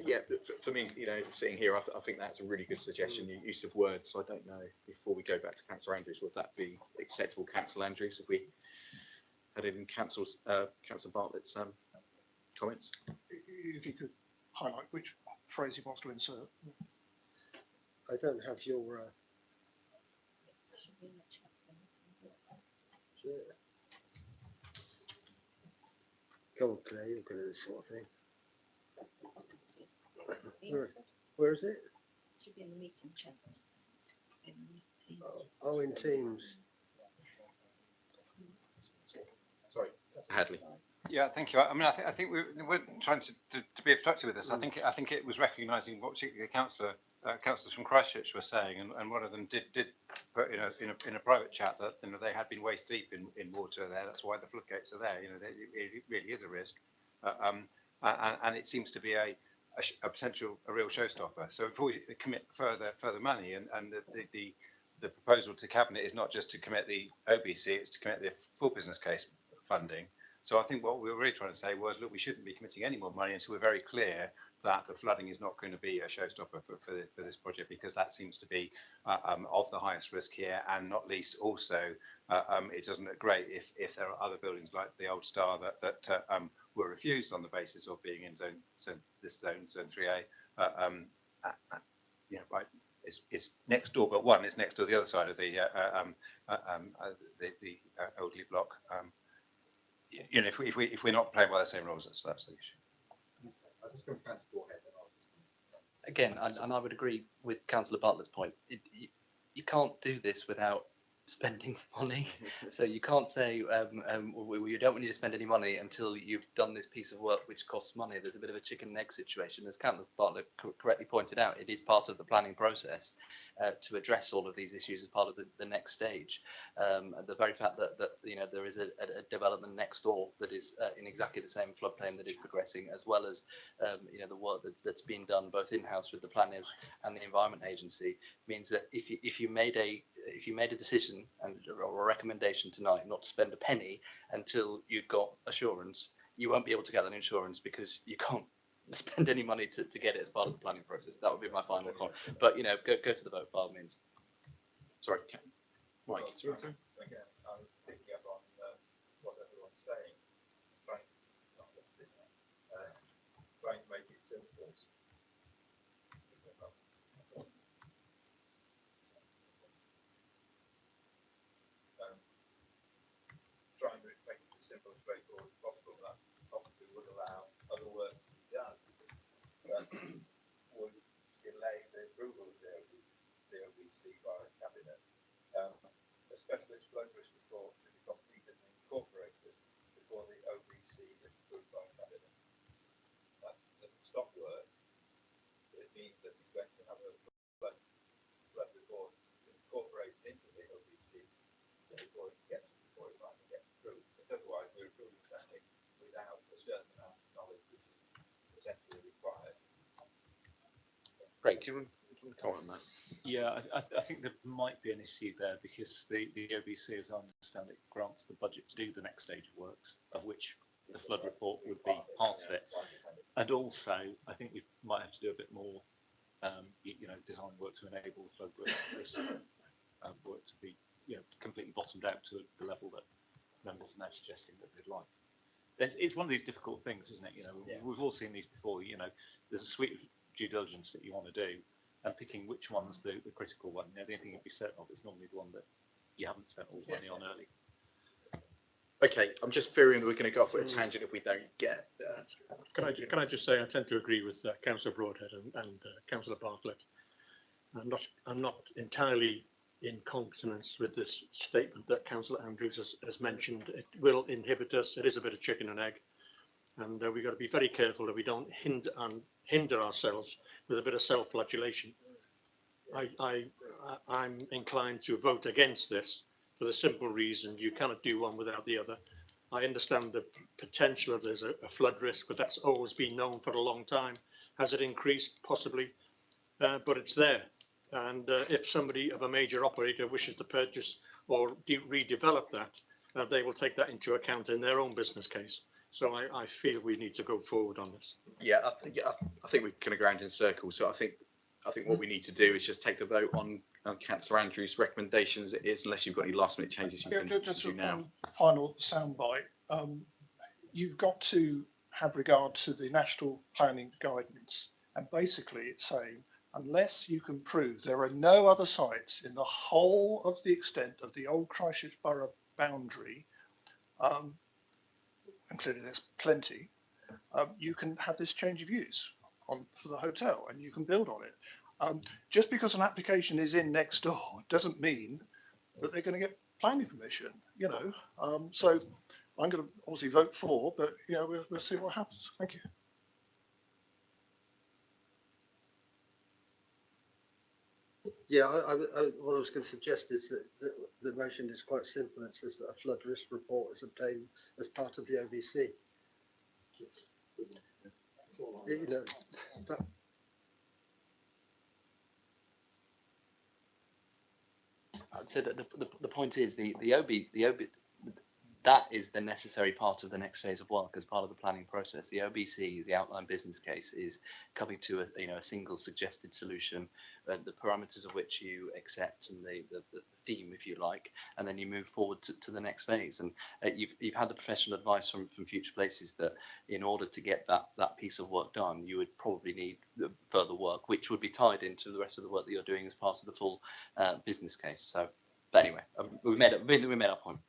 Yeah, but for me, you know, sitting here, I think that's a really good suggestion, use of words. So I don't know, before we go back to Councillor Andrews, would that be acceptable, Councillor Andrews, if we had it in Councillor Bartlett's comments? If you could highlight which phrase he wants to insert. I don't have your go on, Claire, you're good at this sort of thing. Where is it? Should be in the meeting chat. Oh, in Teams. Sorry, Hadley. Yeah, thank you. I mean, I think we weren't trying to be obstructive with this. I think it was recognising what particularly the councillors from Christchurch were saying, and one of them did put in a private chat that, you know, they had been waist deep in water there. That's why the floodgates are there. You know, it really is a risk, and it seems to be a real showstopper. So before we commit further money, and the proposal to cabinet is not just to commit the OBC, it's to commit the full business case funding. So I think what we were really trying to say was, look, we shouldn't be committing any more money until we're very clear that the flooding is not going to be a showstopper for this project, because that seems to be of the highest risk here, and not least also it doesn't look great if there are other buildings like the Old Star that were refused on the basis of being in zone 3A. You know, right, it's next door, but one is next to the other side of the elderly block. You know, if we're not playing by the same rules, that's the issue. Again, and I would agree with Councillor Bartlett's point. You can't do this without spending money. So you can't say you don't want you to spend any money until you've done this piece of work which costs money. There's a bit of a chicken and egg situation. As Councillor Bartlett correctly pointed out, it is part of the planning process to address all of these issues as part of the next stage. The very fact that you know, there is a development next door that is in exactly the same floodplain that is progressing, as well as you know, the work that's been done both in-house with the planners and the Environment Agency, means that if you made a decision or a recommendation tonight not to spend a penny until you've got assurance, you won't be able to get that insurance because you can't spend any money to get it as part of the planning process. That would be my final comment. But, you know, go to the vote by all means. Sorry, Mike. Again, I'm picking up on what everyone's saying, trying to make it simple. Trying to make it as simple and straightforward as possible. That obviously would allow other work to be done, but would delay the approval of the OBC by the cabinet. A specialist flood risk report should be completed and incorporated before the OBC is approved by the cabinet. That doesn't stop work, but it means that you're going to have a flood report incorporated into the OBC before it finally gets through. Because otherwise we're approving something without a certain amount of knowledge which is potentially required. Great. Do you want to comment on that? Yeah, I think there might be an issue there, because the OBC, as I understand it, grants the budget to do the next stage of works, of which the flood report would be part of it. And also, I think we might have to do a bit more, you know, design work to enable the flood risk work to be, you know, completely bottomed out to the level that members are now suggesting that they'd like. It's one of these difficult things, isn't it? You know, we've all seen these before. You know, there's a suite of due diligence that you want to do, and picking which one's the critical one. You know, the only thing you'd be certain of is normally the one that you haven't spent all the money on early. Okay, I'm just fearing that we're going to go off at a tangent if we don't get there. Can I just say I tend to agree with Councillor Broadhead and Councillor Bartlett. I'm not entirely in consonance with this statement that Councillor Andrews has mentioned. It will inhibit us. It is a bit of chicken and egg, and we've got to be very careful that we don't hinder ourselves with a bit of self-flagellation. I'm inclined to vote against this for the simple reason you cannot do one without the other. I understand the potential of there's a flood risk, but that's always been known for a long time. Has it increased? Possibly, but it's there. And if somebody of a major operator wishes to purchase or redevelop that, they will take that into account in their own business case. So I feel we need to go forward on this. Yeah, I think we're going to go around in circles. So I think what we need to do is just take the vote on Councillor Andrews' recommendation as it is, unless you've got any last minute changes you can just do now. Final soundbite. You've got to have regard to the national planning guidance, and basically it's saying unless you can prove there are no other sites in the whole of the extent of the old Christchurch borough boundary, and clearly there's plenty, you can have this change of use for the hotel and you can build on it. Just because an application is in next door doesn't mean that they're going to get planning permission, you know. So I'm going to obviously vote for, but you know, we'll see what happens. Thank you. Yeah, what I was going to suggest is that the motion is quite simple. It says that a flood risk report is obtained as part of the OBC. You know, that, I'd say that the point is the OB that is the necessary part of the next phase of work as part of the planning process. The OBC, the outline business case, is coming to a single suggested solution, the parameters of which you accept and the theme, if you like, and then you move forward to the next phase. And you've had the professional advice from Future Places that in order to get that piece of work done, you would probably need further work, which would be tied into the rest of the work that you're doing as part of the full business case. So, but anyway, we made our point.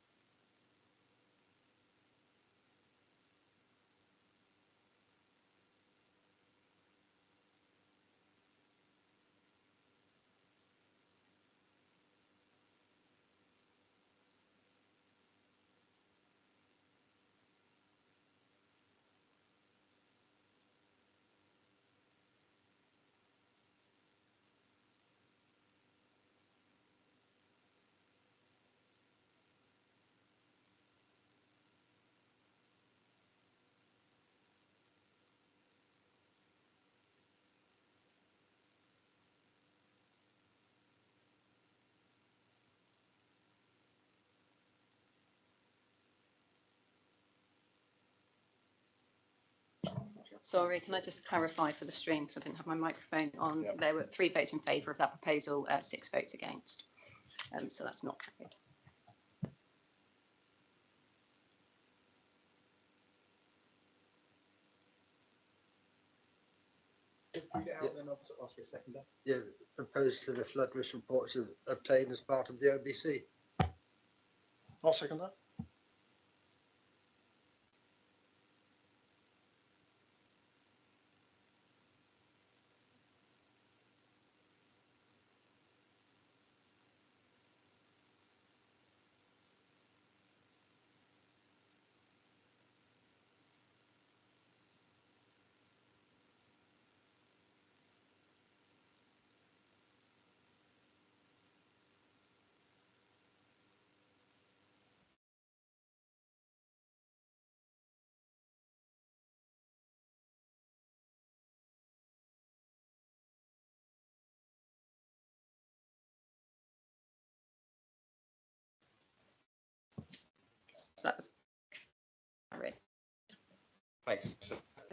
Sorry, can I just clarify for the stream, because I didn't have my microphone on. Yep. There were 3 votes in favour of that proposal, 6 votes against. So that's not carried. Ask for a second. Yeah, proposed that the flood risk reports are obtained as part of the OBC. I'll second that. So that was carried. Thanks.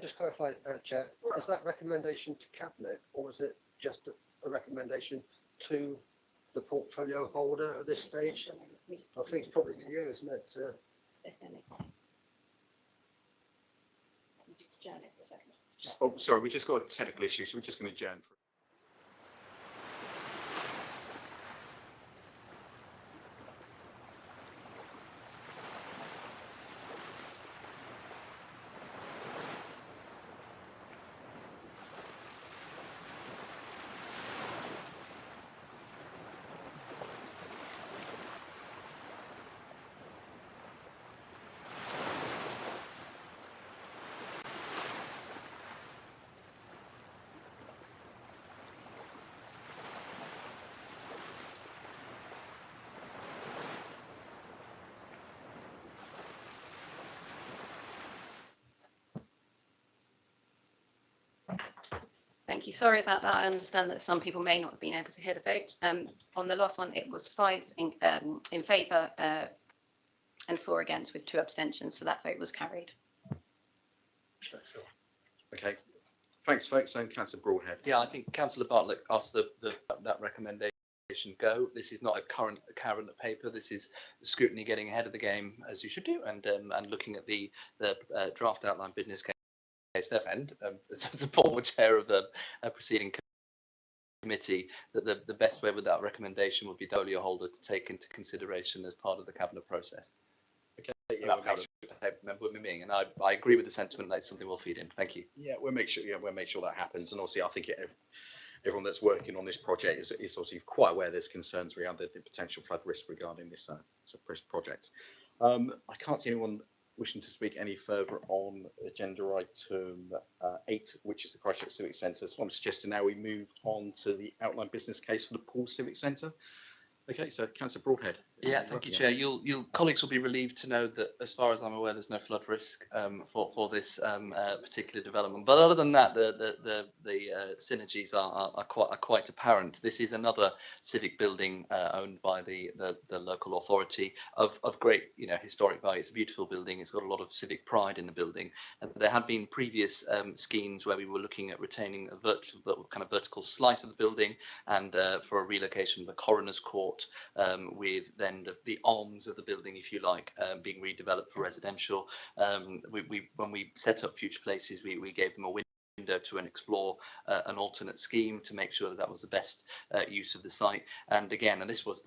Just clarify, Chair, is that recommendation to Cabinet or is it just a recommendation to the portfolio holder at this stage? I think it's probably to you, isn't it? Sorry, we just got a technical issue, so we're just going to adjourn. you. Sorry about that. I understand that some people may not have been able to hear the vote. On the last one, it was 5 in favour and 4 against, with 2 abstentions. So that vote was carried. Okay. Thanks, folks. And Councillor Broadhead. Yeah, I think Councillor Bartlett asked that recommendation go. This is not a current paper. This is the scrutiny getting ahead of the game, as you should do, and looking at the draft outline business case. And as the former chair of the preceding committee, that the best way with that recommendation would be folio holder to take into consideration as part of the cabinet process. Okay. Yeah, and I agree with the sentiment that something will feed in. Thank you. Yeah, we'll make sure. Yeah, we'll make sure that happens. And obviously, I think everyone that's working on this project is obviously quite aware there's concerns around the potential flood risk regarding this project. I can't see anyone wishing to speak any further on agenda item 8, which is the Christchurch Civic Centre. So I'm suggesting now we move on to the outline business case for the Poole Civic Centre. Okay, so Councillor Broadhead. Yeah, thank you, Chair. Your colleagues will be relieved to know that, as far as I'm aware, there's no flood risk for this particular development. But other than that, the synergies are quite apparent. This is another civic building owned by the local authority of great historic value. It's a beautiful building. It's got a lot of civic pride in the building. And there had been previous schemes where we were looking at retaining a vertical slice of the building, and for a relocation of the coroner's court, with then the arms of the building, if you like, being redeveloped for residential. When we set up Future Places, we gave them a window to explore an alternate scheme to make sure that was the best use of the site. And again, this was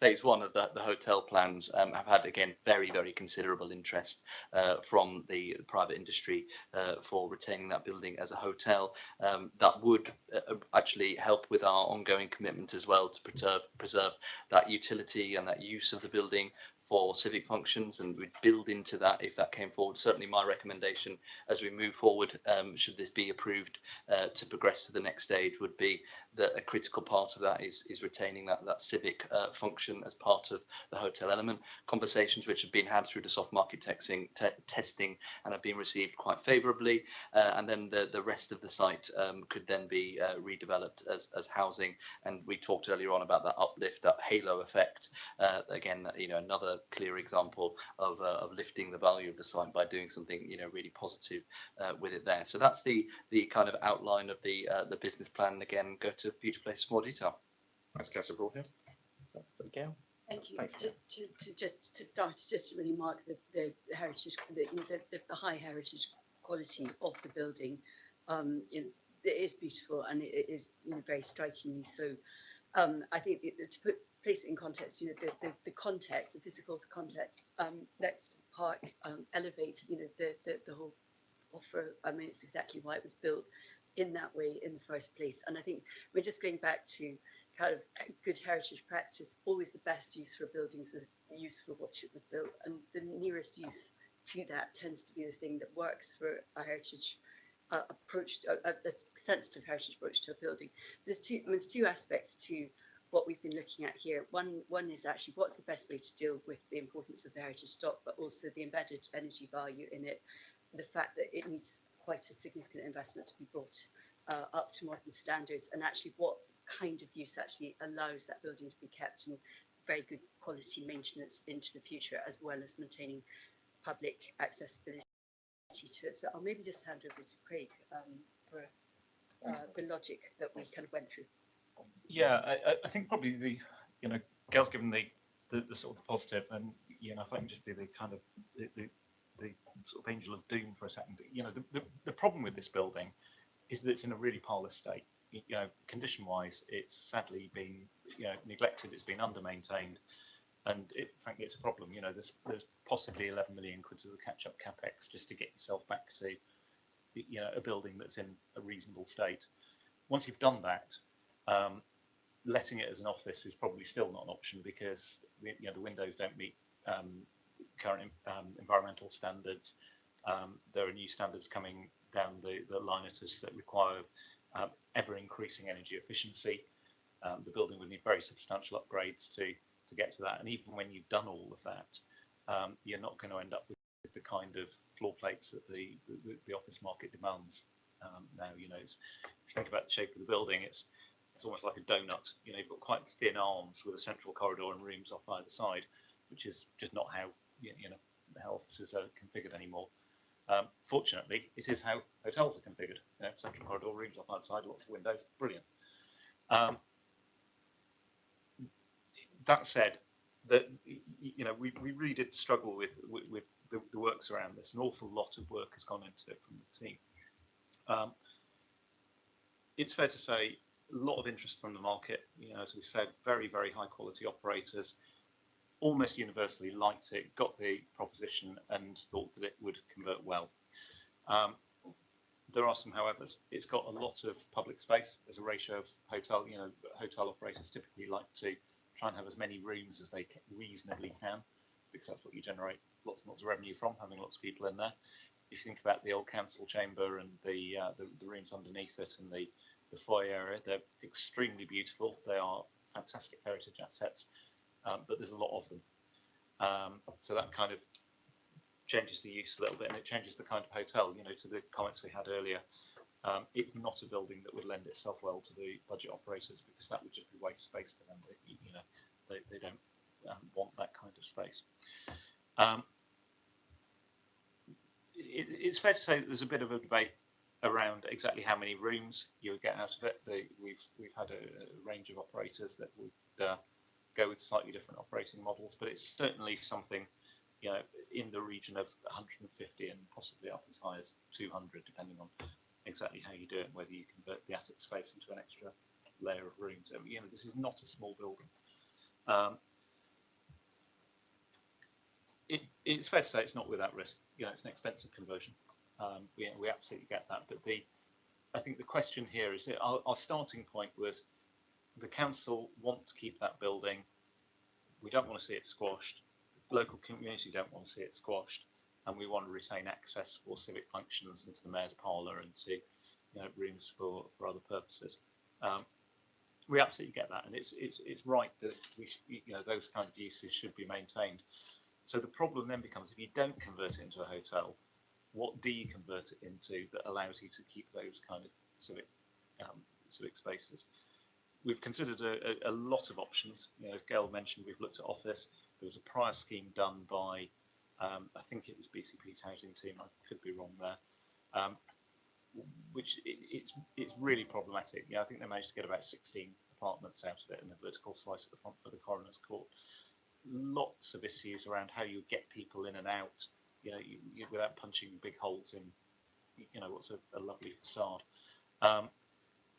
phase 1 of the hotel plans. Have had again very considerable interest from the private industry for retaining that building as a hotel. That would actually help with our ongoing commitment as well to preserve that utility and that use of the building for civic functions, and we'd build into that if that came forward. Certainly my recommendation as we move forward, should this be approved to progress to the next stage, would be that a critical part of that is retaining that civic function as part of the hotel element. Conversations which have been had through the soft market testing and have been received quite favourably, and then the rest of the site could then be redeveloped as housing. And we talked earlier on about that uplift, that halo effect. Again, another clear example of lifting the value of the site by doing something really positive with it there. So that's the kind of outline of the business plan. Again, go to Future Places for more detail. Thanks, Councillor Broadhead. Gail. Thank you. Thanks. Just to start, just to really mark the heritage, the high heritage quality of the building. It is beautiful, and it is very strikingly so. I think to place it in context, the context, the physical context, next park elevates, the whole offer. I mean, it's exactly why it was built in that way in the first place. And I think we're just going back to kind of good heritage practice. Always the best use for a building is the use for which it was built, and the nearest use to that tends to be the thing that works for a heritage approach, a sensitive heritage approach to a building. There's two aspects to what we've been looking at here. One is actually what's the best way to deal with the importance of the heritage stock, but also the embedded energy value in it, the fact that it needs quite a significant investment to be brought up to modern standards, and actually what kind of use actually allows that building to be kept in very good quality maintenance into the future, as well as maintaining public accessibility to it. So I'll maybe just hand over to Craig for the logic that we kind of went through. Yeah, I think probably Gail's given the sort of the positive, and if I can just be the kind of the sort of angel of doom for a second. The problem with this building is that it's in a really parlous state. Condition wise, it's sadly been neglected, it's been under maintained, and frankly it's a problem. There's possibly 11 million quid of the catch-up capex just to get yourself back to a building that's in a reasonable state. Once you've done that, letting it as an office is probably still not an option, because the windows don't meet current environmental standards. There are new standards coming down the line at us that require ever increasing energy efficiency. The building would need very substantial upgrades to get to that, and even when you've done all of that, you're not going to end up with the kind of floor plates that the office market demands. now. You know, if you think about the shape of the building, it's almost like a donut. You know, you've got quite thin arms with a central corridor and rooms off either side, which is just not how how offices are configured anymore. Fortunately, it is how hotels are configured. You know, central corridor, rooms off either side, lots of windows, brilliant. That said, that we really did struggle with the works around this. An awful lot of work has gone into it from the team. It's fair to say a lot of interest from the market. You know, as we said, very, very high quality operators almost universally liked it, got the proposition and thought that it would convert well. There are some howevers. It's got a lot of public space as a ratio of hotel. You know, hotel operators typically like to try and have as many rooms as they reasonably can, because that's what you generate lots and lots of revenue from, having lots of people in there. If you think about the old council chamber and the rooms underneath it and the foyer area, they're extremely beautiful. They are fantastic heritage assets, but there's a lot of them. So that kind of changes the use a little bit, and it changes the kind of hotel. You know, to the comments we had earlier, it's not a building that would lend itself well to the budget operators, because that would just be waste space to them. They don't want that kind of space. It's fair to say that there's a bit of a debate around exactly how many rooms you would get out of it. We've had a range of operators that would go with slightly different operating models, but it's certainly something, you know, in the region of 150 and possibly up as high as 200, depending on exactly how you do it and whether you convert the attic space into an extra layer of rooms. I mean, you know, this is not a small building. It's fair to say it's not without risk. You know, it's an expensive conversion. We absolutely get that. But I think the question here is that our starting point was the council want to keep that building. We don't want to see it squashed. The local community don't want to see it squashed, and we want to retain access for civic functions into the mayor's parlour and to, you know, rooms for other purposes. We absolutely get that, and it's right that those kind of uses should be maintained. So the problem then becomes, if you don't convert it into a hotel, what do you convert it into that allows you to keep those kind of civic spaces? We've considered a lot of options. You know, as Gail mentioned, we've looked at office. There was a prior scheme done by, I think it was BCP's housing team. I could be wrong there. Which it's really problematic. You know, I think they managed to get about 16 apartments out of it and a vertical slice at the front for the coroner's court. Lots of issues around how you get people in and out, you know, without punching big holes in, you know, what's a lovely facade.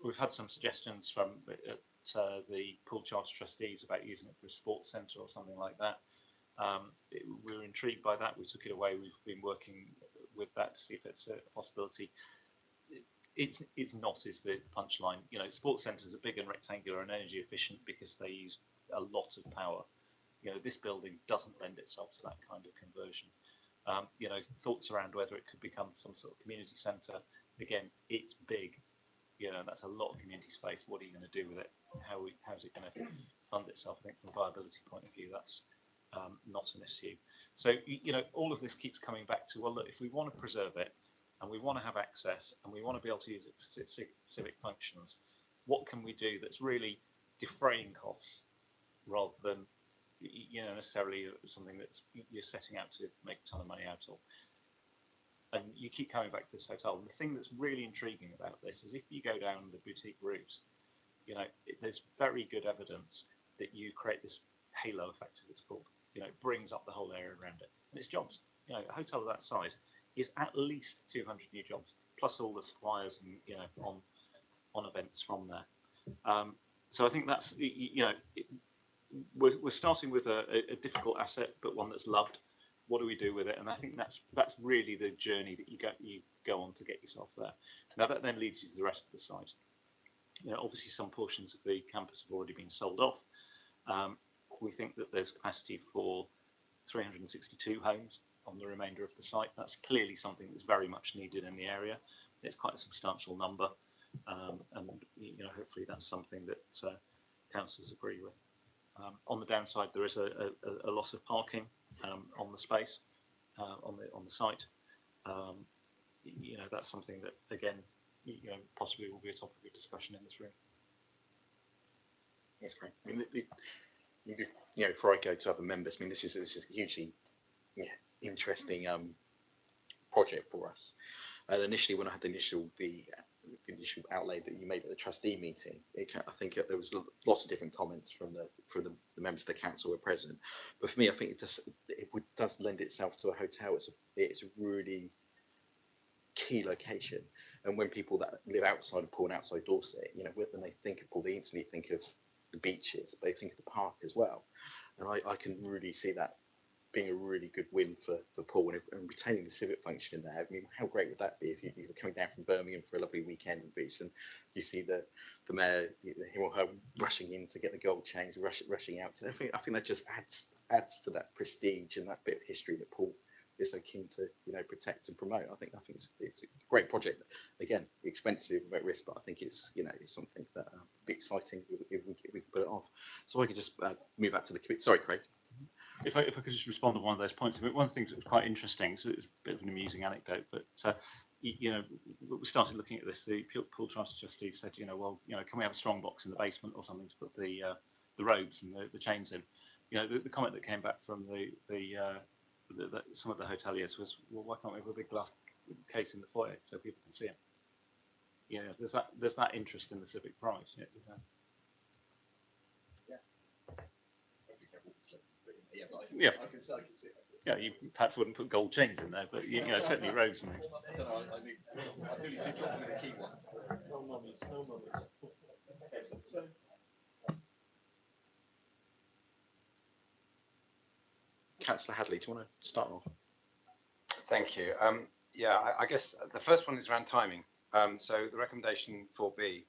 We've had some suggestions from the pool charter trustees about using it for a sports centre or something like that. We were intrigued by that. We took it away. We've been working with that to see if it's a possibility. It's not, is the punchline. You know, sports centres are big and rectangular and energy efficient because they use a lot of power. You know, this building doesn't lend itself to that kind of conversion. You know, thoughts around whether it could become some sort of community centre. Again, it's big. You know, that's a lot of community space. What are you going to do with it? How's it going to fund itself? I think from a viability point of view, that's not an issue. So, you know, all of this keeps coming back to, well, look, if we want to preserve it and we want to have access and we want to be able to use it for civic functions, what can we do that's really defraying costs rather than, you know, necessarily something that's you're setting out to make a ton of money out of? And you keep coming back to this hotel. And the thing that's really intriguing about this is if you go down the boutique route, you know, there's very good evidence that you create this halo effect, as it's called. You know, it brings up the whole area around it. And it's jobs. You know, a hotel of that size is at least 200 new jobs, plus all the suppliers and, you know, on events from there. So I think that's, you know, we're starting with a difficult asset, but one that's loved. What do we do with it? And I think that's really the journey that you go on to get yourself there. Now that then leads you to the rest of the site. You know, obviously some portions of the campus have already been sold off. We think that there's capacity for 362 homes on the remainder of the site. That's clearly something that's very much needed in the area. It's quite a substantial number, and you know, hopefully that's something that councillors agree with. On the downside, there is a loss of parking on the space on the site. You know, that's something that again possibly will be a topic of discussion in this room. Yes, great. I mean, before I go to other members, I mean, this is a hugely interesting project for us. And initially, when I had the initial outlay that you made at the trustee meeting, I think there was lots of different comments from the members of the council who were present. But for me, I think it does lend itself to a hotel. It's a really key location, and when people that live outside of Poole and outside Dorset, when they think of Poole, they instantly think of the beaches, but they think of the park as well. And I can really see that being a really good win for Poole and retaining the civic function in there. I mean, how great would that be if you're coming down from Birmingham for a lovely weekend on the beach and you see the mayor, him or her, rushing in to get the gold chains, rushing out. So I think that just adds to that prestige and that bit of history that Poole is so keen to protect and promote. I think it's a great project. Again, expensive, at risk, but I think it's it's something that would be exciting if we can put it off. So I could just move back to the committee. Sorry, Craig. If I could just respond to one of those points. I mean, one of the things that was quite interesting, so it's a bit of an amusing anecdote, but we started looking at this. The Poole Trust trustee said, well, can we have a strong box in the basement or something to put the robes and the chains in? The comment that came back from some of the hoteliers was, well, why can't we have a big glass case in the foyer so people can see them? There's that interest in the civic pride. Yeah. I can see it. Yeah, you perhaps wouldn't put gold chains in there, but certainly robes and things. I don't know. I think you did drop one of the key ones. No mummies. Okay, so Councillor Hadley, do you want to start off? Thank you. I guess the first one is around timing. So the recommendation 4B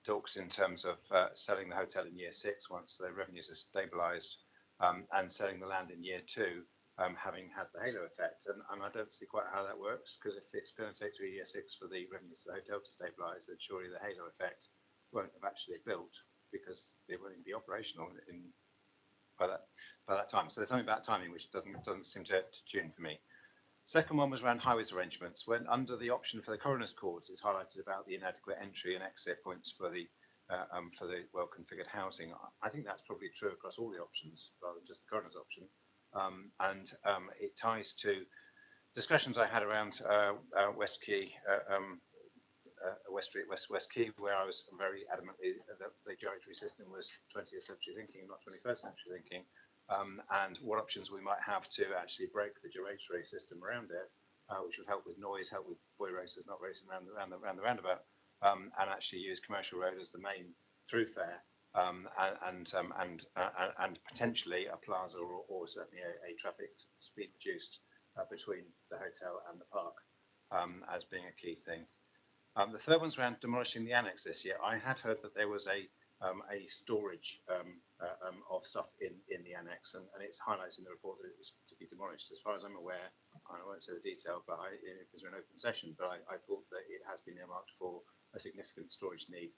talks in terms of selling the hotel in year 6 once the revenues are stabilised, and selling the land in year 2, having had the halo effect. And I don't see quite how that works, because if it's going to take to year 6 for the revenues of the hotel to stabilise, then surely the halo effect won't have actually built, because it won't be operational by that time. So there's something about timing which doesn't seem to tune for me. Second one was around highways arrangements. When under the option for the coroner's courts, it's highlighted about the inadequate entry and exit points for the well-configured housing. I think that's probably true across all the options rather than just the coroner's option. It ties to discussions I had around West Quay, West Street, West Quay, where I was very adamantly that the gyratory system was 20th century thinking, not 21st century thinking. And what options we might have to actually break the gyratory system around it, which would help with noise, help with boy racers not racing around the roundabout, and actually use Commercial Road as the main thoroughfare, and potentially a plaza or certainly a traffic speed reduced between the hotel and the park as being a key thing. The third one's around demolishing the annex this year. I had heard that there was a storage of stuff in the annex, and it's highlighted in the report that it was to be demolished. As far as I'm aware, I won't say the detail, but because we're in open session, but I thought that it has been earmarked for a significant storage need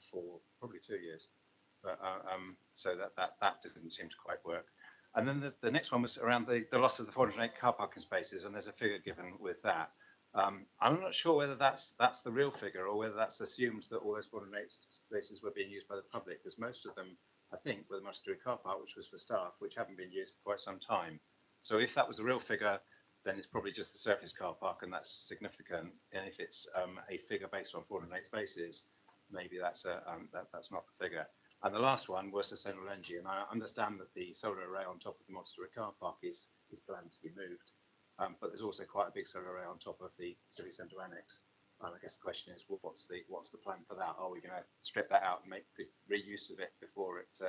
for probably 2 years. But so that didn't seem to quite work. And then the next one was around the loss of the 408 car parking spaces, and there's a figure given with that. I'm not sure whether that's the real figure or whether that's assumed that all those 408 spaces were being used by the public, because most of them, I think, were the Monastery car park, which was for staff, which haven't been used for quite some time. So if that was the real figure, then it's probably just the surface car park, and that's significant. And if it's a figure based on 408 spaces, maybe that's not the figure. And the last one was sustainable energy, and I understand that the solar array on top of the Monastery car park is planned to be moved. But there's also quite a big solar array on top of the city centre annex. I guess the question is, well, what's the plan for that? Are we going to strip that out and make good reuse of it before it?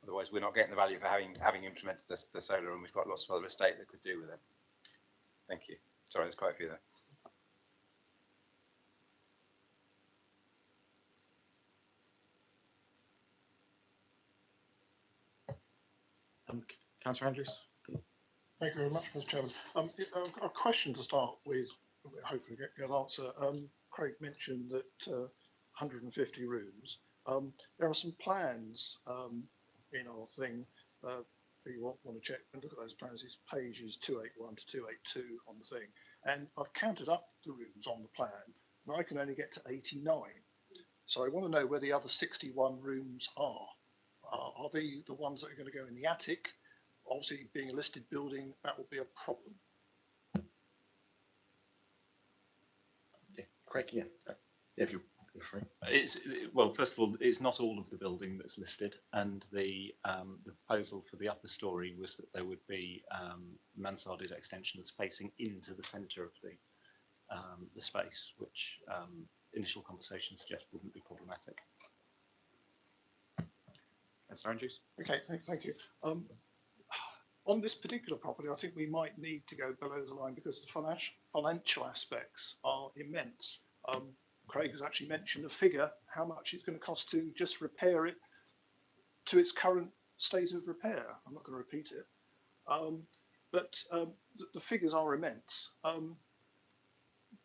Otherwise, we're not getting the value for having implemented the solar, and we've got lots of other estate that could do with it. Thank you. Sorry, there's quite a few there. Councillor Andrews. Thank you very much, Mr. Chairman. A question to start with, hopefully get an answer. Craig mentioned that 150 rooms. There are some plans in our thing. If you want to check and look at those plans, it's pages 281 to 282 on the thing. And I've counted up the rooms on the plan, and I can only get to 89. So I want to know where the other 61 rooms are. Are they the ones that are going to go in the attic? Obviously, being a listed building, that will be a problem. Yeah, Craig, yeah. If you're free. Well, first of all, it's not all of the building that's listed, and the proposal for the upper storey was that there would be mansarded extensions facing into the centre of the space, which initial conversations suggest wouldn't be problematic. That's Andrews. Okay, thank you. On this particular property, I think we might need to go below the line because the financial aspects are immense. Craig has actually mentioned a figure, how much it's going to cost to just repair it to its current state of repair. I'm not going to repeat it. But the figures are immense.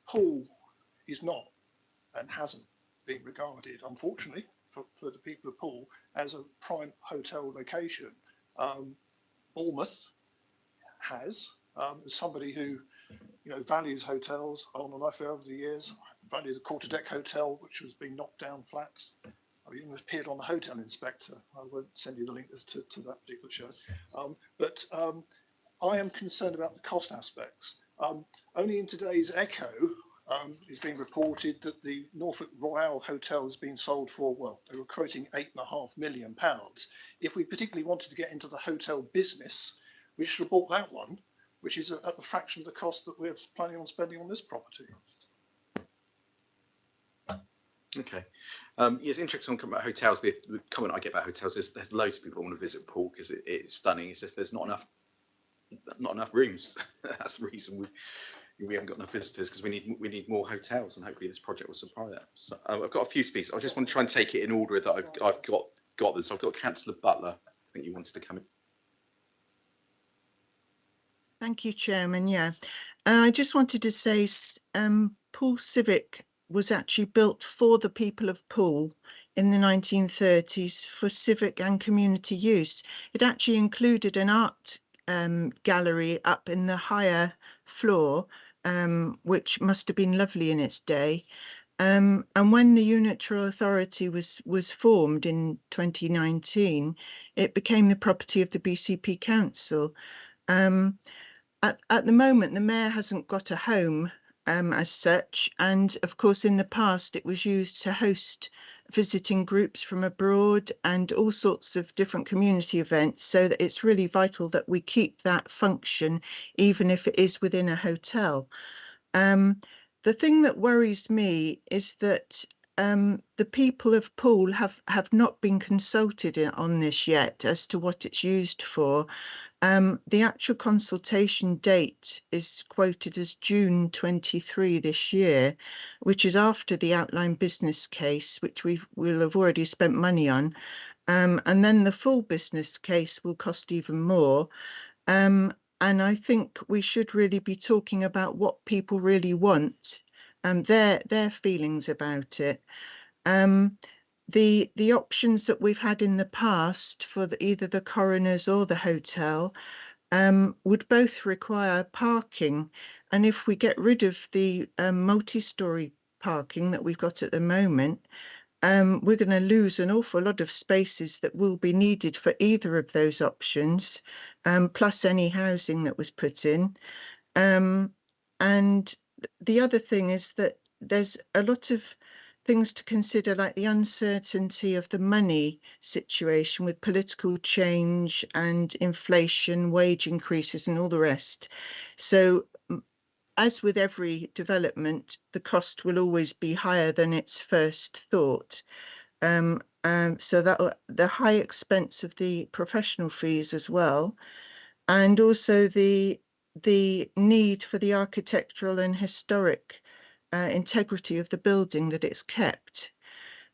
Poole is not and hasn't been regarded, unfortunately, for the people of Poole as a prime hotel location. Bournemouth has. As somebody who values hotels on and off over the years, values a quarter-deck hotel which was being knocked down flats. I even appeared on the Hotel Inspector. I won't send you the link to that particular show. But I am concerned about the cost aspects. Only in today's Echo it's being reported that the Norfolk Royal Hotel has been sold for, well, they were quoting £8.5 million. If we particularly wanted to get into the hotel business, we should have bought that one, which is at the fraction of the cost that we're planning on spending on this property. Okay. It's interesting on about hotels. The comment I get about hotels is there's loads of people who want to visit Poole because it's stunning. It's just there's not enough rooms. That's the reason we haven't got enough visitors, because we need more hotels, and hopefully this project will supply that. So I've got a few speakers. I just want to try and take it in order that I've got them. So I've got Councillor Butler. I think you wanted to come in. Thank you, Chairman. Yeah, I just wanted to say Poole Civic was actually built for the people of Poole in the 1930s for civic and community use. It actually included an art gallery up in the higher floor, which must have been lovely in its day. And when the Unitary Authority was formed in 2019, it became the property of the BCP Council. At the moment, the mayor hasn't got a home as such, and of course in the past it was used to host visiting groups from abroad and all sorts of different community events, so that it's really vital that we keep that function even if it is within a hotel. The thing that worries me is that the people of Poole have not been consulted on this yet as to what it's used for. The actual consultation date is quoted as June 23 this year, which is after the outline business case, which we'll have already spent money on. And then the full business case will cost even more. And I think we should really be talking about what people really want and their feelings about it. The options that we've had in the past for either the coroners or the hotel would both require parking. And if we get rid of the multi-storey parking that we've got at the moment, we're going to lose an awful lot of spaces that will be needed for either of those options, plus any housing that was put in. And the other thing is that there's a lot of things to consider, like the uncertainty of the money situation with political change and inflation, wage increases and all the rest. So as with every development, the cost will always be higher than its first thought. So that the high expense of the professional fees as well, and also the need for the architectural and historic integrity of the building, that it's kept.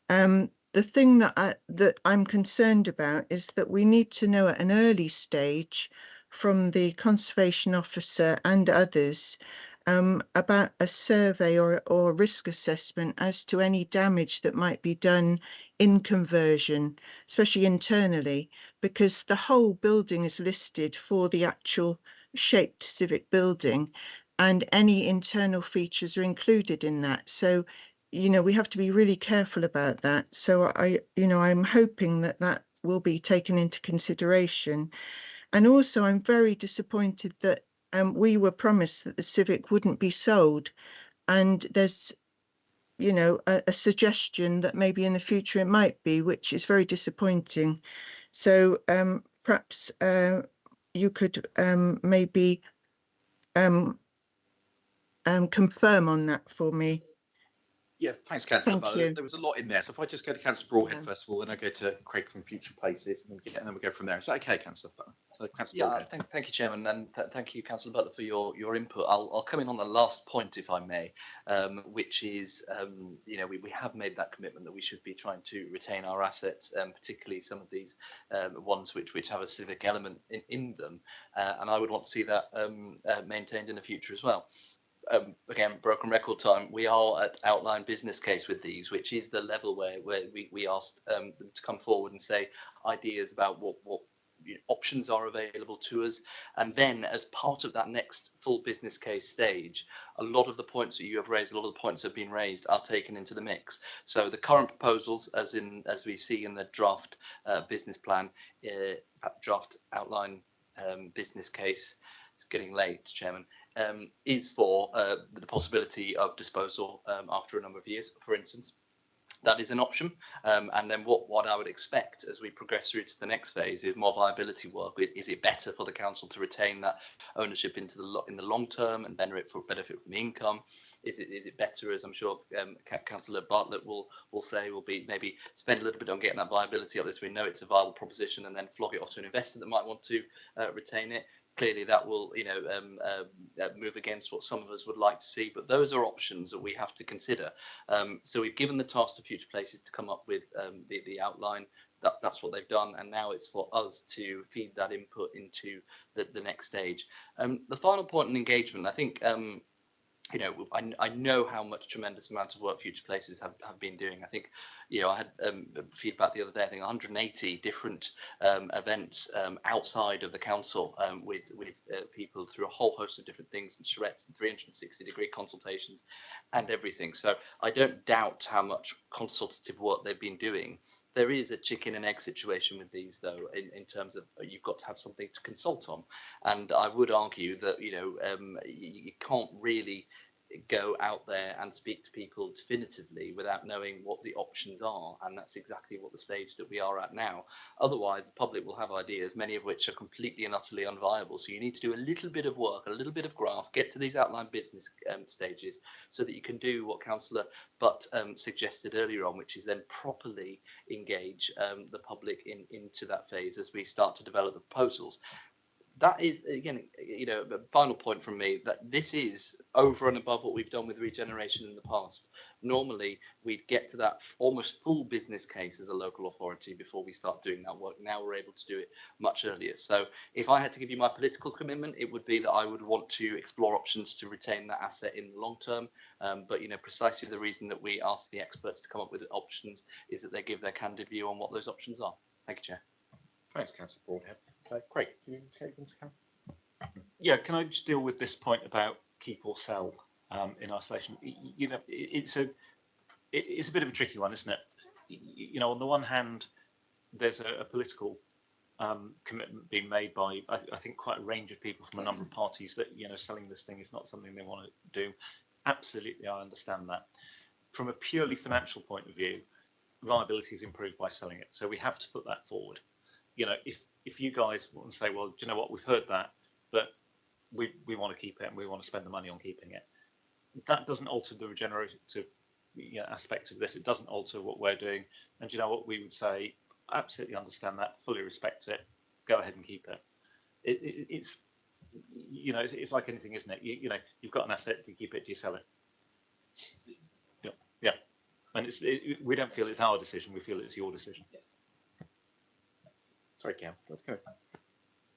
The thing that I'm concerned about is that we need to know at an early stage from the conservation officer and others about a survey or risk assessment as to any damage that might be done in conversion, especially internally, because the whole building is listed for the actual shaped civic building. and any internal features are included in that. So, you know, we have to be really careful about that. So I'm hoping that that will be taken into consideration. And also, I'm very disappointed that we were promised that the Civic wouldn't be sold. And there's, you know, a suggestion that maybe in the future it might be, which is very disappointing. So perhaps you could maybe confirm on that for me. Yeah, thanks, Councillor. Thank you. There was a lot in there. So if I just go to Councillor Broadhead first of all, then I go to Craig from Future Places, and then we go from there. Is that okay, Councillor? Yeah, thank you, Chairman, and thank you, Councillor Butler, for your input. I'll come in on the last point, if I may, which is, you know, we have made that commitment that we should be trying to retain our assets, particularly some of these ones which have a civic element in them, and I would want to see that maintained in the future as well. Again, broken record time, we are at outline business case with these, which is the level where we asked them to come forward and say ideas about what options are available to us. And then as part of that next full business case stage, a lot of the points that you have raised, a lot of the points that have been raised are taken into the mix. So the current proposals, as we see in the draft business plan, draft outline business case, it's getting late, Chairman, is for the possibility of disposal after a number of years, for instance. That is an option, and then what I would expect as we progress through to the next phase is more viability work. Is it better for the council to retain that ownership in the long term and benefit from income? Is it better, as I'm sure Councillor Bartlett will say, will be maybe spend a little bit on getting that viability up, so we know it's a viable proposition, and then flog it off to an investor that might want to retain it. Clearly, that will, you know, move against what some of us would like to see. But those are options that we have to consider. So we've given the task to Future Places to come up with the outline. That's what they've done, and now it's for us to feed that input into the next stage. The final point in engagement, I think. You know, I know how much tremendous amount of work Future Places have been doing. I think, you know, I had feedback the other day, I think 180 different events outside of the council with people through a whole host of different things and charrettes and 360-degree consultations and everything. So I don't doubt how much consultative work they've been doing. There is a chicken and egg situation with these, though, in terms of you've got to have something to consult on. And I would argue that, you know, you can't really go out there and speak to people definitively without knowing what the options are, and that's exactly what the stage that we are at now. Otherwise, the public will have ideas, many of which are completely and utterly unviable. So you need to do a little bit of work, a little bit of graft, get to these outline business stages, so that you can do what Councillor Butt suggested earlier on, which is then properly engage the public into that phase as we start to develop the proposals. That is, again, you know, the final point from me, that this is over and above what we've done with regeneration in the past. Normally, we'd get to that almost full business case as a local authority before we start doing that work. Now we're able to do it much earlier. So if I had to give you my political commitment, it would be that I would want to explore options to retain that asset in the long term. But, you know, precisely the reason that we ask the experts to come up with options is that they give their candid view on what those options are. Thank you, Chair. Thanks, Councillor Broadhead. Craig, can you take this? Yeah, can I just deal with this point about keep or sell in isolation? You know, it's a bit of a tricky one, isn't it? You know, on the one hand, there's a political commitment being made by, I think, quite a range of people from a number of parties that, you know, selling this thing is not something they want to do. Absolutely, I understand that. From a purely financial point of view, viability is improved by selling it. So we have to put that forward. You know, if you guys want to say, well, do you know what, we've heard that, but we want to keep it and we want to spend the money on keeping it, that doesn't alter the regenerative aspect of this. It doesn't alter what we're doing. And you know what, we would say, absolutely understand that, fully respect it, go ahead and keep it. It's, you know, it's like anything, isn't it? You know, you've got an asset, do you keep it, do you sell it? Yeah. And we don't feel it's our decision, we feel it's your decision. Sorry, Cam, let's go.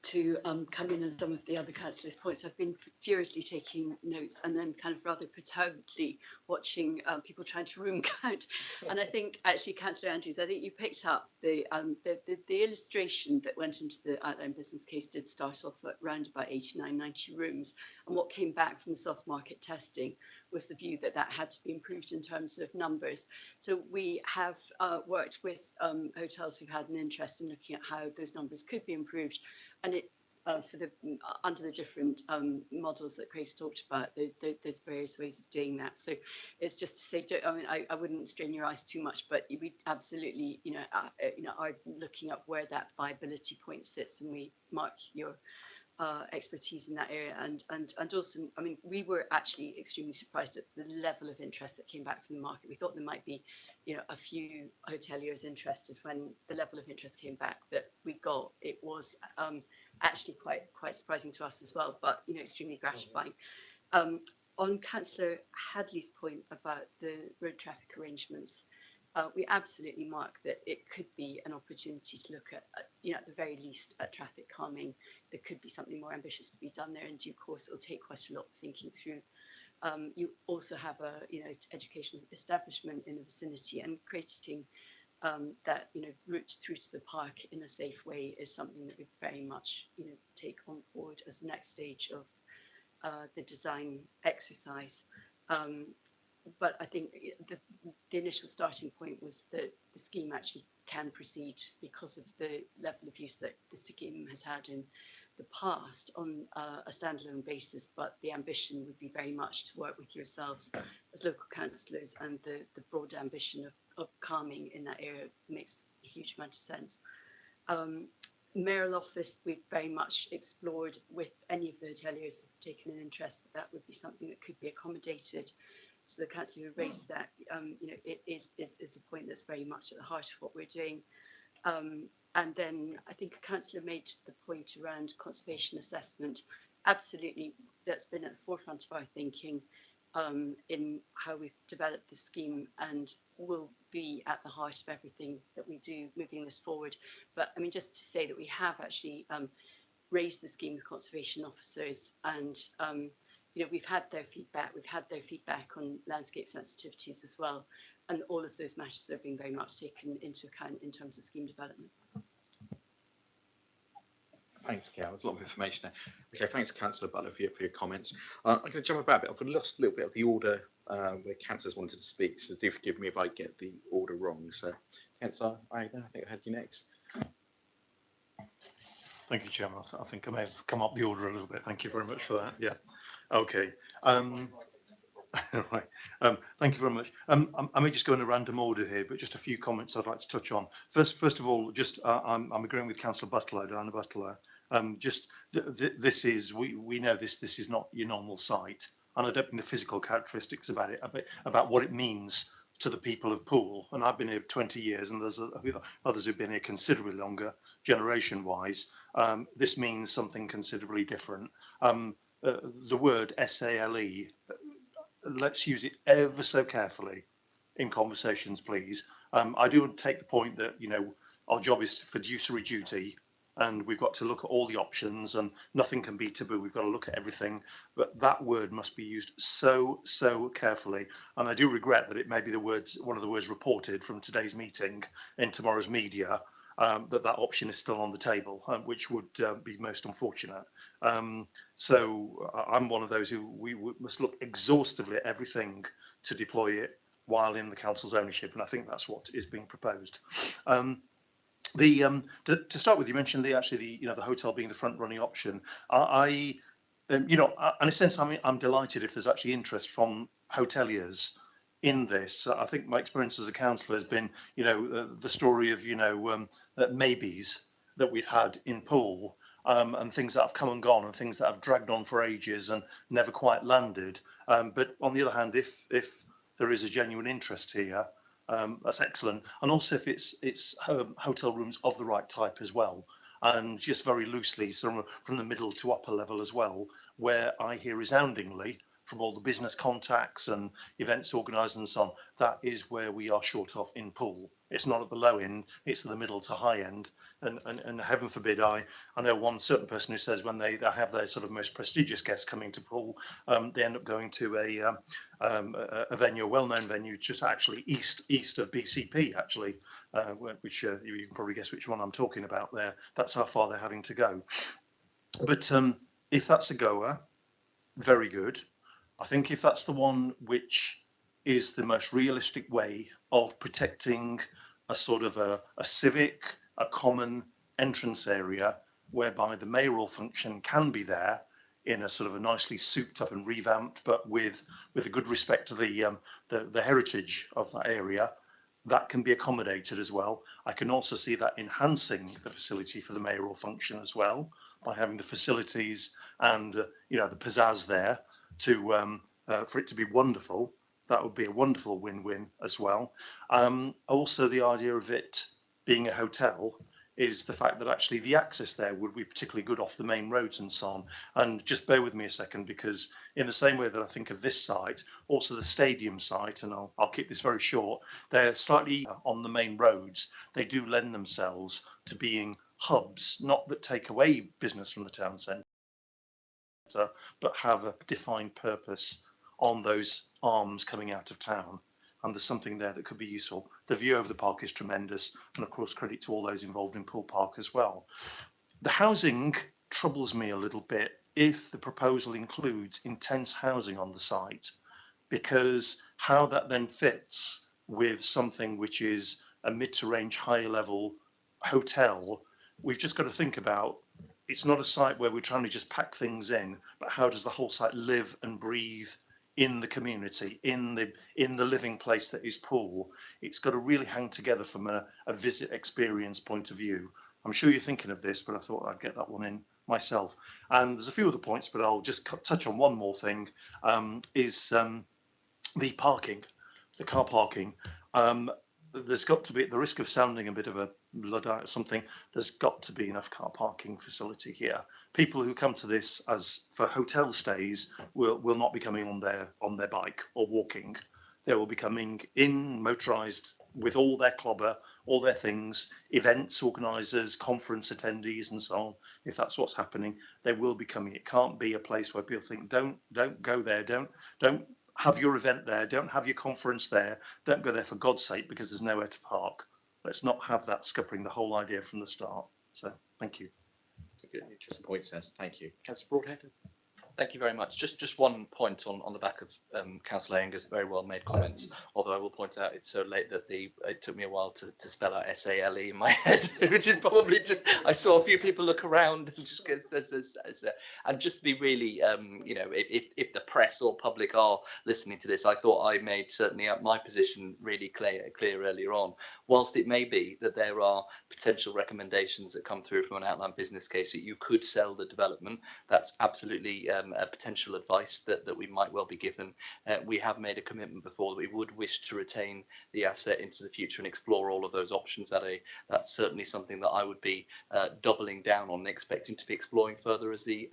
to come in on some of the other councillors' points. I've been furiously taking notes and then kind of rather perturbedly watching people trying to room count. And I think actually, Councillor Andrews, I think you picked up the illustration that went into the outline business case did start off at around about 89, 90 rooms. And what came back from the soft market testing was the view that that had to be improved in terms of numbers. So we have worked with hotels who've had an interest in looking at how those numbers could be improved. And it for the under the different models that Grace talked about, there's various ways of doing that. So it's just to say, I mean, I wouldn't strain your eyes too much, but we absolutely, are looking at where that viability point sits, and we mark your expertise in that area. And also, I mean, we were actually extremely surprised at the level of interest that came back from the market. We thought there might be, a few hoteliers interested. When the level of interest came back that we got, it was actually quite surprising to us as well, but extremely gratifying. On Councillor Hadley's point about the road traffic arrangements, we absolutely mark that it could be an opportunity to look at, at the very least, at traffic calming. There could be something more ambitious to be done there in due course. It'll take quite a lot of thinking through. You also have a, educational establishment in the vicinity, and creating that routes through to the park in a safe way is something that we very much take on board as the next stage of the design exercise. But I think the initial starting point was that the scheme actually can proceed because of the level of use that the scheme has had in the past on a standalone basis, but the ambition would be very much to work with yourselves as local councillors, and the broad ambition of calming in that area makes a huge amount of sense. Mayoral office, we've very much explored with any of the hoteliers who've taken an interest that would be something that could be accommodated. So the councillor who raised that, it is a point that's very much at the heart of what we're doing. And then I think a councillor made the point around conservation assessment. Absolutely, that's been at the forefront of our thinking in how we've developed the scheme, and will be at the heart of everything that we do moving this forward. But I mean, just to say that we have actually raised the scheme with conservation officers, and we've had their feedback. We've had their feedback on landscape sensitivities as well, and all of those matters are being very much taken into account in terms of scheme development. Thanks, Gail. There's a lot of information there. Okay, thanks, Councillor Butler, for your comments. I'm going to jump about a bit. I've lost a little bit of the order where councillors wanted to speak, so do forgive me if I get the order wrong. So, Councillor Aida, I think I had you next. Thank you, Chairman. I think I may have come up the order a little bit. Thank you very much for that. Yeah. Okay. Right. Thank you very much. I may just go in a random order here, but just a few comments I'd like to touch on. First of all, just I'm agreeing with Councillor Butler, Diana Butler. This is, we know this is not your normal site, and I don't mean the physical characteristics about it, about what it means to the people of Poole. And I've been here 20 years, and there's others who've been here considerably longer, generation-wise. This means something considerably different. The word SALE, let's use it ever so carefully in conversations, please. I do take the point that, our job is fiduciary duty, and we've got to look at all the options, and nothing can be taboo. We've got to look at everything, but that word must be used so carefully. And I do regret that it may be one of the words reported from today's meeting in tomorrow's media, that option is still on the table, which would be most unfortunate. So I'm one of those who we must look exhaustively at everything to deploy it while in the council's ownership, and I think that's what is being proposed. To start with, you mentioned the hotel being the front running option. In a sense, I'm delighted if there's actually interest from hoteliers in this. I think my experience as a councillor has been, the story of maybes that we've had in Poole, and things that have come and gone, and things that have dragged on for ages and never quite landed. But on the other hand, if there is a genuine interest here, that's excellent. And also if it's hotel rooms of the right type as well, and just very loosely from the middle to upper level as well, where I hear resoundingly from all the business contacts and events organisers and so on, that is where we are short of in pool. It's not at the low end, it's the middle to high end. And heaven forbid, I know one certain person who says when they have their sort of most prestigious guests coming to pool, they end up going to a venue, a well-known venue, just actually east of BCP, actually, which you can probably guess which one I'm talking about there. That's how far they're having to go. But if that's a goer, very good. I think if that's the one which is the most realistic way of protecting a sort of a civic, a common entrance area whereby the mayoral function can be there in a sort of a nicely souped up and revamped, but with a good respect to the heritage of that area, that can be accommodated as well. I can also see that enhancing the facility for the mayoral function as well, by having the facilities and you know, the pizzazz there to for it to be wonderful. That would be a wonderful win-win as well. Also, the idea of it being a hotel is the fact that actually the access there would be particularly good off the main roads and so on. And just bear with me a second, because in the same way that I think of this site, also the stadium site, and I'll keep this very short, they're slightly on the main roads. They do lend themselves to being hubs, not that take away business from the town centre, but have a defined purpose on those arms coming out of town. And there's something there that could be useful. The view over the park is tremendous, and of course credit to all those involved in Poole Park as well. The housing troubles me a little bit if the proposal includes intense housing on the site, because how that then fits with something which is a mid to range higher level hotel, we've just got to think about. It's not a site where we're trying to just pack things in, but how does the whole site live and breathe in the community, in the living place that is Poole? It's got to really hang together from a visit experience point of view. I'm sure you're thinking of this, but I thought I'd get that one in myself. And there's a few other points, but I'll just touch on one more thing, is the parking, the car parking. There's got to be, at the risk of sounding a bit of a Luddite or something, there's got to be enough car parking facility here. People who come to this as for hotel stays will not be coming on their bike or walking. They will be coming in motorised with all their clobber, all their things, events organisers, conference attendees and so on. If that's what's happening, they will be coming. It can't be a place where people think, don't go there, don't have your event there, don't have your conference there, don't go there for God's sake because there's nowhere to park. Let's not have that scuppering the whole idea from the start. So thank you. That's a good, interesting point, Seth. Thank you. Councillor Broadhead. Thank you very much. Just one point on the back of Councillor Ayenger's very well made comments, although I will point out it's so late that it took me a while to spell out S-A-L-E in my head, which is probably just, I saw a few people look around and just get, and just to be really, you know, if the press or public are listening to this, I thought I made certainly my position really clear earlier on. Whilst it may be that there are potential recommendations that come through from an outline business case that you could sell the development, that's absolutely a potential advice that we might well be given. We have made a commitment before that we would wish to retain the asset into the future and explore all of those options. That's certainly something that I would be doubling down on, expecting to be exploring further as the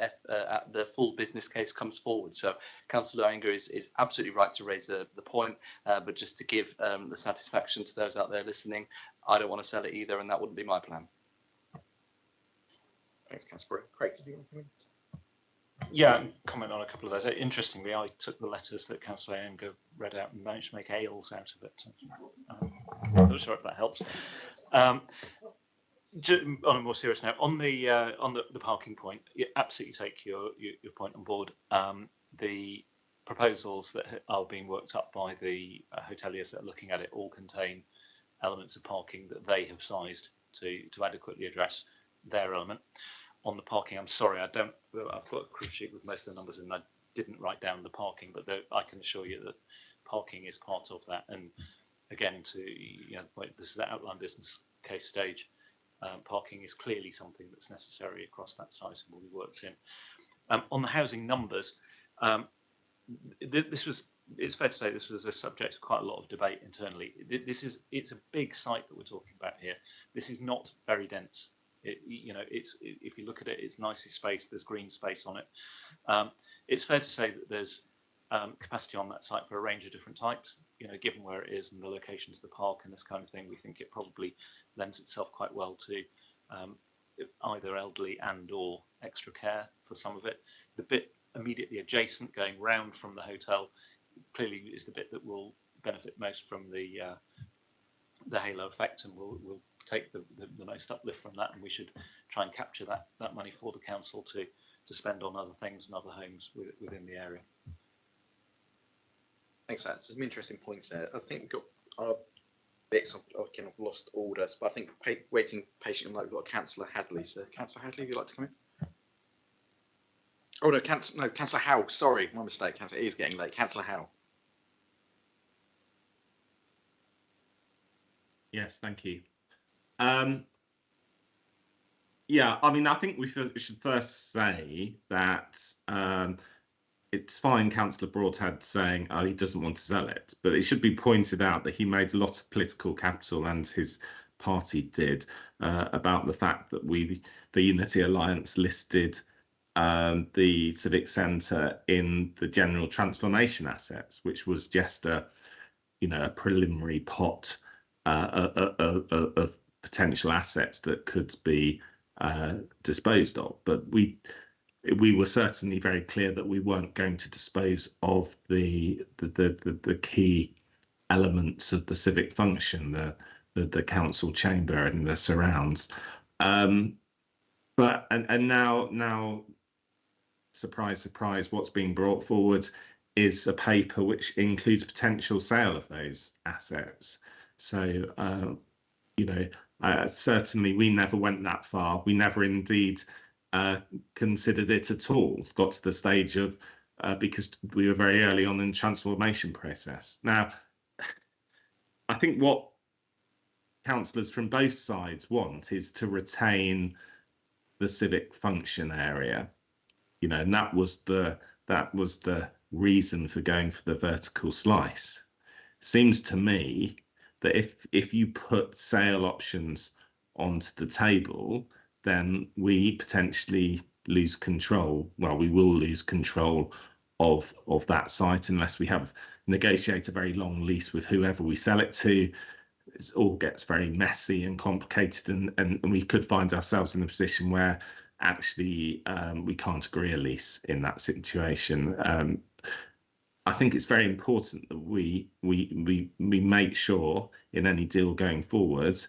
full business case comes forward. So Councillor Ayenger is absolutely right to raise the point, but just to give the satisfaction to those out there listening, I don't want to sell it either, and that wouldn't be my plan. Thanks, Councillor. Craig, did you want to comment? Yeah, comment on a couple of those. Interestingly, I took the letters that Councillor Ayenger read out and managed to make ales out of it. I'm not sure if that helps. On a more serious note, on the parking point, you absolutely take your point on board. The proposals that are being worked up by the hoteliers that are looking at it all contain elements of parking that they have sized to adequately address their element. On the parking, I'm sorry, I've got a crib sheet with most of the numbers and I didn't write down the parking, but I can assure you that parking is part of that. And again, this is the outline business case stage. Parking is clearly something that's necessary across that site and will be worked in. On the housing numbers, it's fair to say this was a subject of quite a lot of debate internally. It's a big site that we're talking about here. This is not very dense. If you look at it, it's nicely spaced. There's green space on it. It's fair to say that there's capacity on that site for a range of different types. You know, given where it is and the location to the park and this kind of thing, we think it probably lends itself quite well to either elderly and or extra care for some of it. The bit immediately adjacent going round from the hotel clearly is the bit that will benefit most from the halo effect, and will take the most uplift from that, and we should try and capture that money for the council to spend on other things and other homes within the area. Thanks, that's some interesting points there. I think we've got our bits. I've lost orders, but I think waiting patiently, like we've got Councillor Hadley. So, Councillor Hadley, would you like to come in? Oh no, Councillor Howe. Sorry, my mistake. Councillor, it is getting late. Councillor Howe. Yes, thank you. Yeah, I mean, I think we should first say that it's fine Councillor Broadhead saying he doesn't want to sell it, but it should be pointed out that he made a lot of political capital, and his party did, about the fact that the Unity Alliance listed the Civic Centre in the general transformation assets, which was just a preliminary pot of potential assets that could be disposed of. But we were certainly very clear that we weren't going to dispose of the key elements of the civic function, the council chamber and the surrounds. But now, surprise, surprise, what's being brought forward is a paper which includes potential sale of those assets. So, certainly we never went that far. We never indeed considered it at all. Got to the stage of, because we were very early on in the transformation process. Now, I think what councillors from both sides want is to retain the civic function area, and that was the reason for going for the vertical slice. Seems to me that if you put sale options onto the table, then we potentially lose control. Well, we will lose control of that site unless we negotiate a very long lease with whoever we sell it to. It all gets very messy and complicated, and we could find ourselves in a position where actually we can't agree a lease in that situation. I think it's very important that we make sure in any deal going forward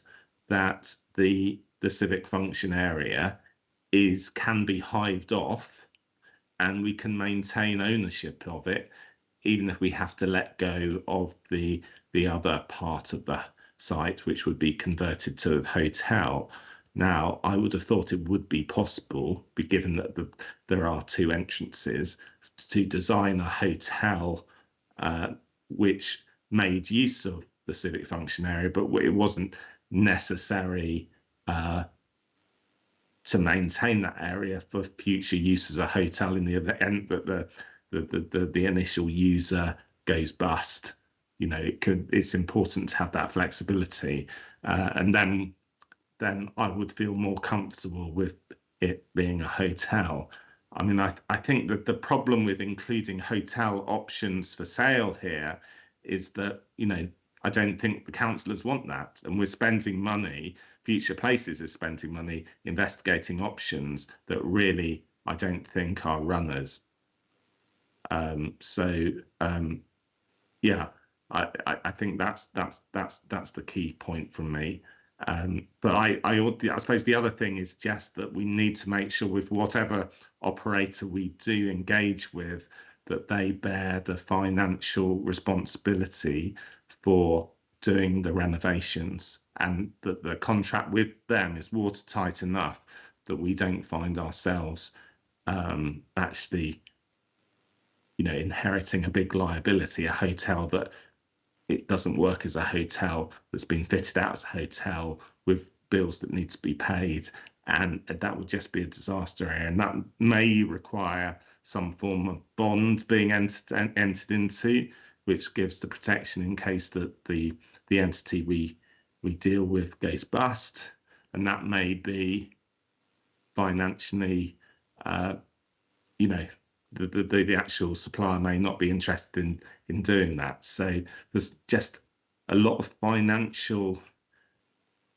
that the civic function area can be hived off, and we can maintain ownership of it, even if we have to let go of the other part of the site, which would be converted to a hotel. Now, I would have thought it would be possible, given that there are two entrances, to design a hotel which made use of the civic function area, but it wasn't necessary to maintain that area for future use as a hotel in the event that the initial user goes bust. It's important to have that flexibility, and then I would feel more comfortable with it being a hotel. I mean, I think that the problem with including hotel options for sale here is that, I don't think the councillors want that. And we're spending money, Future Places is spending money investigating options that really, I don't think are runners. Yeah, I think that's the key point from me. But I suppose the other thing is just that we need to make sure with whatever operator we do engage with, that they bear the financial responsibility for doing the renovations, and that the contract with them is watertight enough that we don't find ourselves actually, inheriting a big liability, a hotel that it doesn't work as a hotel, that's been fitted out as a hotel with bills that need to be paid, and that would just be a disaster area, and that may require some form of bond being entered into, which gives the protection in case that the entity we deal with goes bust, and that may be financially the actual supplier may not be interested in doing that. So there's just a lot of financial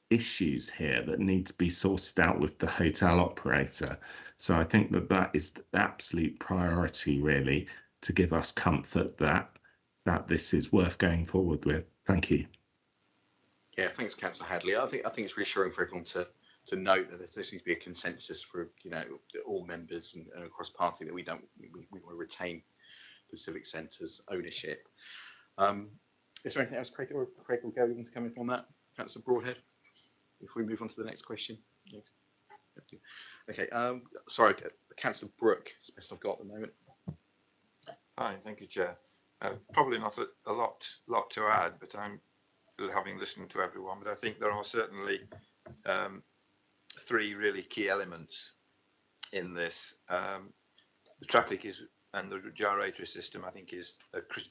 issues here that need to be sorted out with the hotel operator. So I think that is the absolute priority, really, to give us comfort that this is worth going forward with. Thank you. Yeah, thanks, Councillor Hadley. I think it's reassuring for everyone to note that there seems to be a consensus for all members and across party that we want to retain the civic centre's ownership. Is there anything else, Craig or Gary, you want to come in on that, Councillor Broadhead? If we move on to the next question. Okay. Sorry, Councillor Brooke. It's the best I've got at the moment. Hi, thank you, Chair. Probably not a lot to add, but I'm having listened to everyone. But I think there are certainly three really key elements in this. The traffic and the gyratory system, I think, is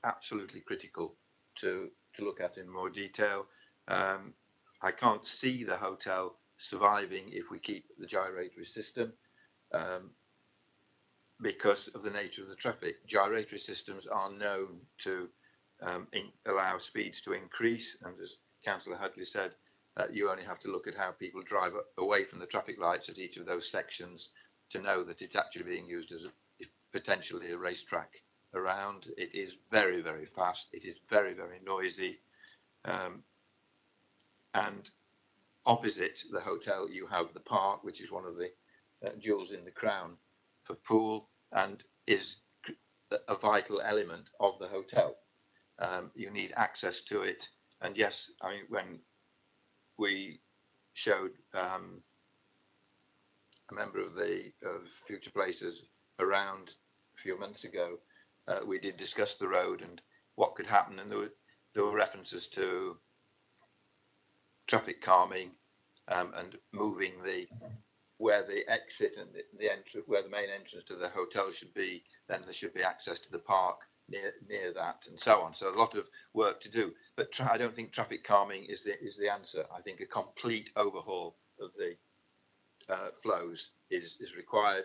absolutely critical to look at in more detail. I can't see the hotel surviving if we keep the gyratory system because of the nature of the traffic. Gyratory systems are known to allow speeds to increase, and as Councillor Hadley said, you only have to look at how people drive away from the traffic lights at each of those sections to know that it's actually being used as potentially a racetrack around. It is very, very fast. It is very, very noisy. And opposite the hotel, you have the park, which is one of the jewels in the crown for pool and is a vital element of the hotel. You need access to it. And yes, I mean, when we showed a member of Future Places around a few months ago, we did discuss the road and what could happen, and there were references to traffic calming and moving where the exit and the entry, where the main entrance to the hotel should be. Then there should be access to the park near that, and so on. So a lot of work to do, but I don't think traffic calming is the answer. I think a complete overhaul of the flows is required,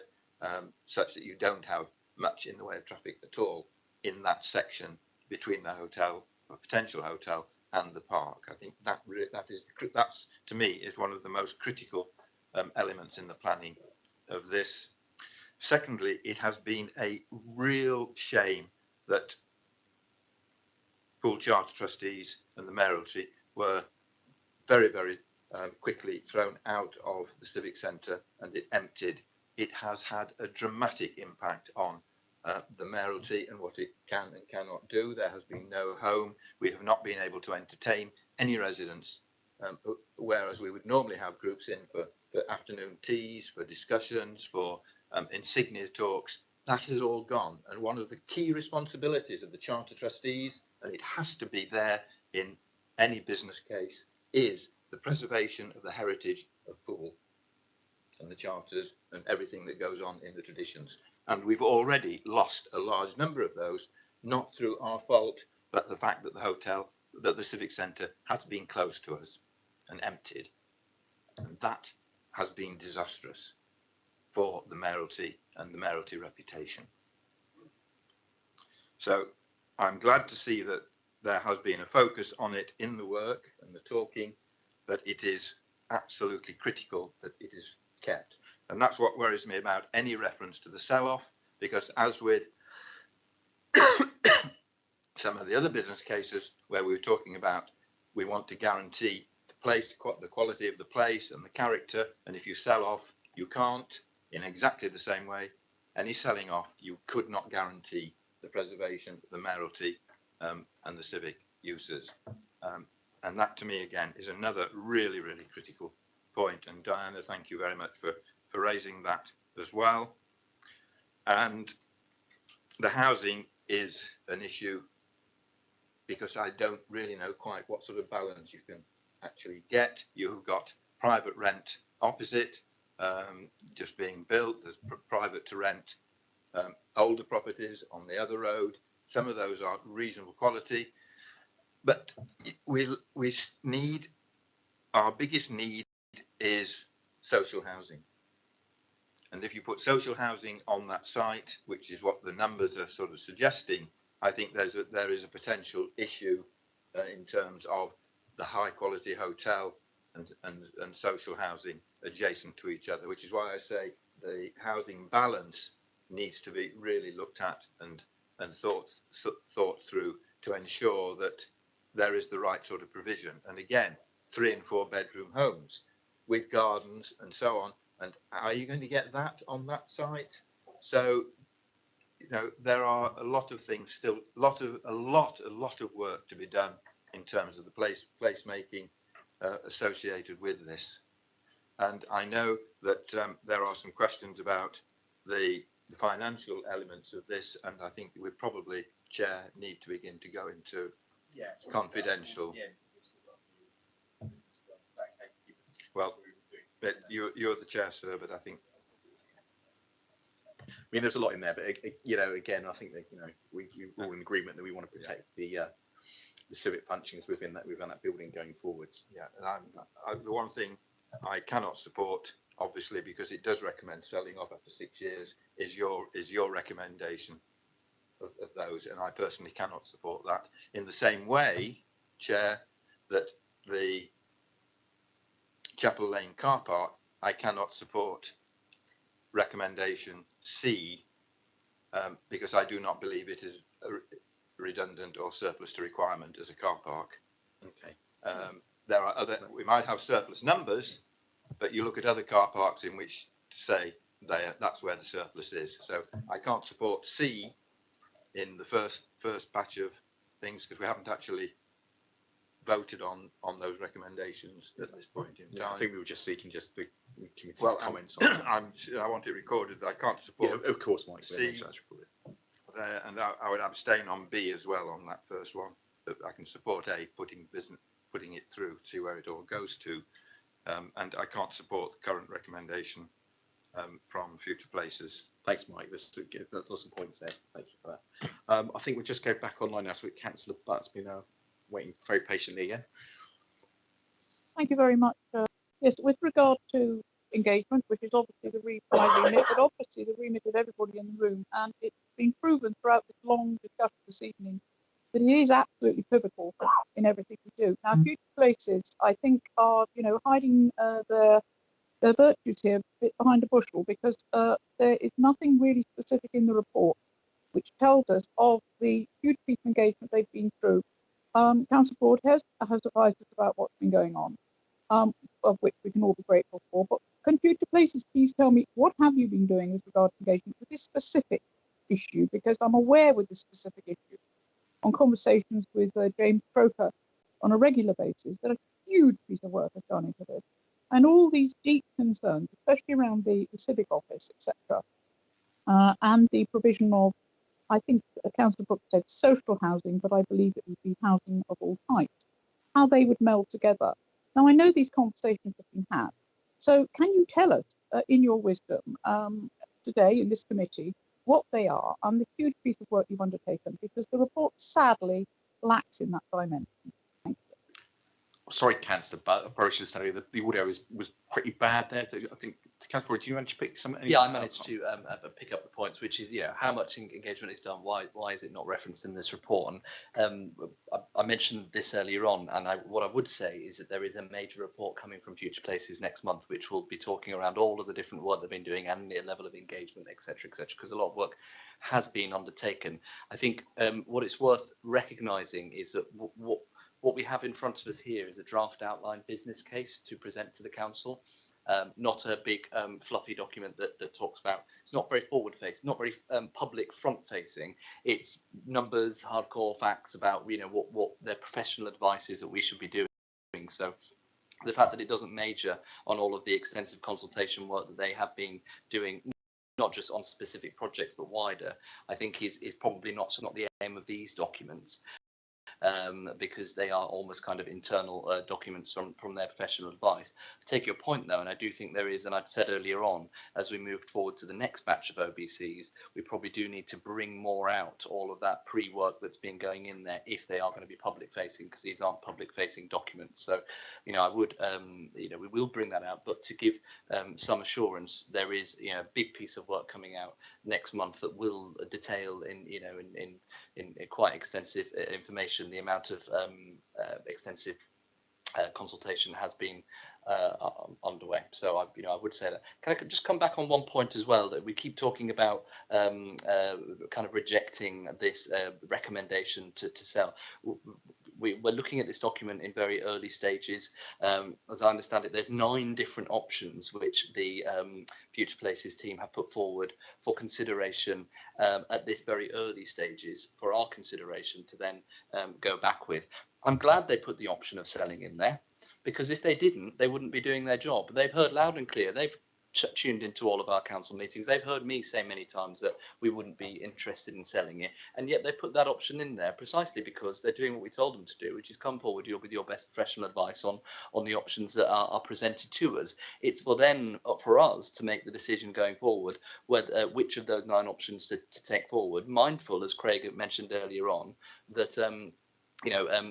such that you don't have much in the way of traffic at all in that section between the hotel, or potential hotel, and the park. I think that's to me is one of the most critical elements in the planning of this. Secondly, it has been a real shame that pool charter trustees and the mayoralty were very, very quickly thrown out of the civic centre and it emptied. It has had a dramatic impact on the mayoralty and what it can and cannot do. There has been no home. We have not been able to entertain any residents, whereas we would normally have groups in for afternoon teas, for discussions, for insignia talks. That has all gone. And one of the key responsibilities of the charter trustees, and it has to be there in any business case, is the preservation of the heritage of pool and the charters and everything that goes on in the traditions. And we've already lost a large number of those, not through our fault, but the fact that the civic centre has been close to us and emptied. And that has been disastrous for the mayoralty and the mayoralty reputation. So I'm glad to see that there has been a focus on it in the work and the talking, but it is absolutely critical that it is kept. And that's what worries me about any reference to the sell-off, because as with some of the other business cases where we were talking about, we want to guarantee the place, the quality of the place and the character, and if you sell off, you can't. In exactly the same way, any selling off, you could not guarantee the preservation of the mayoralty and the civic uses. And that to me, again, is another really, really critical point. And Diana, thank you very much for raising that as well. And the housing is an issue because I don't really know quite what sort of balance you can actually get. You've got private rent opposite, just being built. There's private to rent older properties on the other road. Some of those are reasonable quality, but we need, our biggest need is social housing. And if you put social housing on that site, which is what the numbers are sort of suggesting, I think there is a potential issue in terms of the high quality hotel and social housing adjacent to each other, which is why I say the housing balance needs to be really looked at and thought through to ensure that there is the right sort of provision. And again, 3 and 4 bedroom homes with gardens and so on. And are you going to get that on that site? So, you know, there are a lot of things still, a lot of work to be done in terms of the placemaking associated with this. And I know that there are some questions about the financial elements of this, and I think we probably, Chair, need to begin to go into confidential. Well, you're the Chair, sir, but I think. I mean, there's a lot in there, but you know, again, I think that we're all in agreement that we want to protect the civic functions within that building going forwards. Yeah, and the one thing I cannot support, obviously, because it does recommend selling off after 6 years, is your recommendation of those, and I personally cannot support that. In the same way, Chair, that the Chapel Lane car park, I cannot support recommendation C, because I do not believe it is redundant or surplus to requirement as a car park. Okay. There are other, we might have surplus numbers, but you look at other car parks in which to say that's where the surplus is. So I can't support C in the first batch of things because we haven't actually voted on those recommendations at this point in time. I think we were just seeking just the committee's comments on I want it recorded that I can't support. Yeah, of course, Mike. C, and I would abstain on B as well on that first one. But I can support A, putting it through, see where it all goes to, and I can't support the current recommendation from Future Places. Thanks, Mike. There's lots of points there. Thank you for that. I think we'll just go back online now. So Councillor Butt's been waiting very patiently again. Thank you very much. Yes, with regard to engagement, which is obviously my remit, but obviously the remit of everybody in the room, and it's been proven throughout this long discussion this evening that it is absolutely pivotal in everything we do. Now, Future Places, I think, are hiding their virtues here a bit behind a bushel, because there is nothing really specific in the report which tells us of the huge piece of engagement they've been through. Councillor Broadhead has advised us about what's been going on, of which we can all be grateful for. But can Future Places please tell me what have you been doing with regard to engagement with this specific issue? Because I'm aware with this specific issue, on conversations with James Croker on a regular basis, that a huge piece of work has gone into this. And all these deep concerns, especially around the civic office, etc., and the provision of, I think Councillor Brooks said social housing, but I believe it would be housing of all types, how they would meld together. Now, I know these conversations have been had. So can you tell us, in your wisdom, today in this committee, what they are and the huge piece of work you've undertaken? Because the report sadly lacks in that dimension. Thank you. Sorry, Councillor, but I probably should say that the audio was pretty bad there. I think, Councillor, do you manage to pick some? Yeah, I managed to pick up the points, which is, how much engagement is done, why is it not referenced in this report? And I mentioned this earlier on, and what I would say is that there is a major report coming from Future Places next month, which will be talking around all of the different work they've been doing and the level of engagement, etc., because a lot of work has been undertaken. I think what it's worth recognising is that what we have in front of us here is a draft outline business case to present to the council, not a big fluffy document that talks about, it's not very forward facing, not very public front facing. It's numbers, hardcore facts about what their professional advice is that we should be doing. So the fact that it doesn't major on all of the extensive consultation work that they have been doing, not just on specific projects but wider, I think is probably not the aim of these documents. because they are almost kind of internal documents from their professional advice. I take your point though, and I do think there is, and I'd said earlier on, as we move forward to the next batch of OBCs, we probably do need to bring more out, all of that pre-work that's been going in there, if they are going to be public facing, because these aren't public facing documents. So, I would, we will bring that out, but to give some assurance, there is, a big piece of work coming out next month that will detail in quite extensive information the amount of extensive consultation has been underway. So I would say that. Can I just come back on one point as well, that we keep talking about kind of rejecting this recommendation to sell. We're looking at this document in very early stages. As I understand it, there's 9 different options which the Future Places team have put forward for consideration at this very early stages for our consideration to then go back with. I'm glad they put the option of selling in there, because if they didn't, they wouldn't be doing their job. They've heard loud and clear. They've tuned into all of our council meetings. They've heard me say many times that we wouldn't be interested in selling it. And yet they put that option in there precisely because they're doing what we told them to do, which is come forward with your best professional advice on the options that are presented to us. It's for them, for us, to make the decision going forward, whether which of those 9 options to take forward, mindful, as Craig mentioned earlier on, that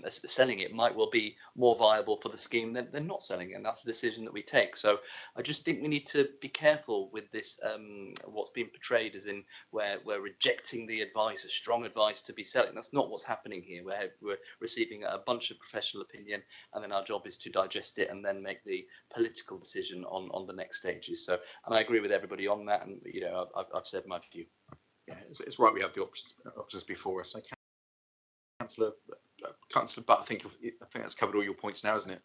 selling it might well be more viable for the scheme than not selling it, and that's the decision that we take. So I just think we need to be careful with this, what's being portrayed as in we're rejecting the advice, a strong advice to be selling. That's not what's happening here. We're receiving a bunch of professional opinion, and then our job is to digest it and then make the political decision on the next stages. So, and I agree with everybody on that, and I've said my view. Yeah, it's right. We have the options before us. Okay. Councillor Butt, I think that's covered all your points now, isn't it?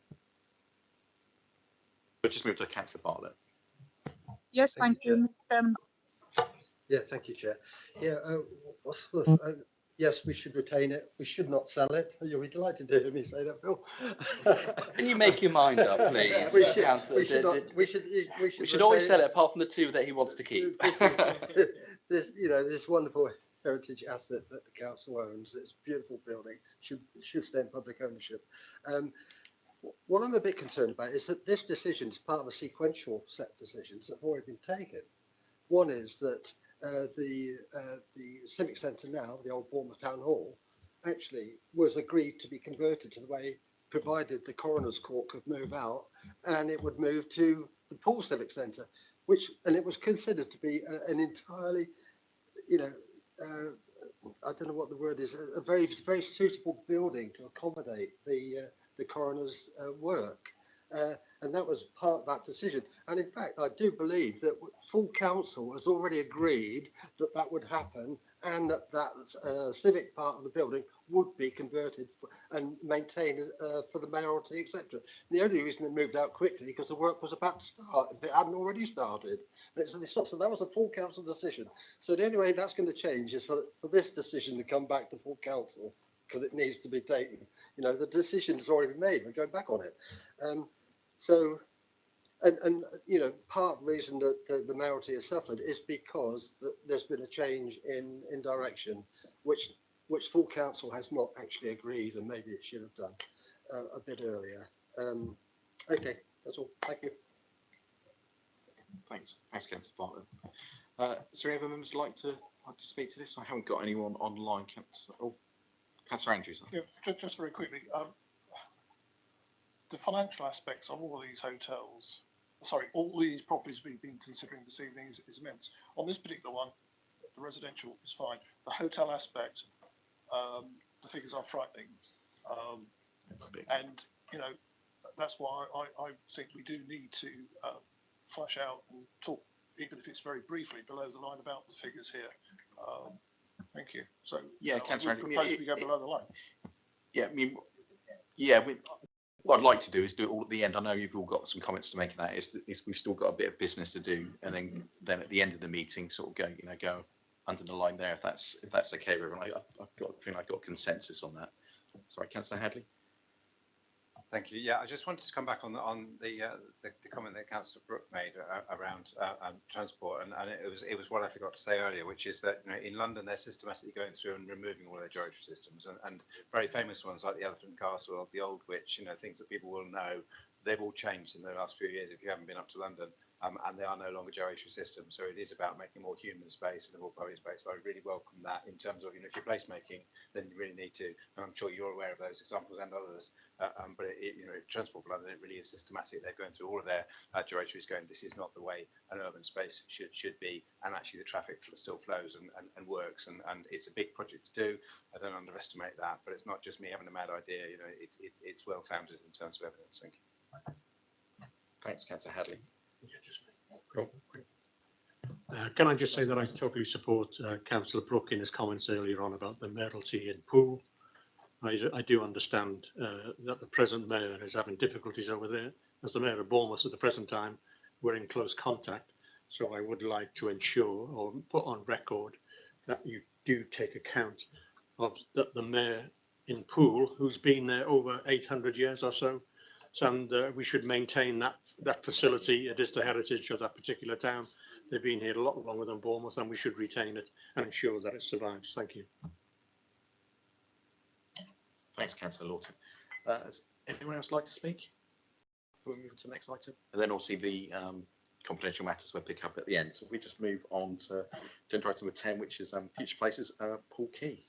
But just move to Councillor Bartlett. Yes, thank you, Mr. Chairman. Yeah, thank you, Chair. Yeah, yes, we should retain it. We should not sell it. You'll be delighted to hear me say that, Bill. Can you make your mind up, please, Councillor? We should always sell it, apart from the 2 that he wants to keep. This wonderful heritage asset that the council owns. It's a beautiful building. Should stay in public ownership. What I'm a bit concerned about is that this decision is part of a sequential set of decisions that have already been taken. One is that the Civic Centre now, the old Bournemouth Town Hall, actually was agreed to be converted to the way, provided the Coroner's Court could move out, and it would move to the Poole Civic Centre, and it was considered to be an entirely, I don't know what the word is, a very, very suitable building to accommodate the coroner's work. And that was part of that decision. And in fact, I do believe that full council has already agreed that that would happen, and that civic part of the building would be converted and maintained for the mayoralty, etc. The only reason it moved out quickly because the work was about to start. It hadn't already started. So that was a full council decision. So the only way that's going to change is for this decision to come back to full council, because it needs to be taken. The decision has already been made. We're going back on it. Part of the reason that the mayoralty has suffered is because there's been a change in direction, which full council has not actually agreed, and maybe it should have done a bit earlier. Okay, that's all. Thank you. Thanks, Councillor Bartlett. Is there any other members like to speak to this? I haven't got anyone online. Councillor Andrews. Yeah, just very quickly. The financial aspects of all of these hotels, all these properties we've been considering this evening is immense. On this particular one, the residential is fine. The hotel aspect, the figures are frightening. And, that's why I think we do need to flesh out and talk, even if it's very briefly, below the line about the figures here. Thank you. So, yeah, Councillor Andrews, propose we go below the line. Yeah, what I'd like to do is do it all at the end. I know you've all got some comments to make on that. Is we've still got a bit of business to do, and then at the end of the meeting, sort of go under the line there, if that's okay with everyone. I've got consensus on that. Sorry, Councillor Hadley. Thank you. Yeah, I just wanted to come back on the comment that Councillor Brooke made around transport, and it was what I forgot to say earlier, which is that in London they're systematically going through and removing all their gyratory systems, and very famous ones like the Elephant Castle or the Old Witch, things that people will know. They've all changed in the last few years if you haven't been up to London, and they are no longer gyratory systems. So it is about making more human space and more public space. So I really welcome that in terms of, if you're placemaking, then you really need to, and I'm sure you're aware of those examples and others, but Transport for London, it really is systematic. They're going through all of their gyratories going, this is not the way an urban space should be, and actually the traffic still flows and works, and it's a big project to do. I don't underestimate that, but it's not just me having a mad idea, it's well founded in terms of evidence. Thank you. Thanks, Councillor Hadley. Can I just say that I totally support Councillor Brooke in his comments earlier on about the mayoralty in Poole. I do understand that the present mayor is having difficulties over there. As the mayor of Bournemouth at the present time, we're in close contact. So I would like to ensure or put on record that you do take account of the mayor in Poole, who's been there over 800 years or so. And we should maintain that facility. It is the heritage of that particular town. They've been here a lot longer than Bournemouth, and we should retain it and ensure that it survives. Thank you. Thanks, Councillor Lawton. Does anyone else like to speak? We'll move on to the next item. And then obviously the confidential matters we'll pick up at the end. So if we just move on to agenda item number 10, which is future places, Paul Key.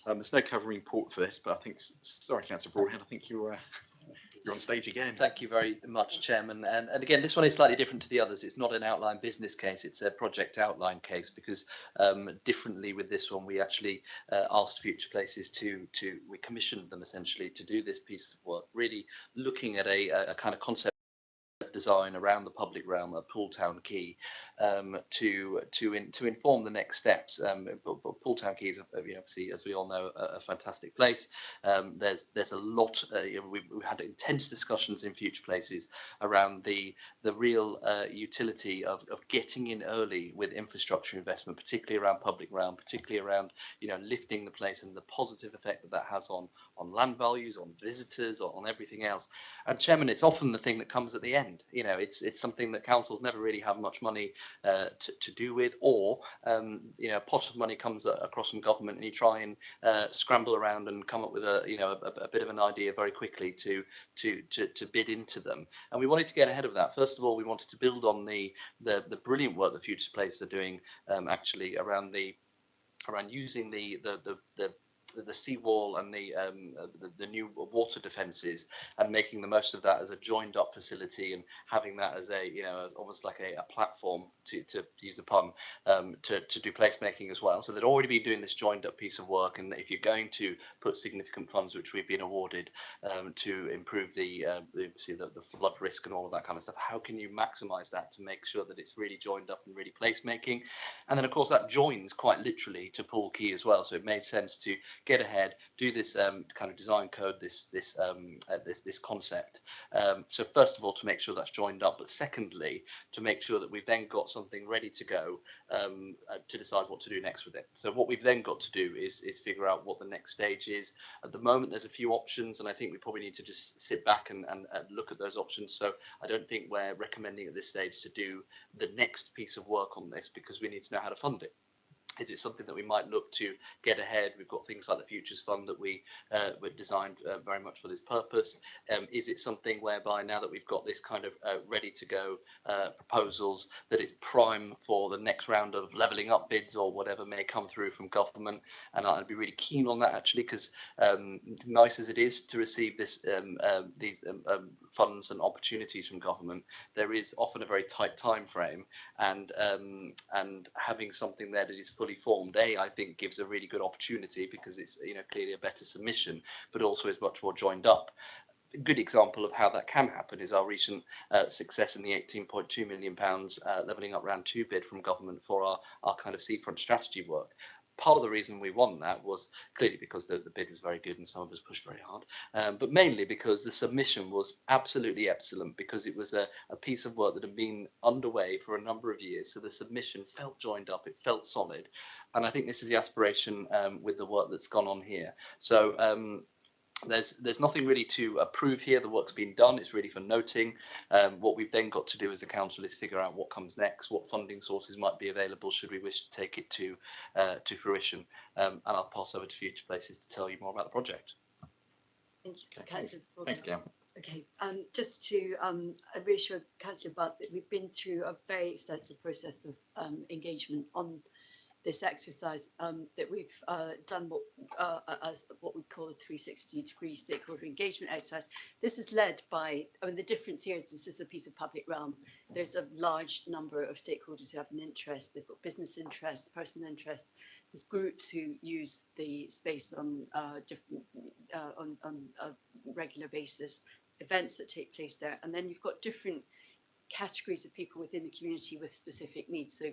There's no covering report for this, but I think, sorry, Councillor Broadhead, I think you're on stage again. Thank you very much, Chairman. And again, this one is slightly different to the others. It's not an outline business case, it's a project outline case, because differently with this one, we actually asked Future Places we commissioned them essentially to do this piece of work, really looking at a kind of concept design around the public realm at Poole Town Quay to inform the next steps. Poole Town Quay is obviously, as we all know, a fantastic place. There's a lot. We've had intense discussions in Future Places around the real utility of getting in early with infrastructure investment, particularly around public realm, particularly around lifting the place and the positive effect that has on land values, on visitors, on everything else. And Chairman, it's often the thing that comes at the end. It's something that councils never really have much money to do with, or a pot of money comes across from government and you try and scramble around and come up with a bit of an idea very quickly to bid into them. And we wanted to get ahead of that. First of all, we wanted to build on the brilliant work the Future Places are doing actually around using the seawall and the new water defences and making the most of that as a joined up facility and having that as as almost like a platform to use a pun to do placemaking as well. So they'd already been doing this joined up piece of work, and if you're going to put significant funds, which we've been awarded to improve the flood risk and all of that kind of stuff, how can you maximise that to make sure that it's really joined up and really placemaking? And then of course that joins quite literally to Poole Quay as well, so it made sense to get ahead, do this kind of design code, this concept. So first of all, to make sure that's joined up, but secondly, to make sure that we've then got something ready to go to decide what to do next with it. So what we've then got to do is figure out what the next stage is. At the moment, there's a few options, and I think we probably need to just sit back and look at those options. So I don't think we're recommending at this stage to do the next piece of work on this, because we need to know how to fund it. Is it something that we might look to get ahead? We've got things like the Futures Fund that we designed very much for this purpose. Is it something whereby now that we've got this kind of ready to go proposals, that it's prime for the next round of levelling up bids or whatever may come through from government? And I'd be really keen on that actually, because nice as it is to receive these funds and opportunities from government, there is often a very tight time frame, and having something there that is fully formed, I think gives a really good opportunity, because it's clearly a better submission, but also is much more joined up. A good example of how that can happen is our recent success in the £18.2 million levelling up round 2 bid from government for our kind of seafront strategy work. Part of the reason we won that was clearly because the bid was very good and some of us pushed very hard, but mainly because the submission was absolutely excellent, because it was a piece of work that had been underway for a number of years. So the submission felt joined up, it felt solid. And I think this is the aspiration with the work that's gone on here. So There's nothing really to approve here. The work's been done. It's really for noting. What we've then got to do as a council is figure out what comes next, what funding sources might be available should we wish to take it to fruition. And I'll pass over to future places to tell you more about the project. Thank you, Okay, Councillor. thanks, Gail. Okay, just to reassure Councillor Butt that we've been through a very extensive process of engagement on this exercise, that we've done what we call a 360-degree stakeholder engagement exercise. This is led by, I mean, the difference here is this is a piece of public realm. There's a large number of stakeholders who have an interest. They've got business interests, personal interests. There's groups who use the space on on a regular basis, events that take place there, and then you've got different categories of people within the community with specific needs. So,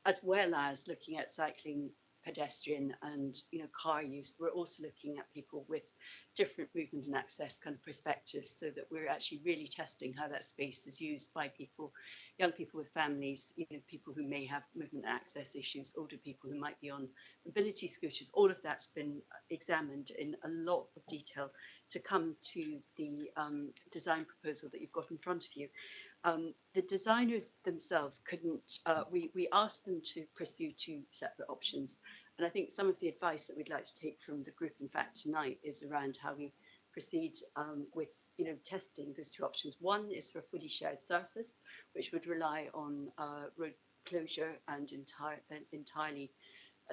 as well as looking at cycling, pedestrian and car use, we're also looking at people with different movement and access kind of perspectives, so that we're actually really testing how that space is used by people, young people with families, people who may have movement and access issues, older people who might be on mobility scooters. All of that's been examined in a lot of detail to come to the design proposal that you've got in front of you. The designers themselves couldn't, we asked them to pursue two separate options. And I think some of the advice that we'd like to take from the group, in fact, tonight is around how we proceed with, testing those two options. One is for a fully shared surface, which would rely on road closure and entirely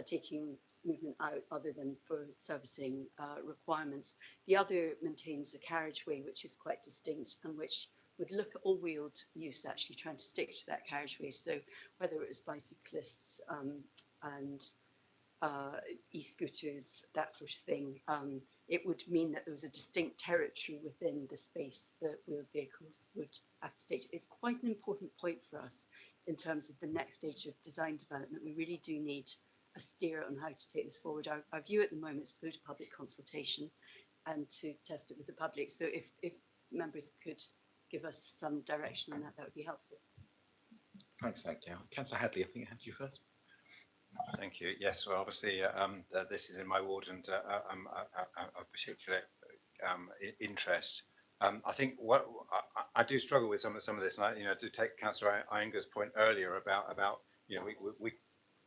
taking movement out other than for servicing requirements. The other maintains a carriageway, which is quite distinct and which would look at all-wheeled use, actually trying to stick to that carriageway. So whether it was bicyclists and e-scooters, that sort of thing, it would mean that there was a distinct territory within the space that wheeled vehicles would have to stay. It's quite an important point for us in terms of the next stage of design development. We really do need a steer on how to take this forward. Our view at the moment is to go to public consultation and to test it with the public. So if members could give us some direction on that, that would be helpful. Thanks, Gail. Councillor Hadley, I think I had you first. Thank you. Yes, well, obviously, this is in my ward and of particular interest. I think what I do struggle with some of this, and I, to take Councillor Iyengar's point earlier about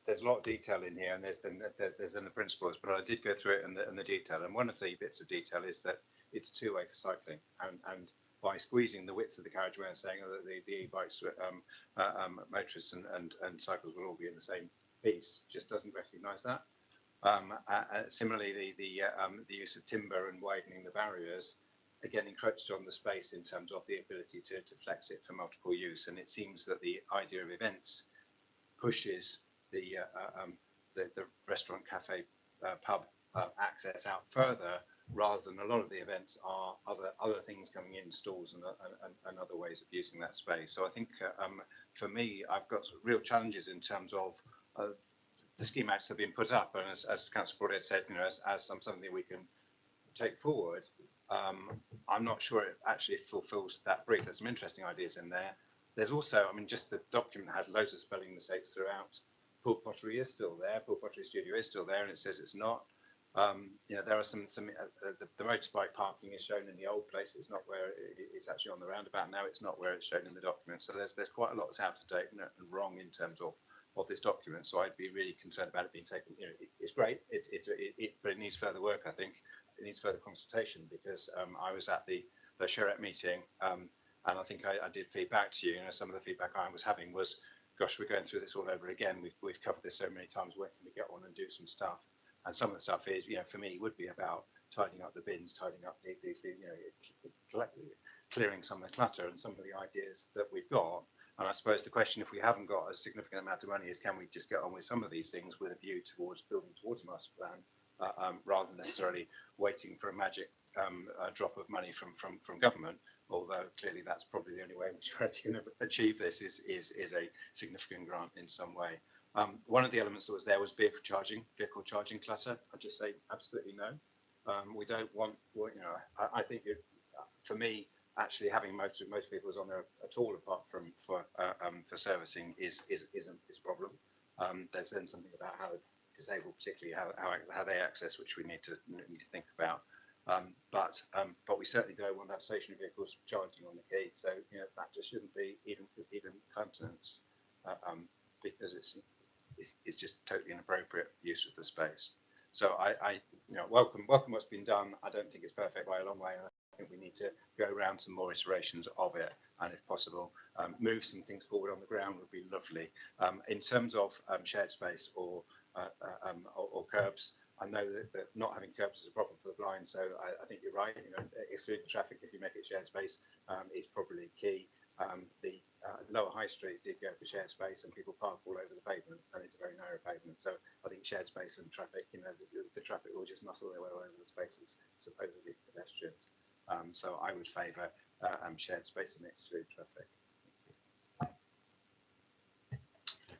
there's a lot of detail in here, and there's then the principles, but I did go through it in the detail, and one of the bits of detail is that it's two-way for cycling, and by squeezing the width of the carriageway and saying that the e-bikes, motorists and cycles will all be in the same piece, just doesn't recognise that. Similarly, the use of timber and widening the barriers, again, encroaches on the space in terms of the ability to flex it for multiple use, and it seems that the idea of events pushes the restaurant, cafe, pub access out further, rather than a lot of the events are other things coming in, stalls and other ways of using that space. So I think for me, I've got real challenges in terms of the scheme acts have been put up, and as Councillor Broadhead said, as something that we can take forward. I'm not sure it actually fulfills that brief. There's some interesting ideas in there. There's also, just the document has loads of spelling mistakes throughout. Pool Pottery is still there. Pool Pottery Studio is still there, and it says it's not. There are some the motorbike parking is shown in the old place. It's not where it's actually on the roundabout now. It's not where it's shown in the document. So there's quite a lot that's out of date and wrong in terms of this document. So I'd be really concerned about it being taken. It's great. But it needs further work. I think it needs further consultation, because I was at the Charette meeting, and I think I did feedback to you. Some of the feedback I was having was, gosh, we're going through this all over again. We've covered this so many times. Where can we get on and do some stuff? And some of the stuff is, for me, would be about tidying up the bins, tidying up clearing some of the clutter and some of the ideas that we've got. And I suppose the question, if we haven't got a significant amount of money, is can we just get on with some of these things with a view towards building towards a master plan, rather than necessarily waiting for a magic drop of money from government, although clearly that's probably the only way which we're actually going to achieve this is a significant grant in some way. One of the elements that was there was vehicle charging clutter. I'd just say absolutely no. We don't want, I think for me, actually having most vehicles on there at all, apart from for servicing, is a problem. There's then something about how disabled, particularly how they access, which we need to think about. But we certainly don't want to have stationary vehicles charging on the quay. So that just shouldn't be even countenanced because it's just totally inappropriate use of the space. So I welcome what's been done. I don't think it's perfect by a long way. And I think we need to go around some more iterations of it, and if possible, move some things forward on the ground would be lovely. In terms of shared space or curbs, I know that not having curbs is a problem for the blind, so I think you're right. Exclude the traffic if you make it shared space is probably key. The lower high street did go for shared space, and people park all over the pavement, and it's a very narrow pavement. So I think shared space and traffic, the traffic will just muscle their way all over the spaces, supposedly pedestrians. So I would favour shared space and exclude traffic.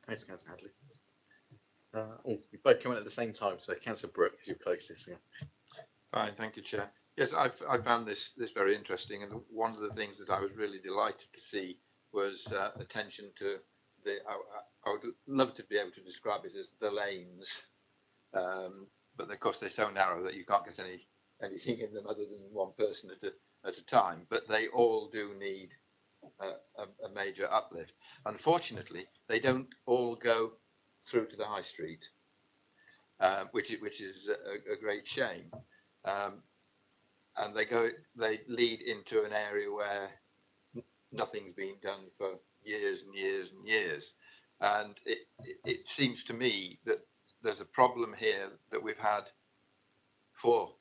Thanks, Councillor Hadley. We both come in at the same time, so Councillor Brooke is your closest. Yeah. Fine, thank you, Chair. Yes, I found this very interesting, and one of the things that I was really delighted to see was attention to I would love to be able to describe it as the lanes, but of course they're so narrow that you can't get anything in them other than one person at a time. But they all do need a major uplift. Unfortunately, they don't all go through to the high street, which is a great shame. And they lead into an area where nothing's been done for years and years and years. And it seems to me that there's a problem here that we've had for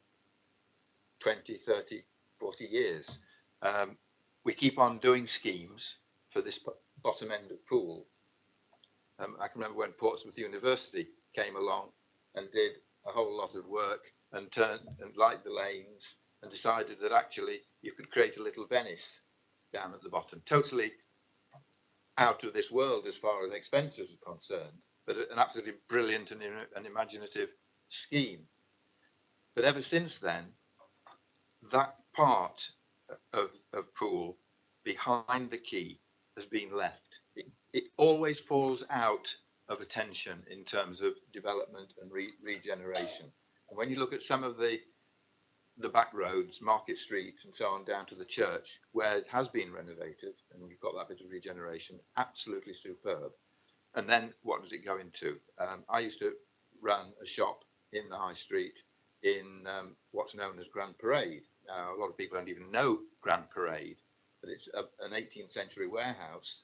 20, 30, 40 years. We keep on doing schemes for this bottom end of Poole. I can remember when Portsmouth University came along and did a whole lot of work and lighted the lanes and decided that actually you could create a little Venice down at the bottom, totally out of this world as far as expenses are concerned, but an absolutely brilliant and imaginative scheme. But ever since then, that part of Poole behind the quay has been left. It always falls out of attention in terms of development and regeneration. And when you look at some of the back roads, Market Street and so on down to the church, where it has been renovated and you've got that bit of regeneration, absolutely superb. And then what does it go into? I used to run a shop in the high street in what's known as Grand Parade. A lot of people don't even know Grand Parade, but it's an 18th century warehouse.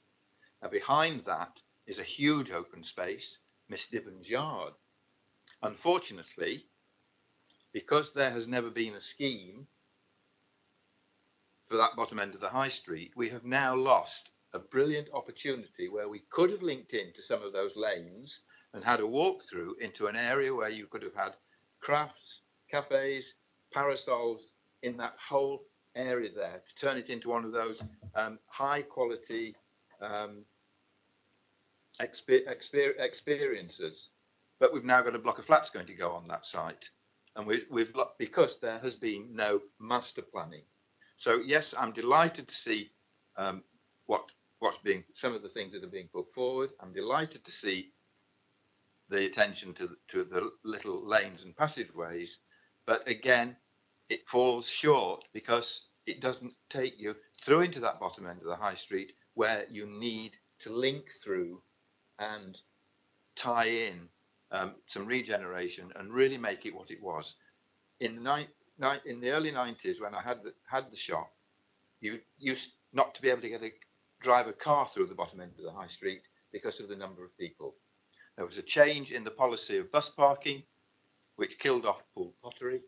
And behind that is a huge open space, Miss Dibben's Yard. Unfortunately, because there has never been a scheme for that bottom end of the high street, we have now lost a brilliant opportunity where we could have linked into some of those lanes and had a walk through into an area where you could have had crafts, cafes, parasols in that whole area there to turn it into one of those high quality experiences. But we've now got a block of flats going to go on that site, and we've because there has been no master planning. So yes, I'm delighted to see some of the things that are being put forward. I'm delighted to see the attention to the little lanes and passageways, but again, it falls short because it doesn't take you through into that bottom end of the high street where you need to link through and tie in some regeneration and really make it what it was. In the early 90s, when I had the shop, you used not to be able to drive a car through the bottom end of the high street because of the number of people. There was a change in the policy of bus parking, which killed off Poole Pottery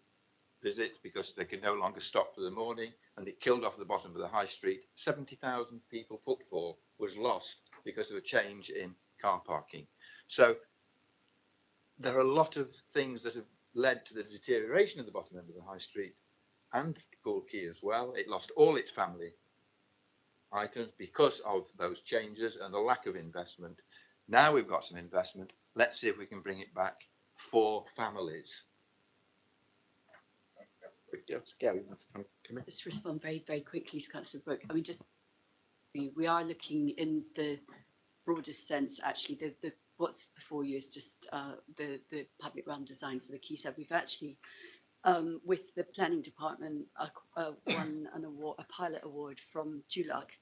visits because they could no longer stop for the morning, and it killed off the bottom of the high street. 70,000 people footfall was lost because of a change in car parking. So there are a lot of things that have led to the deterioration of the bottom end of the high street and Poole Quay as well. It lost all its family items because of those changes and the lack of investment. Now we've got some investment. Let's see if we can bring it back for families. Just respond very, very quickly to Councillor Brooke. I mean, just we are looking in the broadest sense. Actually, the what's before you is just the public realm design for the quayside. We've actually with the planning department, won an award, a pilot award from JULAC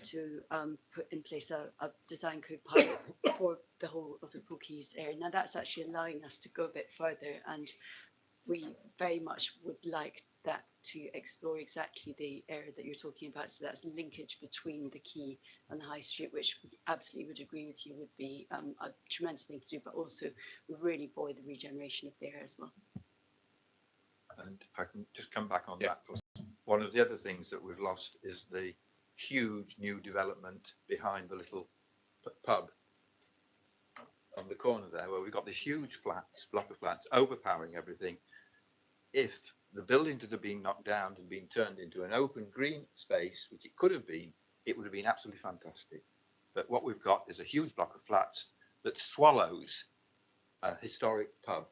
to put in place a design code pilot for the whole of the Pool Quays area. Now that's actually allowing us to go a bit further, and we very much would like that to explore exactly the area that you're talking about. So that's linkage between the quay and the high street, which we absolutely would agree with you would be a tremendous thing to do, but also would really buoy the regeneration of the area as well. And if I can just come back on that, one of the other things that we've lost is the huge new development behind the little pub on the corner there, where we've got this huge block of flats overpowering everything. If the building had been knocked down and been turned into an open green space, which it could have been, it would have been absolutely fantastic. But what we've got is a huge block of flats that swallows a historic pub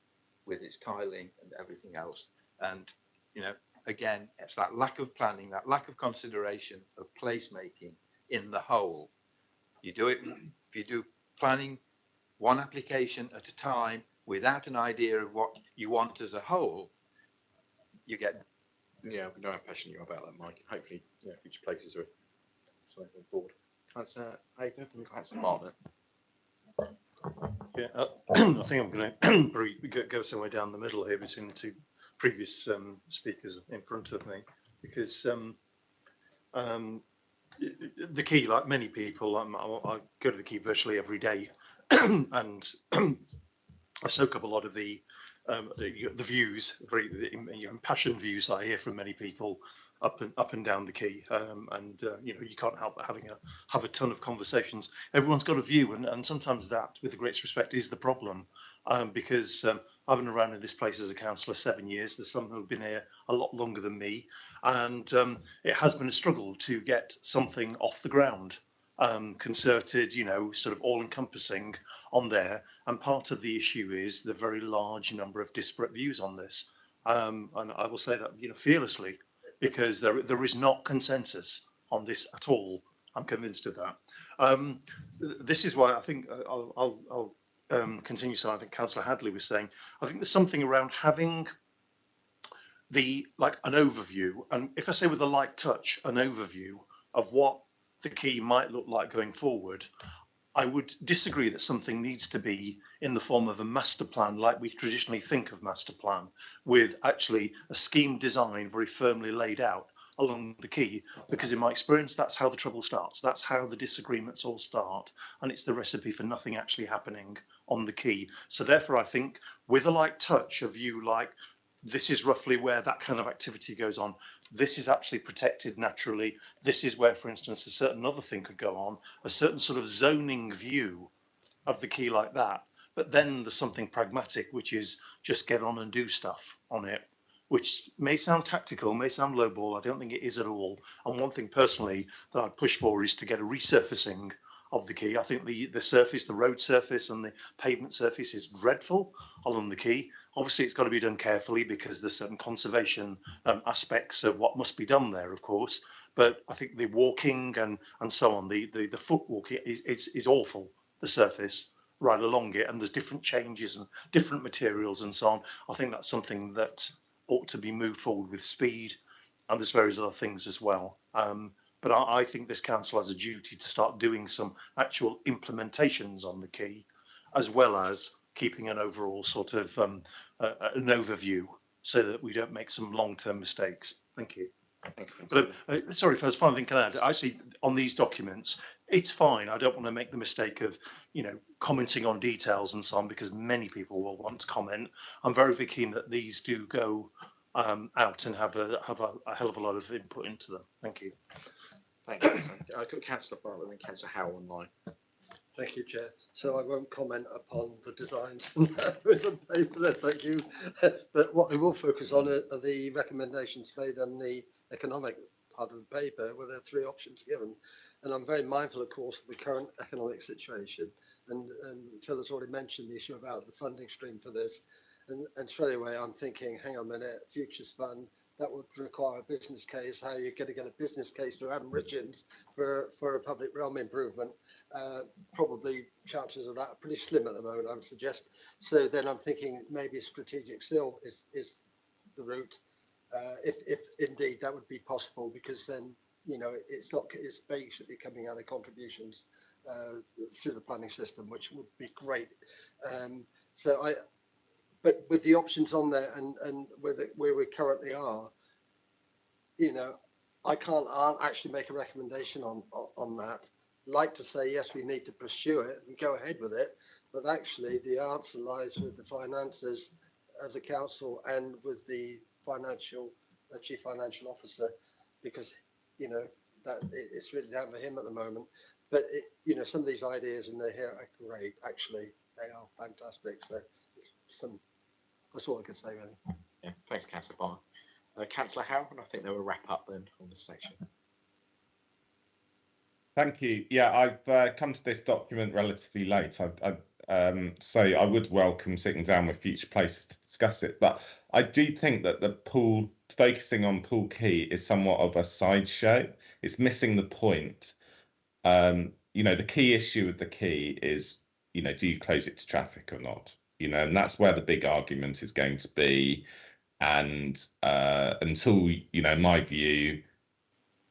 with its tiling and everything else. And, you know, again, it's that lack of planning, that lack of consideration of placemaking in the whole. You do it, if you do planning one application at a time without an idea of what you want as a whole, you get. Yeah, we know how passionate you are about that, Mike. Hopefully, yeah, future places are something on board. Councillor Hager, and Councillor Bartlett. Yeah, I think I'm going to go somewhere down the middle here between the two previous speakers in front of me, because the quay, like many people, I go to the quay virtually every day, and I soak up a lot of the views, very impassioned views that I hear from many people up and down the quay, and you know, you can't help but have a ton of conversations. Everyone's got a view, and sometimes that, with the greatest respect, is the problem, because I've been around in this place as a councillor 7 years. There's some who've been here a lot longer than me, and it has been a struggle to get something off the ground, concerted, you know, sort of all-encompassing on there. And part of the issue is the very large number of disparate views on this, and I will say that, you know, fearlessly, because there is not consensus on this at all. I'm convinced of that. This is why I think I'll continue. So I think Councillor Hadley was saying, I think there's something around having an overview, and if I say with a light touch, an overview of what the quay might look like going forward. I would disagree that something needs to be in the form of a master plan, like we traditionally think of master plan, with actually a scheme design very firmly laid out along the quay, because in my experience, that's how the trouble starts. That's how the disagreements all start. And it's the recipe for nothing actually happening on the quay. So therefore, I think with a light touch of you, like, this is roughly where that kind of activity goes on. This is actually protected naturally. This is where, for instance, a certain other thing could go on, a certain sort of zoning view of the quay like that. But then there's something pragmatic, which is just get on and do stuff on it, which may sound tactical, may sound lowball. I don't think it is at all. And one thing personally that I'd push for is to get a resurfacing of the quay. I think the surface, the road surface and the pavement surface is dreadful along the quay. Obviously, it's got to be done carefully because there's certain conservation aspects of what must be done there, of course. But I think the walking and so on, the foot walking is awful, the surface right along it. And there's different changes and different materials and so on. I think that's something that ought to be moved forward with speed. And there's various other things as well. But I think this council has a duty to start doing some actual implementations on the quay, as well as keeping an overall sort of an overview, so that we don't make some long-term mistakes. Thank you. But sorry, first final thing can I add? Actually, on these documents, it's fine. I don't want to make the mistake of, you know, commenting on details and so on, because many people will want to comment. I'm very keen that these do go out and have a hell of a lot of input into them. Thank you. Thank you. I've got Councillor Bartlett and Councillor Howell online. Thank you, Chair. So I won't comment upon the designs in the paper there, thank you. But what we will focus on are the recommendations made on the economic part of the paper, where there are 3 options given. And I'm very mindful, of course, of the current economic situation. And Phil has already mentioned the issue about the funding stream for this. And straight away, I'm thinking, hang on a minute, Futures Fund, that would require a business case. How are you going to get a business case to Adam Richards for a public realm improvement? Probably chances of that are pretty slim at the moment, I would suggest. So then I'm thinking maybe strategic still is the route, if indeed that would be possible, because then, you know, it's basically coming out of contributions through the planning system, which would be great. But with the options on there and where we currently are, you know, I can't actually make a recommendation on that. Like to say, yes, we need to pursue it and go ahead with it, but actually the answer lies with the finances of the council and with the chief financial officer, because, you know, that it's really down to him at the moment. But you know, some of these ideas in there here are great. Actually, they are fantastic. So that's all I can say, really. Yeah, thanks, Councillor Barr. Councillor Howe, and I think they will wrap up then on this section. Thank you. Yeah, I've come to this document relatively late. So I would welcome sitting down with future places to discuss it. But I do think that the focusing on Pool Quay is somewhat of a sideshow. It's missing the point. You know, the key issue with the quay is, you know, do you close it to traffic or not? You know, and that's where the big argument is going to be. And until, you know, in my view,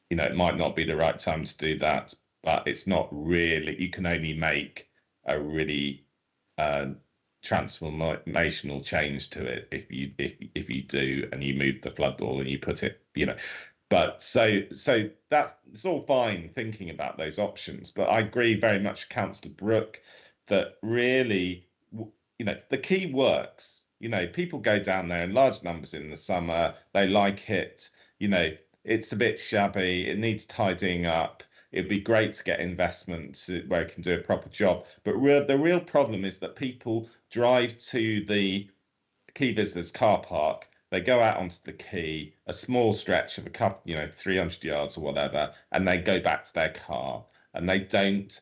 you know, it might not be the right time to do that, but it's not really, you can only make a really transformational change to it if you do, and you move the flood wall and you put it, you know. But so that's, it's all fine thinking about those options, but I agree very much with Councillor Brooke that really, you know, the quay works. You know, people go down there in large numbers in the summer, they like it, you know. It's a bit shabby, it needs tidying up. It'd be great to get investment where it can do a proper job. But the real problem is that people drive to the quay visitors car park, they go out onto the quay, a small stretch of a couple, you know, 300 yards or whatever, and they go back to their car, and they don't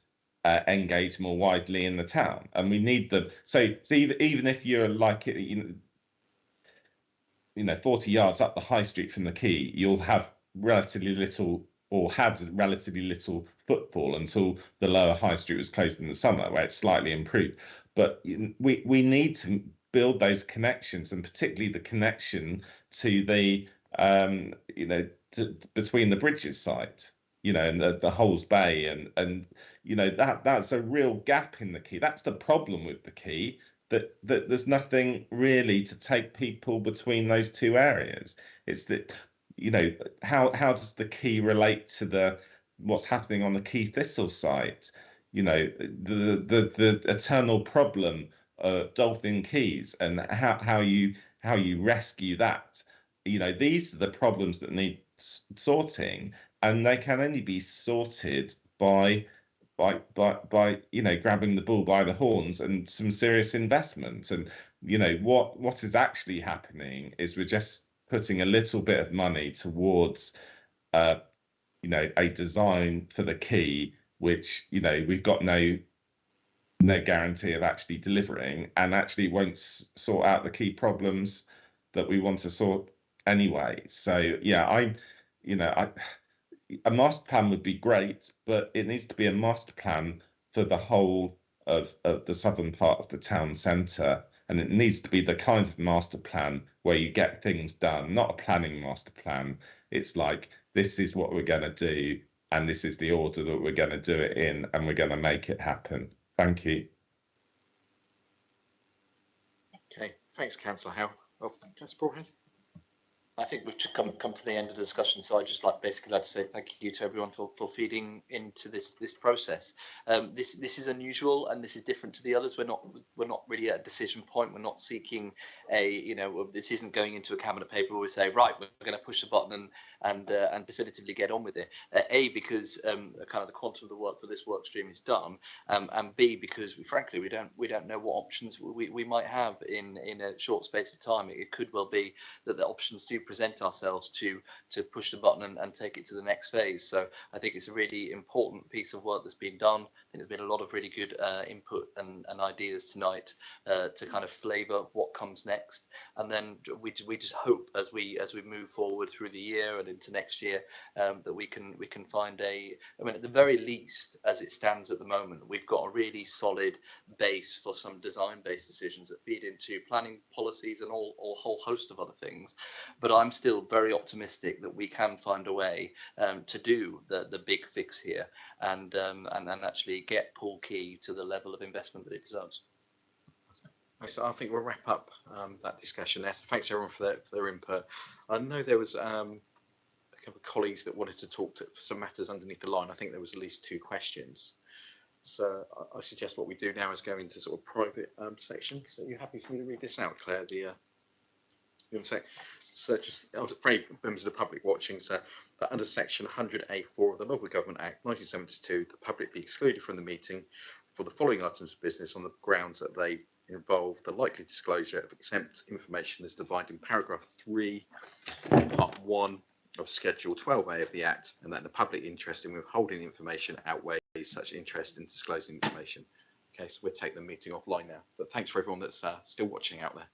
engage more widely in the town. And we need them. So even if you're like, you know, 40 yards up the high street from the quay, you'll have relatively little, or had relatively little footfall until the lower high street was closed in the summer, where it's slightly improved. But we need to build those connections, and particularly the connection to the you know, between the bridges site, you know, and the Holes Bay, and you know, that's a real gap in the quay. That's the problem with the quay. That there's nothing really to take people between those two areas. It's that, you know, how does the quay relate to what's happening on the Quay Thistle site? You know, the eternal problem of Dolphin Quays, and how you rescue that. You know, these are the problems that need sorting, and they can only be sorted by you know, grabbing the bull by the horns and some serious investment. And you know, what is actually happening is we're just putting a little bit of money towards you know, a design for the quay, which, you know, we've got no guarantee of actually delivering, and actually won't sort out the key problems that we want to sort anyway. So yeah, you know, a master plan would be great, but it needs to be a master plan for the whole of the southern part of the town centre. And it needs to be the kind of master plan where you get things done, not a planning master plan. It's like, this is what we're going to do, and this is the order that we're going to do it in, and we're going to make it happen. Thank you. Okay, thanks, Councillor Howe. Oh, Councillor Broadhead. I think we've just come to the end of the discussion, so I just basically like to say thank you to everyone for feeding into this process. This is unusual, and this is different to the others. We're not really at a decision point. We're not seeking you know, this isn't going into a cabinet paper where we say, right, we're going to push the button and definitively get on with it. A, because kind of the quantum of the work for this work stream is done, and B, because frankly we don't know what options we might have in a short space of time. It could well be that the options do present ourselves to push the button and take it to the next phase. So I think it's a really important piece of work that's been done. I think there's been a lot of really good input and ideas tonight to kind of flavour what comes next. And then we just hope as we move forward through the year and into next year that we can find I mean, at the very least, as it stands at the moment, we've got a really solid base for some design-based decisions that feed into planning policies and a whole host of other things. But I'm still very optimistic that we can find a way to do the big fix here and actually get Pool Quay to the level of investment that it deserves. So I think we'll wrap up that discussion there. So thanks everyone for their input. I know there was a couple of colleagues that wanted to talk for some matters underneath the line. I think there was at least 2 questions. So I suggest what we do now is go into sort of private section. So are you happy for me to read this out, Claire? So just for any members of the public watching, so that under section 100A4 of the Local Government Act 1972, the public be excluded from the meeting for the following items of business on the grounds that they involve the likely disclosure of exempt information as defined in paragraph 3, part 1 of Schedule 12A of the Act, and that the public interest in withholding the information outweighs such interest in disclosing information. Okay, so we'll take the meeting offline now. But thanks for everyone that's still watching out there.